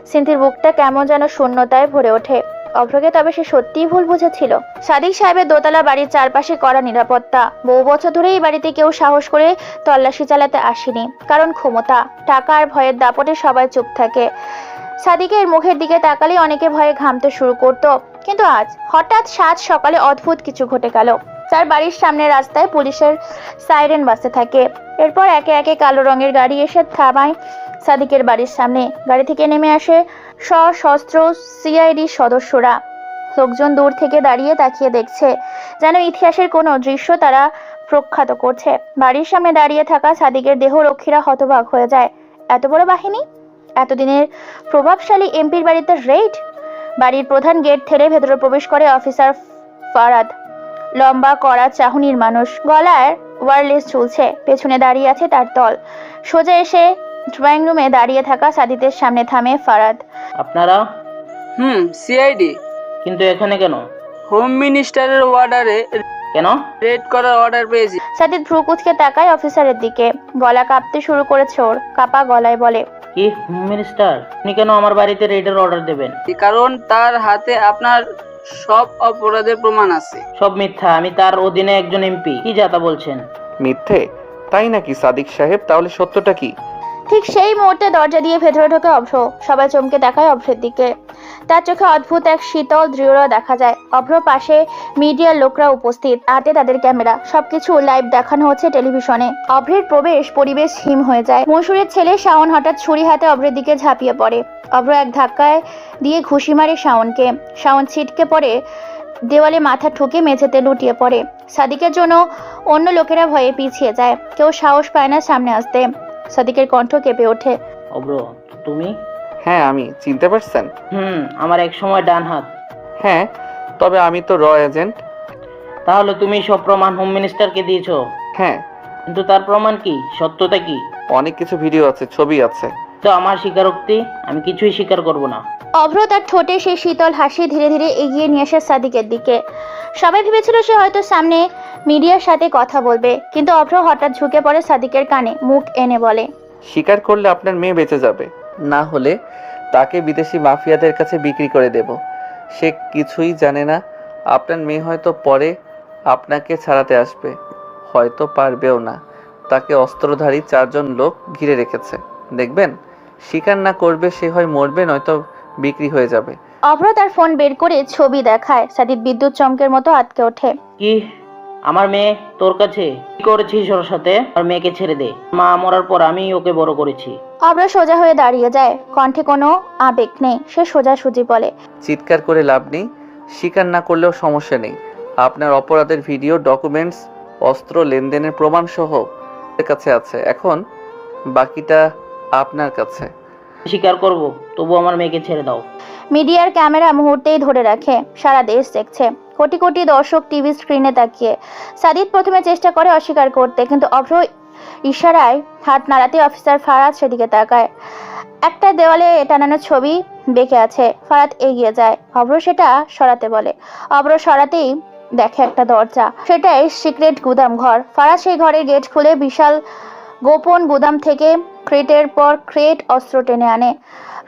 সিনথির বুকটা কেমন যেন শূন্যতায় ভরে ওঠে। অভ্রকে তবে সে সত্যিই ভুল বুঝেছিল। সাদিক সাহেবের দোতলা বাড়ির চারপাশে কড়া নিরাপত্তা। বহু বছর ধরে এই বাড়িতে কেউ সাহস করে তল্লাশি চালাতে আসেনি, কারণ ক্ষমতা, টাকা আর ভয়ের দাপটে সবাই চুপ থাকে। সাদিকের মুখের দিকে তাকালে অনেকে ভয়ে ঘামতে শুরু করতো, কিন্তু আজ হঠাৎ সাত সকালে অদ্ভুত কিছু ঘটে গেল। তার বাড়ির সামনে রাস্তায় পুলিশের সাইরেন বাজতে থাকে। এরপর একে একে কালো রঙের গাড়ি এসে থামায় সাদিকের বাড়ির সামনে। গাড়ি থেকে নেমে আসে সশস্ত্র সিআইডি সদস্যরা। লোকজন দূর থেকে দাঁড়িয়ে তাকিয়ে দেখছে, যেন ইতিহাসের কোনো দৃশ্য তারা প্রখ্যাত করছে। বাড়ির সামনে দাঁড়িয়ে থাকা সাদিকের দেহরক্ষীরা হতবাক হয়ে যায়। এত বড় বাহিনী, এতদিনের প্রভাবশালী এমপির বাড়িতে রেড। বাড়ির প্রধান গেট ঠেলে ভেতরে প্রবেশ করে অফিসার ফারাদ। লম্বা কড়া চাহনির মানুষ, গলায় ওয়্যারলেস ঝুলছে, পেছনে দাঁড়িয়ে আছে তার দল। সোজা এসে ড্রয়িং রুমে দাঁড়িয়ে থাকা সাদিদের সামনে থামে ফারাদ। আপনারা? সিআইডি। কিন্তু এখানে কেন? হোম মিনিস্টারের অর্ডারে কেন? রেড করার অর্ডার পেয়েছি। সাদিক ভ্রু কুচকে তাকায় অফিসারের দিকে। গলা কাঁপতে শুরু করেছে ওর। কাঁপা গলায় বলে, কি হোম মিনিস্টার? আপনি কেন আমার বাড়িতে রেডের অর্ডার দেবেন? কারণ তার হাতে আপনার সব অপরাধের প্রমাণ আছে। সব মিথ্যা। আমি তার অধীনে একজন এমপি। কি যাতা বলছেন? মিথ্যে? তাই নাকি সাদিক সাহেব? তাহলে সত্যটা কি? ঠিক সেই মুহূর্তে দরজা দিয়ে ভেতরে ঢোকে অভ্র। সবাই চমকে তাকায় অভ্রের দিকে। তার চোখে অদ্ভুত এক শীতল দৃঢ়তা দেখা যায়। অভ্র পাশে মিডিয়ার লোকরা উপস্থিত, হাতে তাদের ক্যামেরা। সবকিছু লাইভ দেখানো হচ্ছে টেলিভিশনে। অভ্রের প্রবেশ পরিবেশ হিম হয়ে যায়। মশুরের ছেলে শাওন হঠাৎ ছুরি হাতে অভ্রের দিকে ঝাঁপিয়ে পড়ে। অভ্র এক ধাক্কায় দিয়ে ঘুষি মারে শাওনকে। শাওন ছিটকে পড়ে দেওয়ালে মাথা ঠুকে মেঝেতে লুটিয়ে পড়ে। সাদিকের জন্য অন্য লোকেরা ভয়ে পিছিয়ে যায়। কেউ সাহস পায় না সামনে আসতে। সাদিকের কণ্ঠ কেঁপে ওঠে। অব্র, তুমি? হ্যাঁ, আমি। চিনতে পারছেন? আমার এক সময় ডান হাত। হ্যাঁ, তবে আমি তো র এজেন্ট। তাহলে তুমি সব প্রমাণ হোম মিনিস্টারকে দিয়েছো? হ্যাঁ। কিন্তু তার প্রমাণ কি? সত্যতা কি? অনেক কিছু ভিডিও আছে, ছবি আছে। তো আমার স্বীকারোক্তি? আমি কিছুই স্বীকার করব না। অভ্র তার ঠোঁটে সেই শীতল হাসি ধীরে ধীরে এগিয়ে নিয়ে আসে সাদিকের দিকে। সবাই ভেবেছিল সে হয়তো সামনে মিডিয়ার সাথে কথা বলবে, কিন্তু অভ্র হঠাৎ ঝুঁকে পড়ে সাদিকের কানে, মুখ এনে বলে, স্বীকার করলে আপনার মেয়ে বেঁচে যাবে, না হলে তাকে বিদেশি মাফিয়াদের কাছে বিক্রি করে দেব। সে কিছুই জানে না। আপনার মেয়ে হয়তো পরে আপনাকে ছাড়াতে আসবে, হয়তো পারবেও না। তাকে অস্ত্রধারী 4 জন লোক ঘিরে রেখেছে। দেখবেন, স্বীকার না করবে সে হয় মরবে, নয়তো বিক্রি হয়ে যাবে। অভ্র তার ফোন বের করে ছবি দেখায়। সাদিক বিদ্যুৎ চমকের মতো আটকে ওঠে। কি? আমার মেয়ে তোর কাছে? কি করেছিস ওর সাথে? আর মেয়েকে ছেড়ে দে। মা মরার পর আমি ওকে বড় করেছি। অভ্র সোজা হয়ে দাঁড়িয়ে যায়। কণ্ঠে কোনো আবেগ নেই। সে সোজাসুজি বলে, চিৎকার করে লাভ নেই। স্বীকার না করলেও সমস্যা নেই। আপনার অপরাধের ভিডিও, ডকুমেন্টস, অস্ত্র লেনদেনের প্রমাণ সহ এর কাছে আছে। এখন বাকিটা আপনার কাছে। স্বীকার করব, তবু আমার মেয়েকে ছেড়ে দাও। মিডিয়ার ক্যামেরা মুহূর্তেই ধরে রাখে। সারা দেশ দেখছে, কোটি কোটি দর্শক টিভি স্ক্রিনে তাকিয়ে। সাদিক প্রথমে চেষ্টা করে অস্বীকার করতে, কিন্তু অভ্র ইশারায় হাত নাড়াতে অফিসার ফারাদ সেদিকে তাকায়। একটা দেওয়ালে টানানো ছবি বেঁকে আছে। ফারাদ এগিয়ে যায়। অভ্র সেটা সরাতে বলে। অভ্র সরাতেই দেখে একটা দরজা। সেটাই সিক্রেট গুদাম ঘর। ফারাদ সেই ঘরের গেট খুলে বিশাল গোপন গুদাম থেকে ক্রেটের পর ক্রেট অস্ত্র টেনে আনে।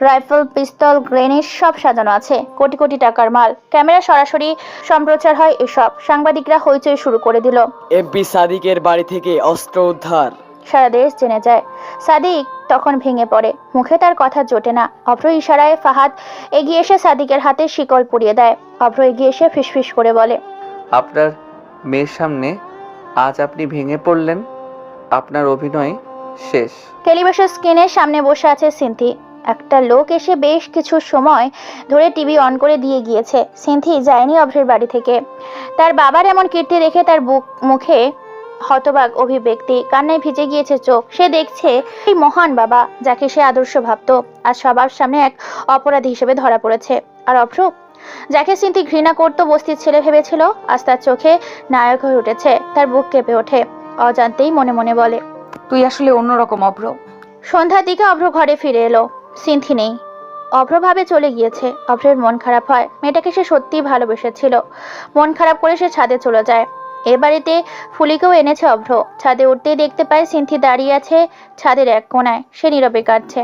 রাইফেল, পিস্তল, গ্রেনেড সব সাজানো আছে। কোটি কোটি টাকার মাল। ক্যামেরা সরাসরি সম্প্রচার হয় এসব। সাংবাদিকরা হইচই শুরু করে দিল। এমপি সাদিকের বাড়ি থেকে অস্ত্র উদ্ধার। সারা দেশ জেনে যায়। সাদিক তখন ভেঙে পড়ে। মুখে তার কথা জোটে না। অভ্র ইশারায় ফাহাদ এগিয়ে এসে সাদিকের হাতে শিকল পরিয়ে দেয়। অভ্র এগিয়ে এসে ফিসফিস করে বলে, আপনার মেয়ের সামনে আজ আপনি ভেঙে পড়লেন। আপনার অভিনয় শেষ। টেলিভিশন স্ক্রিনের সামনে বসে আছে সিনথি। একটা লোক এসে বেশ কিছু সময় ধরে টিভি অন করে দিয়ে গিয়েছে। সিনথি যায়নি অভ্রের বাড়ি থেকে। তার বাবার এমন কীর্তি দেখে তার মুখে হতবাক অভিব্যক্তি, কান্নায় ভিজে গিয়েছে চোখ। সে দেখছে এই মহান বাবা, যাকে সে আদর্শ ভাবত, আজ সবার সামনে এক অপরাধী হিসেবে ধরা পড়েছে। আর অভ্র, যাকে সিনথি ঘৃণা করতো, বস্তির ছেলে ভেবেছিল, আজ তার চোখে নায়ক হয়ে উঠেছে। তার বুক কেঁপে ওঠে। অজান্তেই মনে মনে বলে, তুই আসলে অন্যরকম অভ্র। সন্ধ্যার দিকে অভ্র ঘরে ফিরে এলো। সিনথি নেই। অভ্র ভাবে চলে গিয়েছে। অভ্রের মন খারাপ হয়। মেয়েটাকে সে সত্যিই ভালোবেসেছিল। মন খারাপ করে সে ছাদে চলে যায়। এ বাড়িতে ফুলিকেও এনেছে অভ্র। ছাদে উঠতেই দেখতে পায় সিনথি দাঁড়িয়ে আছে ছাদের এক কোণায়। সে নীরবে কাঁদছে।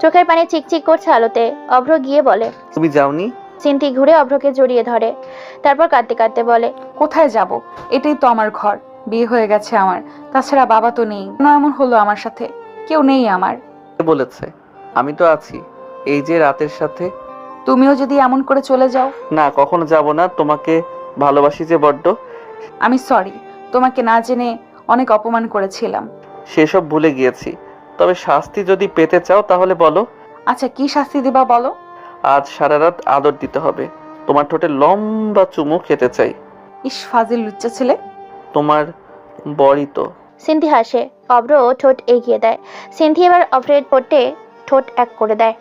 চোখের পানি চিকচিক করছে আলোতে। অভ্র গিয়ে বলে, তুমি যাওনি? সিনথি ঘুরে অভ্রকে জড়িয়ে ধরে। তারপর কাঁদতে কাঁদতে বলে, কোথায় যাব? এটাই তো আমার ঘর। বিয়ে হয়ে গেছে আমার। তাছাড়া বাবা তো নেই। কেন এমন হলো আমার সাথে? কেউ নেই আমার। কে বলেছে? আমি তো আছি, এই যে রাতের সাথে। তুমিও যদি এমন করে চলে যাও? না, কখনো যাব না। তোমাকে ভালোবাসি যে বড্ড। আমি সরি, তোমাকে না জেনে অনেক অপমান করেছিলাম। সেসব ভুলে গিয়েছি। তবে শাস্তি যদি পেতে চাও তাহলে বলো। আচ্ছা, কি শাস্তি দিবা বলো? আজ সারা রাত আদর দিতে হবে। তোমার ঠোঁটে লম্বা চুমু খেতে চাই। ইস, ফাজিল লুচ্চা ছেলে। তোমার বড়ই তো। সিনথি হাসে। অভ্র ঠোঁট এগিয়ে দেয়। সিনথি এবার অভ্রের ঠোঁটে ঠোঁট এক করে দেয়।